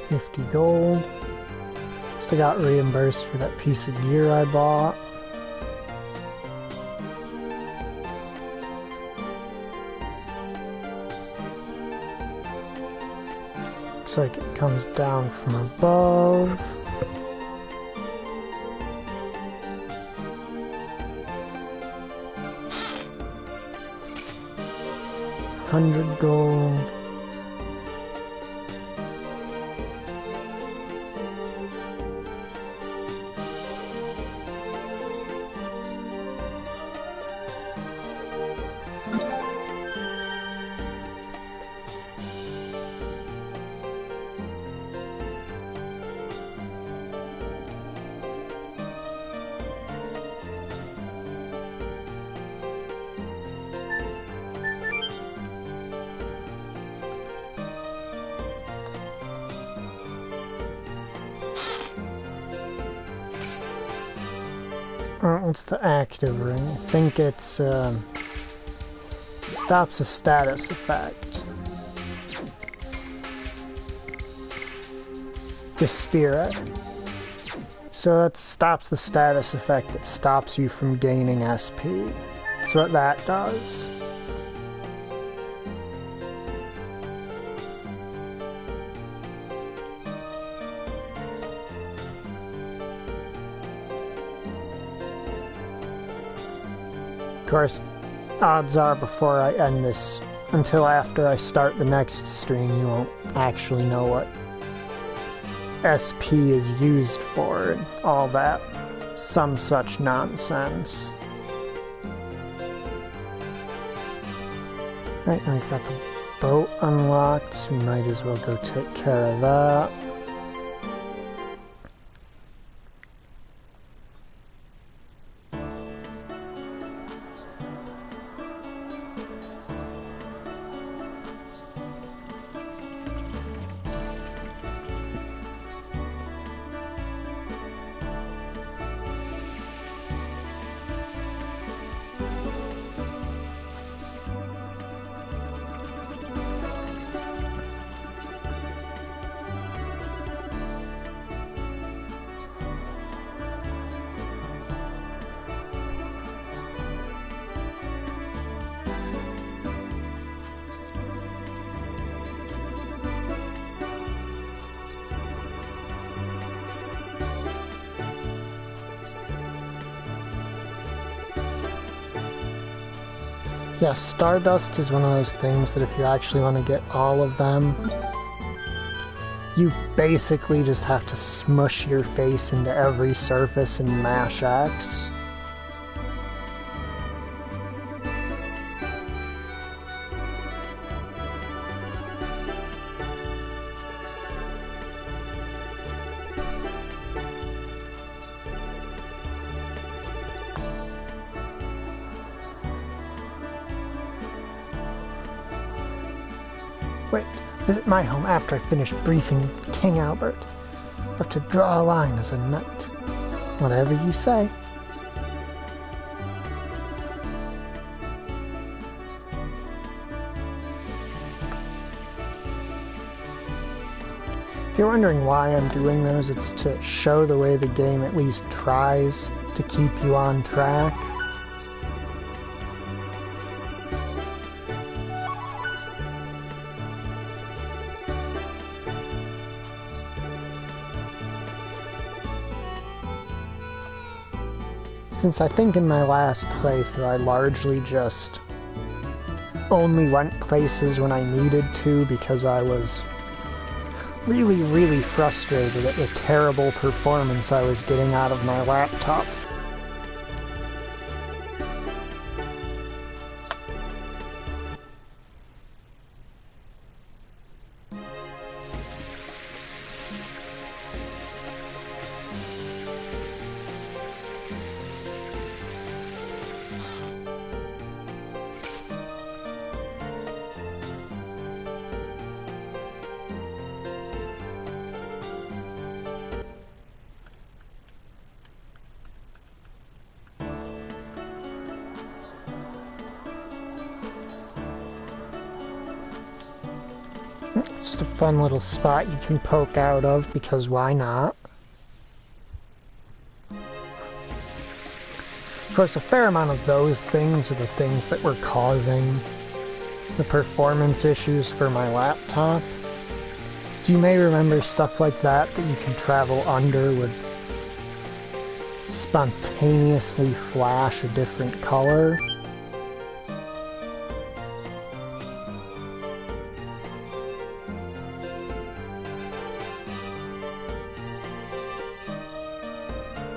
$50 gold. Still got reimbursed for that piece of gear I bought. Looks like it comes down from above. $100 gold. What's the active ring? I think it's stops a status effect. The spirit. So that stops the status effect that stops you from gaining SP. That's what that does. Of course, odds are before I end this, until after I start the next stream, you won't actually know what SP is used for, and all that. Some such nonsense. Right, now we've got the boat unlocked, so we might as well go take care of that. Yeah, Stardust is one of those things that if you actually want to get all of them, you basically just have to smush your face into every surface and mash X. Wait, visit my home after I finish briefing King Albert. I have to draw a line as a knight. Whatever you say. If you're wondering why I'm doing those, it's to show the way the game at least tries to keep you on track. Since I think in my last playthrough I largely just only went places when I needed to because I was really frustrated at the terrible performance I was getting out of my laptop. Just a fun little spot you can poke out of, because why not? Of course, a fair amount of those things are the things that were causing the performance issues for my laptop. So you may remember stuff like that you can travel under would spontaneously flash a different color.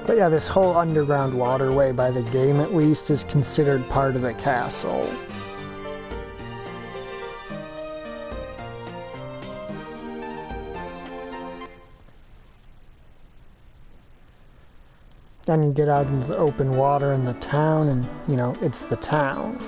But yeah, this whole underground waterway, by the game at least, is considered part of the castle. Then you get out into the open water in the town, and, you know, it's the town.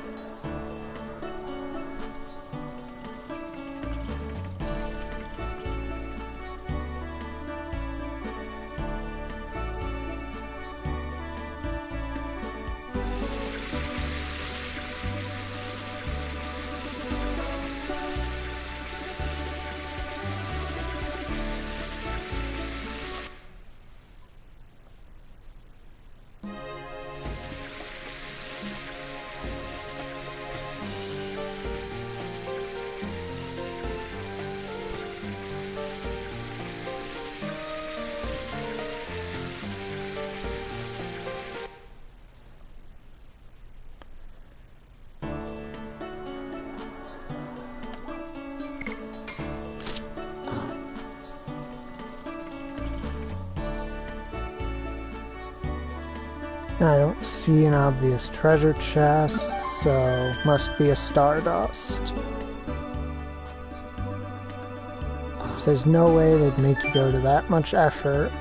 I don't see an obvious treasure chest, so must be a Stardust. So there's no way they'd make you go to that much effort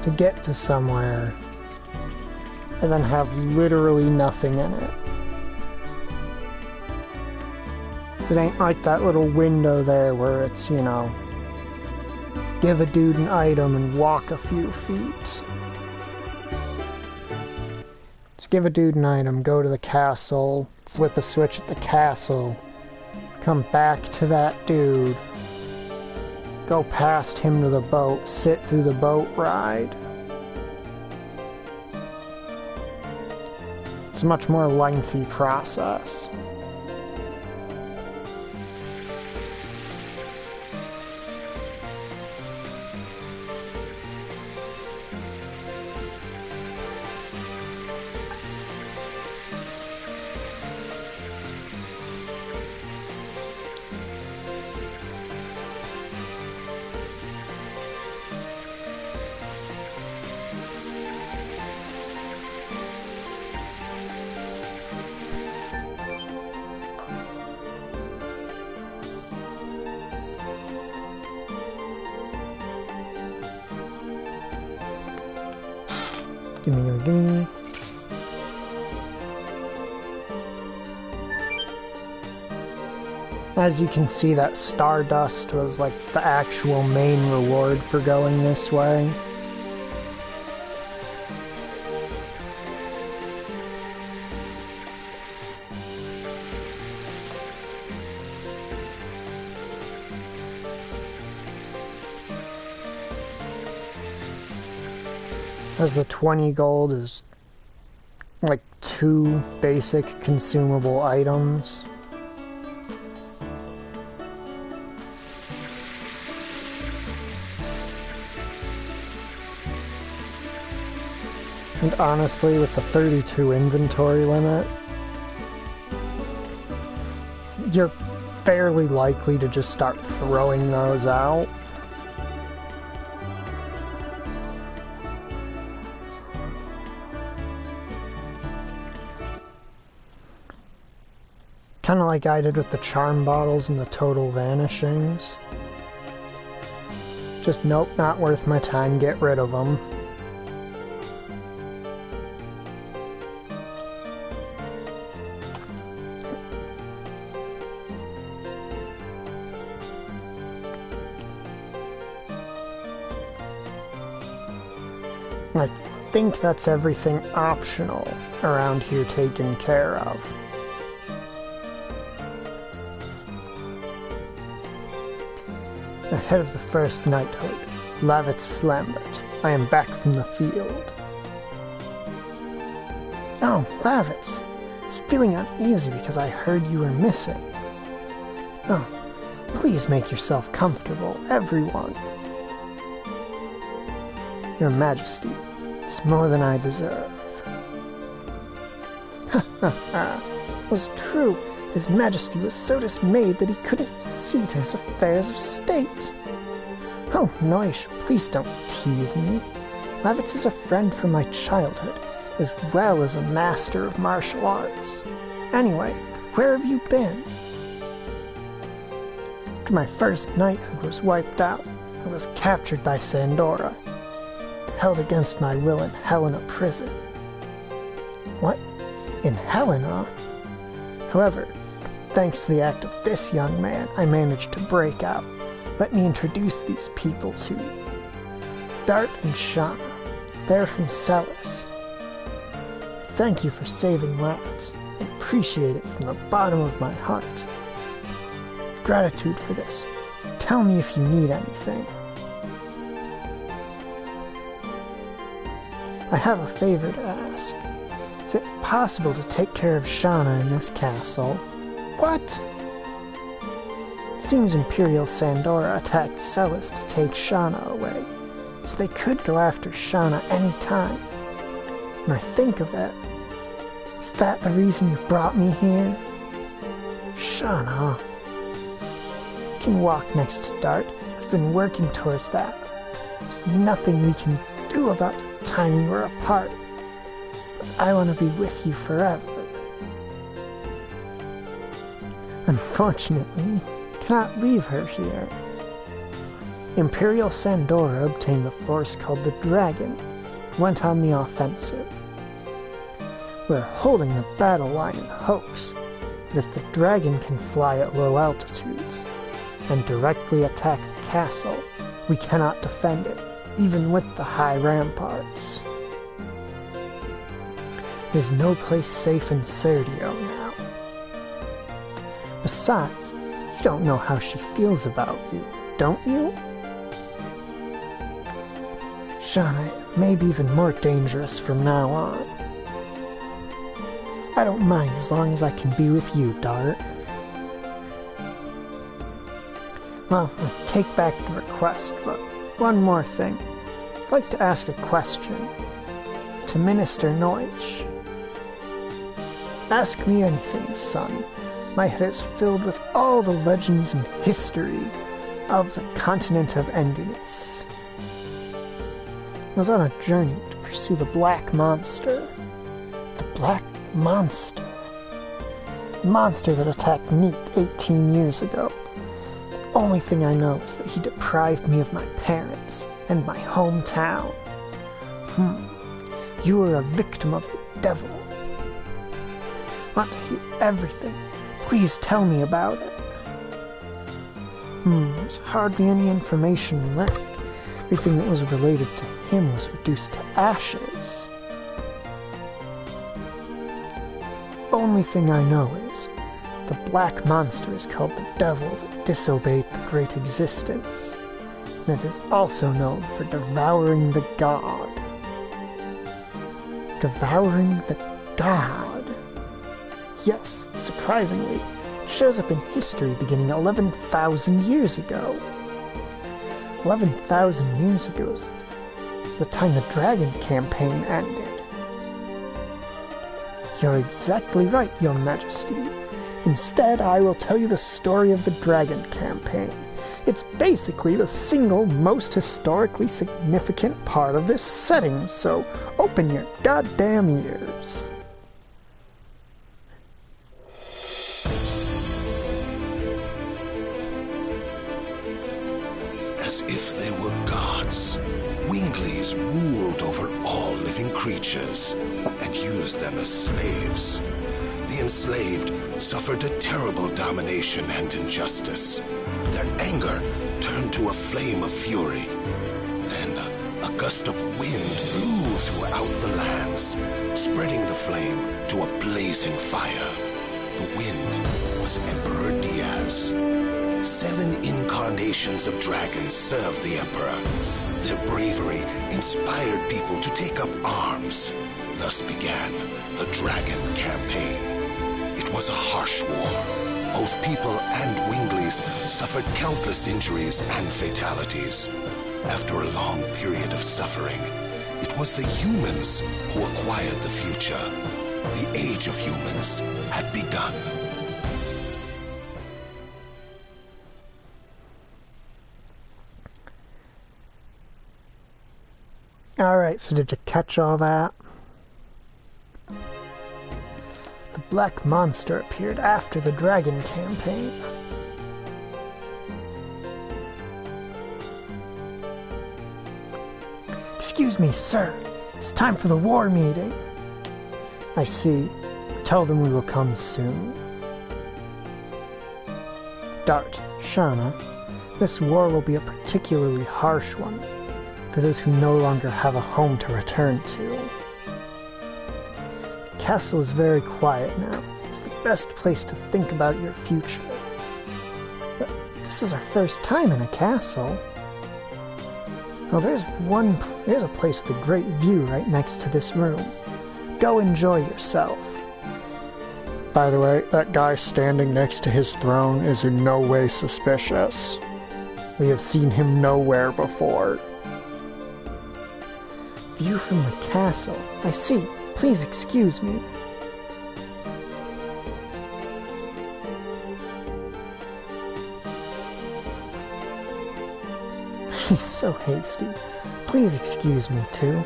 to get to somewhere and then have literally nothing in it. It ain't like that little window there where it's, you know, give a dude an item and walk a few feet. Just give a dude an item, go to the castle, flip a switch at the castle, come back to that dude, go past him to the boat, sit through the boat ride. It's a much more lengthy process. Gimme. As you can see, that Stardust was like the actual main reward for going this way. As the 20 gold is like 2 basic consumable items. And honestly, with the 32 inventory limit, you're fairly likely to just start throwing those out. Kind of like I did with the charm bottles and the total vanishings. Just nope, not worth my time, get rid of them. I think that's everything optional around here taken care of. Ahead of the first knighthood, Lavitz Lambert, I am back from the field. Oh, Lavitz, I was feeling uneasy because I heard you were missing. Oh, please make yourself comfortable, everyone. Your Majesty, it's more than I deserve. Ha ha ha, it was true. His Majesty was so dismayed that he couldn't see to his affairs of state. Oh, Noish, please don't tease me. Lavitz is a friend from my childhood, as well as a master of martial arts. Anyway, where have you been? After my first knighthood was wiped out, I was captured by Sandora, held against my will in Helena prison. What? In Helena? However, thanks to the act of this young man, I managed to break out. Let me introduce these people to you. Dart and Shauna. They're from Celis. Thank you for saving Lavitz. I appreciate it from the bottom of my heart. Gratitude for this. Tell me if you need anything. I have a favor to ask. Is it possible to take care of Shauna in this castle? What? It seems Imperial Sandora attacked Celis to take Shauna away, so they could go after Shauna any time. When I think of it, is that the reason you brought me here? Shauna. You can walk next to Dart. I've been working towards that. There's nothing we can do about time we were apart. But I want to be with you forever. Unfortunately, cannot leave her here. Imperial Sandora obtained the force called the Dragon, and went on the offensive. We're holding the battle line in hopes that if the Dragon can fly at low altitudes and directly attack the castle, we cannot defend it, even with the high ramparts. There's no place safe in Serdio now. Besides, you don't know how she feels about you, don't you? Shauna, it may be even more dangerous from now on. I don't mind as long as I can be with you, Dart. Well, I'll take back the request, but one more thing. I'd like to ask a question. To Minister Noich. Ask me anything, son. My head is filled with all the legends and history of the continent of Endinus. I was on a journey to pursue the Black Monster. The Black Monster. The monster that attacked Neat 18 years ago. The only thing I know is that he deprived me of my parents and my hometown. You were a victim of the devil. I want to hear everything. Please tell me about it. There's hardly any information left. Everything that was related to him was reduced to ashes. Only thing I know is the Black Monster is called the Devil that disobeyed the Great Existence, and it is also known for devouring the God. Devouring the God. Yes, surprisingly, it shows up in history beginning 11,000 years ago. 11,000 years ago is the time the Dragon campaign ended. You're exactly right, Your Majesty. Instead, I will tell you the story of the Dragon campaign. It's basically the single most historically significant part of this setting, so open your goddamn ears. As if they were gods, Winglies ruled over all living creatures and used them as slaves. The enslaved suffered a terrible domination and injustice. Their anger turned to a flame of fury. Then a gust of wind blew throughout the lands, spreading the flame to a blazing fire. The wind was Emperor Diaz. 7 incarnations of dragons served the Emperor. Their bravery inspired people to take up arms. Thus began the Dragon Campaign. It was a harsh war. Both people and Winglies suffered countless injuries and fatalities. After a long period of suffering, it was the humans who acquired the future. The age of humans had begun. Alright, so did you catch all that? The Black Monster appeared after the Dragon campaign. Excuse me, sir. It's time for the war meeting. I see. Tell them we will come soon. Dart, Shauna, this war will be a particularly harsh one for those who no longer have a home to return to. The castle is very quiet now. It's the best place to think about your future. But this is our first time in a castle. Oh, there's a place with a great view right next to this room. Go enjoy yourself. By the way, that guy standing next to his throne is in no way suspicious. We have seen him nowhere before. View from the castle. I see. Please excuse me. He's so hasty. Please excuse me too.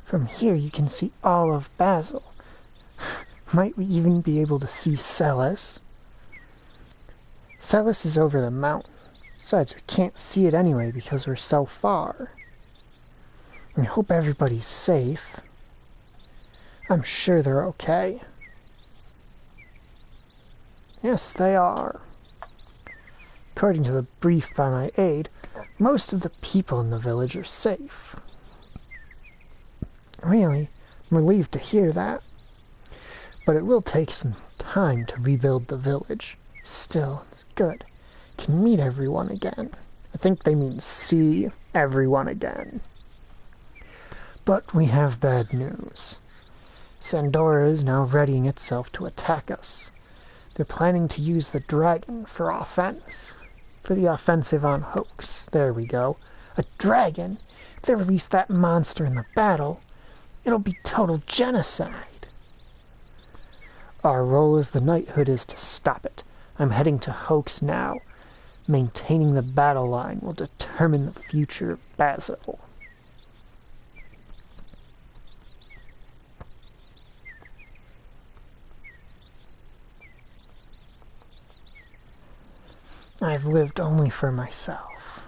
From here you can see all of Basil. Might we even be able to see Celis? Celis is over the mountain. Besides, we can't see it anyway because we're so far. I hope everybody's safe. I'm sure they're okay. Yes, they are. According to the brief by my aide, most of the people in the village are safe. Really, I'm relieved to hear that. But it will take some time to rebuild the village. Still, it's good. Can meet everyone again. I think they mean see everyone again. But we have bad news. Sandora is now readying itself to attack us. They're planning to use the dragon for offense. For the offensive on Hoax. There we go. A dragon? If they release that monster in the battle, it'll be total genocide. Our role as the knighthood is to stop it. I'm heading to Hoax now. Maintaining the battle line will determine the future of Basil. I've lived only for myself.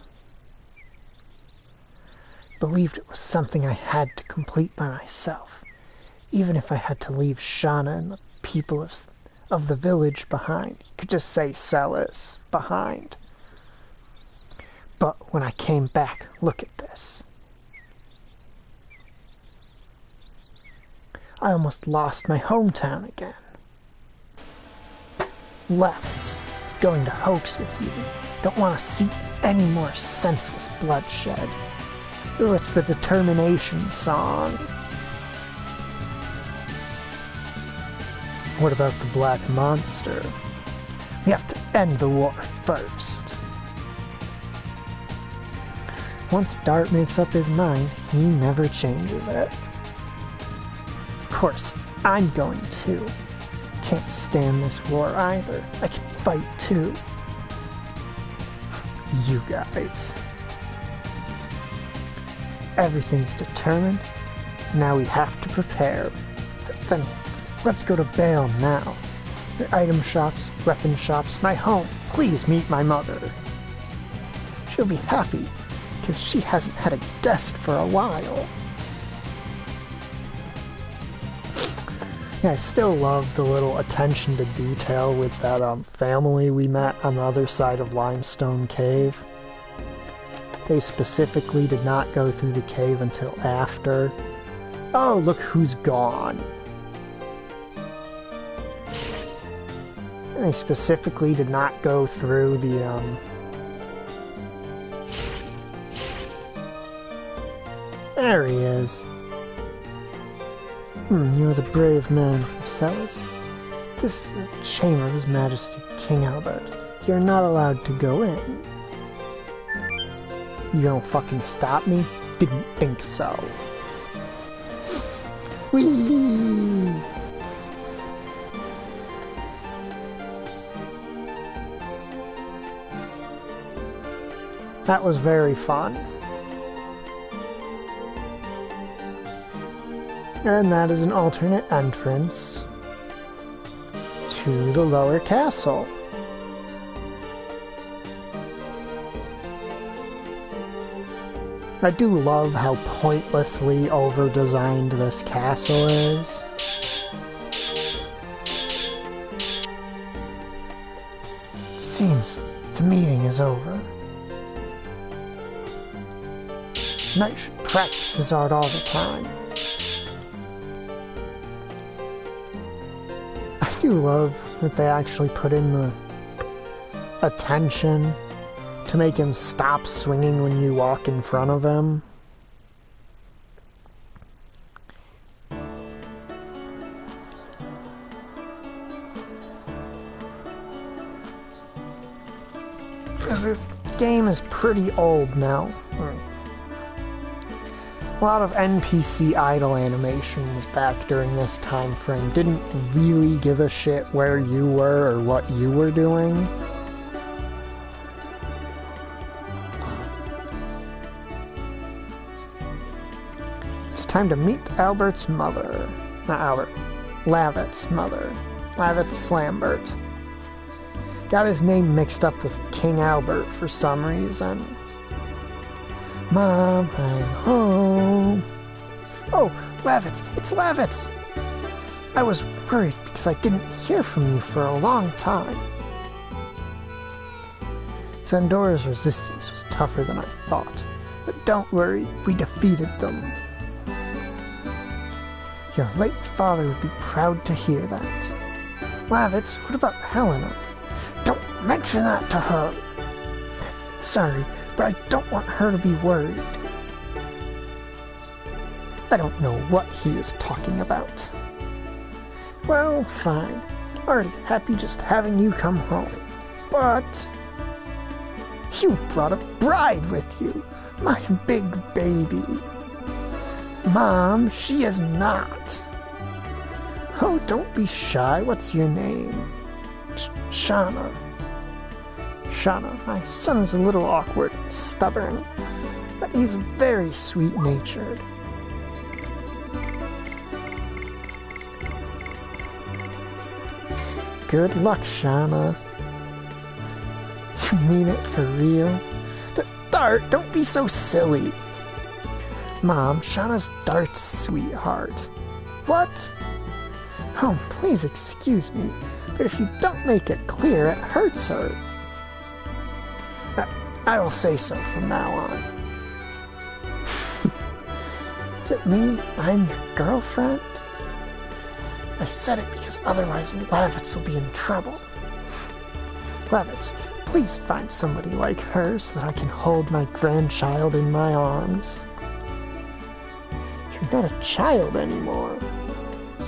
Believed it was something I had to complete by myself, even if I had to leave Shauna and the people of the village behind. You could just say Celis behind. But when I came back, look at this. I almost lost my hometown again. Left. Going to Hoax with you. Don't want to see any more senseless bloodshed. Ooh, it's the determination song. What about the black monster? We have to end the war first. Once Dart makes up his mind, he never changes it. Of course, I'm going to. Can't stand this war either. I can fight too. You guys. Everything's determined. Now we have to prepare. Then let's go to Bale now. The item shops, weapon shops, my home. Please meet my mother. She'll be happy because she hasn't had a guest for a while. Yeah, I still love the little attention to detail with that family we met on the other side of Limestone Cave. They specifically did not go through the cave until after. Oh, look who's gone. And they specifically did not go through the, There he is. You're the brave man from Celis. This is the chamber of His Majesty King Albert. You're not allowed to go in. You gonna fucking stop me? Didn't think so. Whee! That was very fun. And that is an alternate entrance to the lower castle. I do love how pointlessly over-designed this castle is. Seems the meeting is over. Knight should practice his art all the time. I do love that they actually put in the attention to make him stop swinging when you walk in front of him. Because this game is pretty old now. A lot of NPC idle animations back during this time frame didn't really give a shit where you were or what you were doing. Time to meet Albert's mother. Not Albert. Lavett's mother. Lavett's Lambert. Got his name mixed up with King Albert for some reason. Mom, I'm home. Oh, Lavett's. It's Lavett's. I was worried because I didn't hear from you for a long time. Zandora's resistance was tougher than I thought. But don't worry, we defeated them. Your late father would be proud to hear that. Lavett's, what about Helena? Don't mention that to her. Sorry, but I don't want her to be worried. I don't know what he is talking about. Well, fine. Already happy just having you come home. But you brought a bride with you. My big baby. Mom, she is not. Oh, don't be shy. What's your name? Shauna. Shauna, my son is a little awkward and stubborn, but he's very sweet-natured. Good luck, Shauna. You mean it for real? Dart, don't be so silly. Mom, Shauna's Dart's sweetheart. What? Oh, please excuse me, but if you don't make it clear, it hurts her. I will say so from now on. Does it mean I'm your girlfriend? I said it because otherwise Lavett's will be in trouble. Lavett's, please find somebody like her so that I can hold my grandchild in my arms. You're not a child anymore.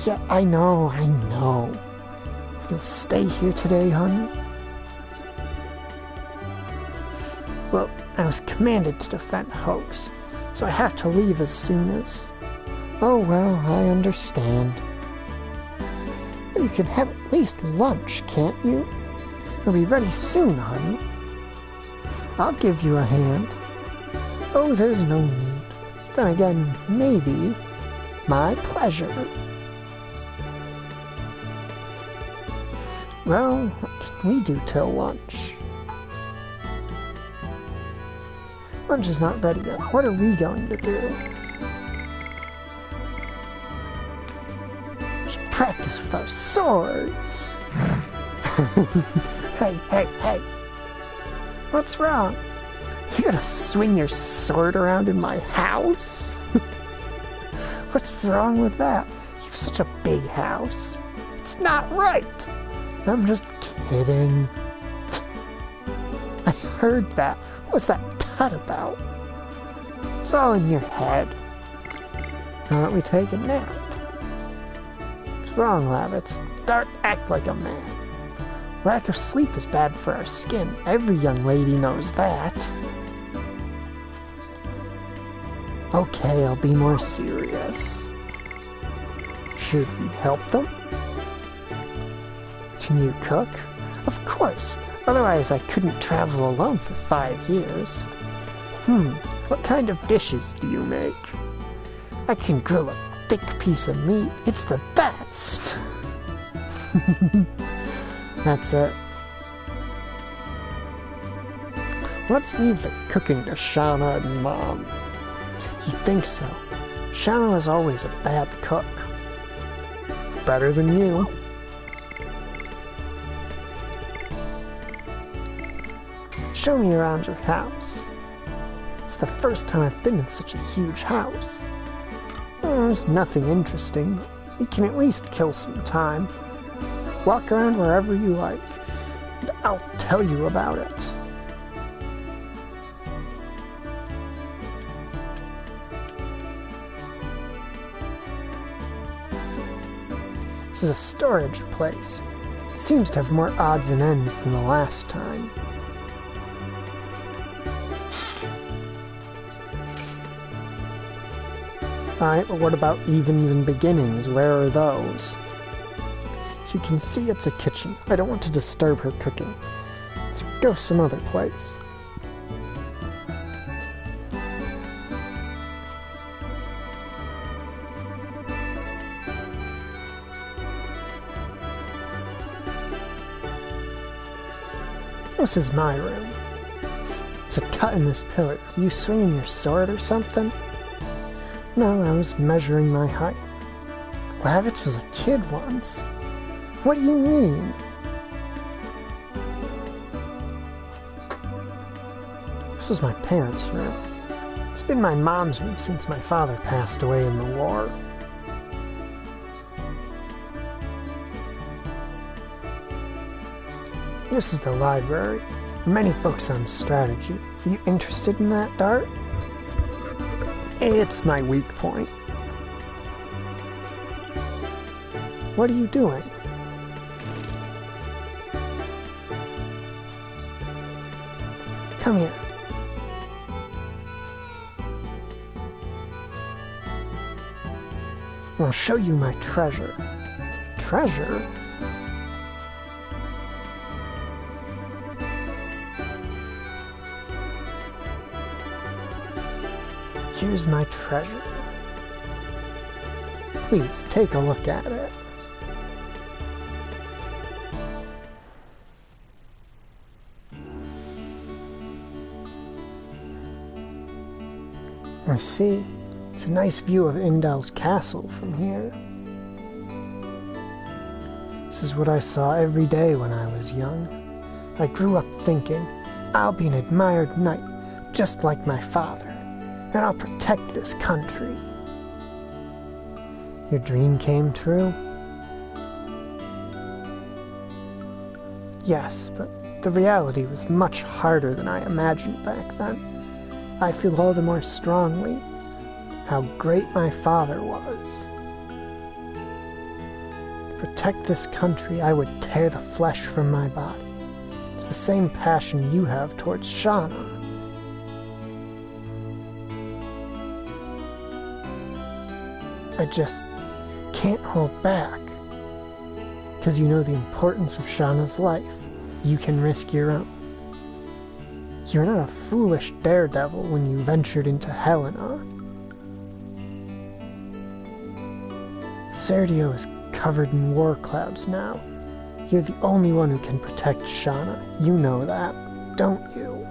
Yeah, I know. You'll stay here today, honey? Well, I was commanded to defend Hoax, so I have to leave as soon as... Oh, well, I understand. But you can have at least lunch, can't you? It'll be ready soon, honey. I'll give you a hand. Oh, there's no need. Then again, maybe. My pleasure. Well, what can we do till lunch? Lunch is not ready yet. What are we going to do? We should practice with our swords. Hey. What's wrong? You're gonna swing your sword around in my house? What's wrong with that? You have such a big house. It's not right. I'm just kidding. I heard that. What was that tut about? It's all in your head. Now don't we take a nap? What's wrong, Lavitz? Dart, act like a man. Lack of sleep is bad for our skin. Every young lady knows that. Okay, I'll be more serious. Should we help them? Can you cook? Of course. Otherwise I couldn't travel alone for 5 years. What kind of dishes do you make? I can grill a thick piece of meat. It's the best. That's it. Let's leave the cooking to Shauna and Mom. You think so? Shauna was always a bad cook. Better than you. Show me around your house. It's the first time I've been in such a huge house. There's nothing interesting. We can at least kill some time. Walk around wherever you like, and I'll tell you about it. This is a storage place. It seems to have more odds and ends than the last time. Alright, but what about evens and beginnings? Where are those? So you can see it's a kitchen. I don't want to disturb her cooking. Let's go some other place. This is my room. There's a cut in this pillar. Were you swinging your sword or something? No, I was measuring my height. Lavitz was a kid once. What do you mean? This was my parents' room. It's been my mom's room since my father passed away in the war. This is the library. Many books on strategy. Are you interested in that, Dart? It's my weak point. What are you doing? Come here. I'll show you my treasure. Treasure? Here's my treasure. Please take a look at it. I see. It's a nice view of Indel's castle from here. This is what I saw every day when I was young. I grew up thinking, I'll be an admired knight, just like my father, and I'll protect this country. Your dream came true? Yes, but the reality was much harder than I imagined back then. I feel all the more strongly how great my father was. To protect this country, I would tear the flesh from my body. It's the same passion you have towards Shauna. I just can't hold back. Because you know the importance of Shauna's life. You can risk your own. You're not a foolish daredevil when you ventured into Helena. Sergio is covered in war clouds now. You're the only one who can protect Shauna. You know that, don't you?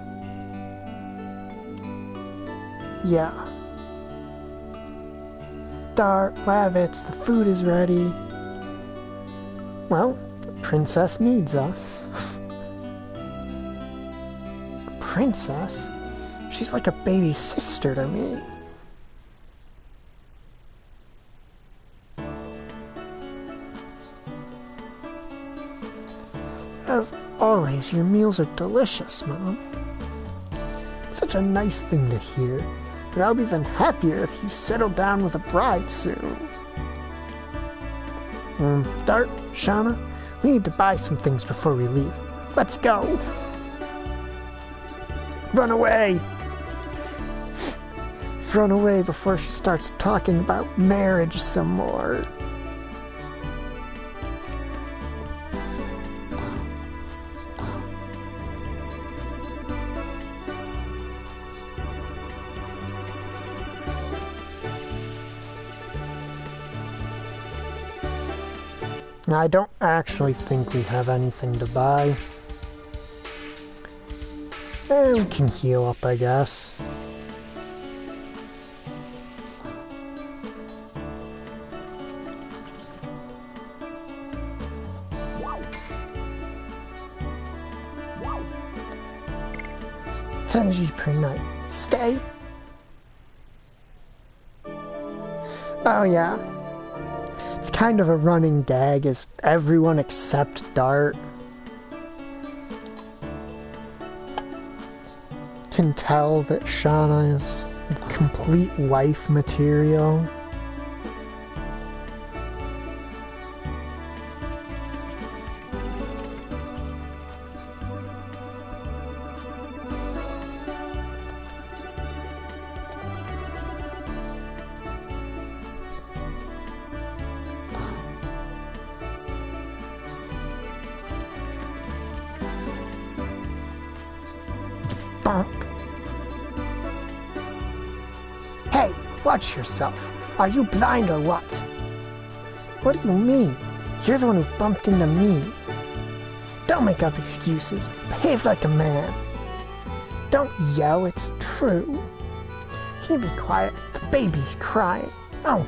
Yeah. Dart, Lavitz, the food is ready. Well, the princess needs us. Princess? She's like a baby sister to me. As always, your meals are delicious, Mom. Such a nice thing to hear, but I'll be even happier if you settle down with a bride soon. Dart, Shauna, we need to buy some things before we leave. Let's go! Run away! Run away before she starts talking about marriage some more. Now, I don't actually think we have anything to buy. We can heal up, I guess. It's 10G per night. Stay? Oh yeah. It's kind of a running gag, as everyone except Dart can tell that Shauna is complete wife material. Hey, watch yourself. Are you blind or what? What do you mean? You're the one who bumped into me. Don't make up excuses. Behave like a man. Don't yell, it's true. Can you be quiet? The baby's crying. Oh,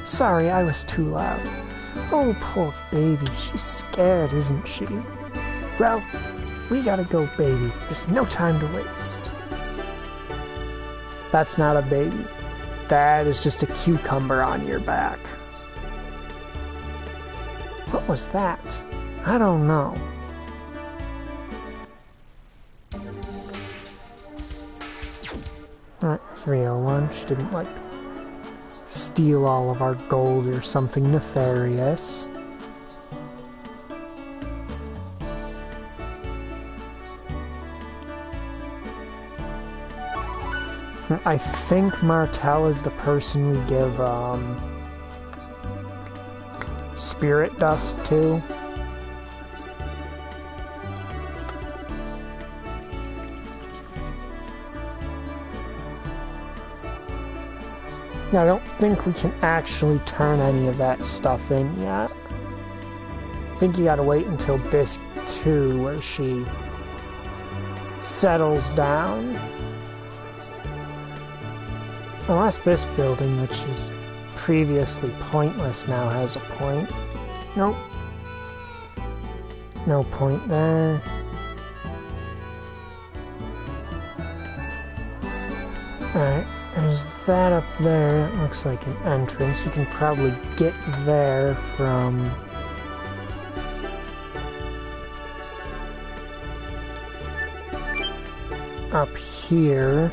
sorry, I was too loud. Oh, poor baby, she's scared, isn't she? Well, we gotta go, baby. There's no time to waste. That's not a baby. That is just a cucumber on your back. What was that? I don't know. Alright, 301. She didn't, like, steal all of our gold or something nefarious. I think Martel is the person we give, spirit dust to. I don't think we can actually turn any of that stuff in yet. I think you gotta wait until Bisque 2 where she settles down. Unless this building, which is previously pointless, now has a point. Nope. No point there. Alright, there's that up there. It looks like an entrance. You can probably get there from... up here.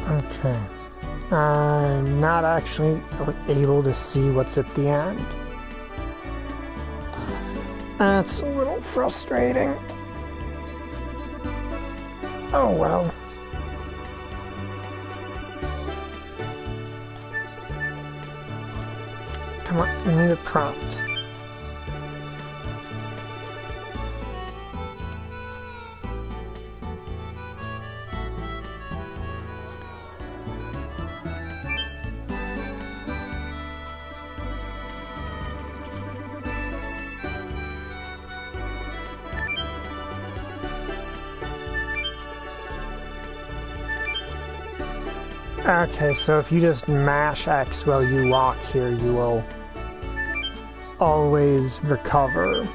Okay. I'm not actually able to see what's at the end. That's a little frustrating. Oh well. Come on, give me the prompt. Okay, so if you just mash X while you walk here, you will always recover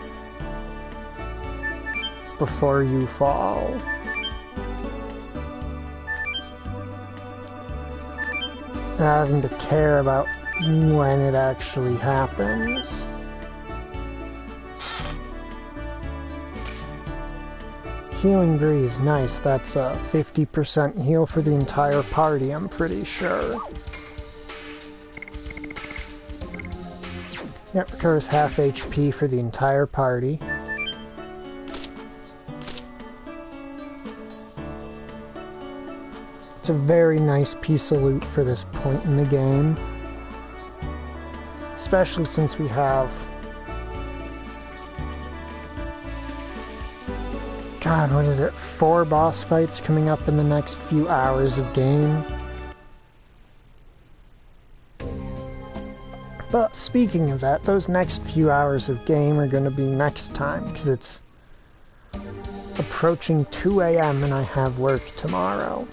before you fall. Not having to care about when it actually happens. Healing Breeze, nice. That's a 50% heal for the entire party, I'm pretty sure. Yep, recovers half HP for the entire party. It's a very nice piece of loot for this point in the game. Especially since we have... God, what is it? 4 boss fights coming up in the next few hours of game. But speaking of that, those next few hours of game are going to be next time, because it's approaching 2 AM and I have work tomorrow.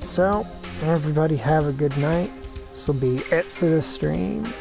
So, everybody have a good night. This will be it for the stream.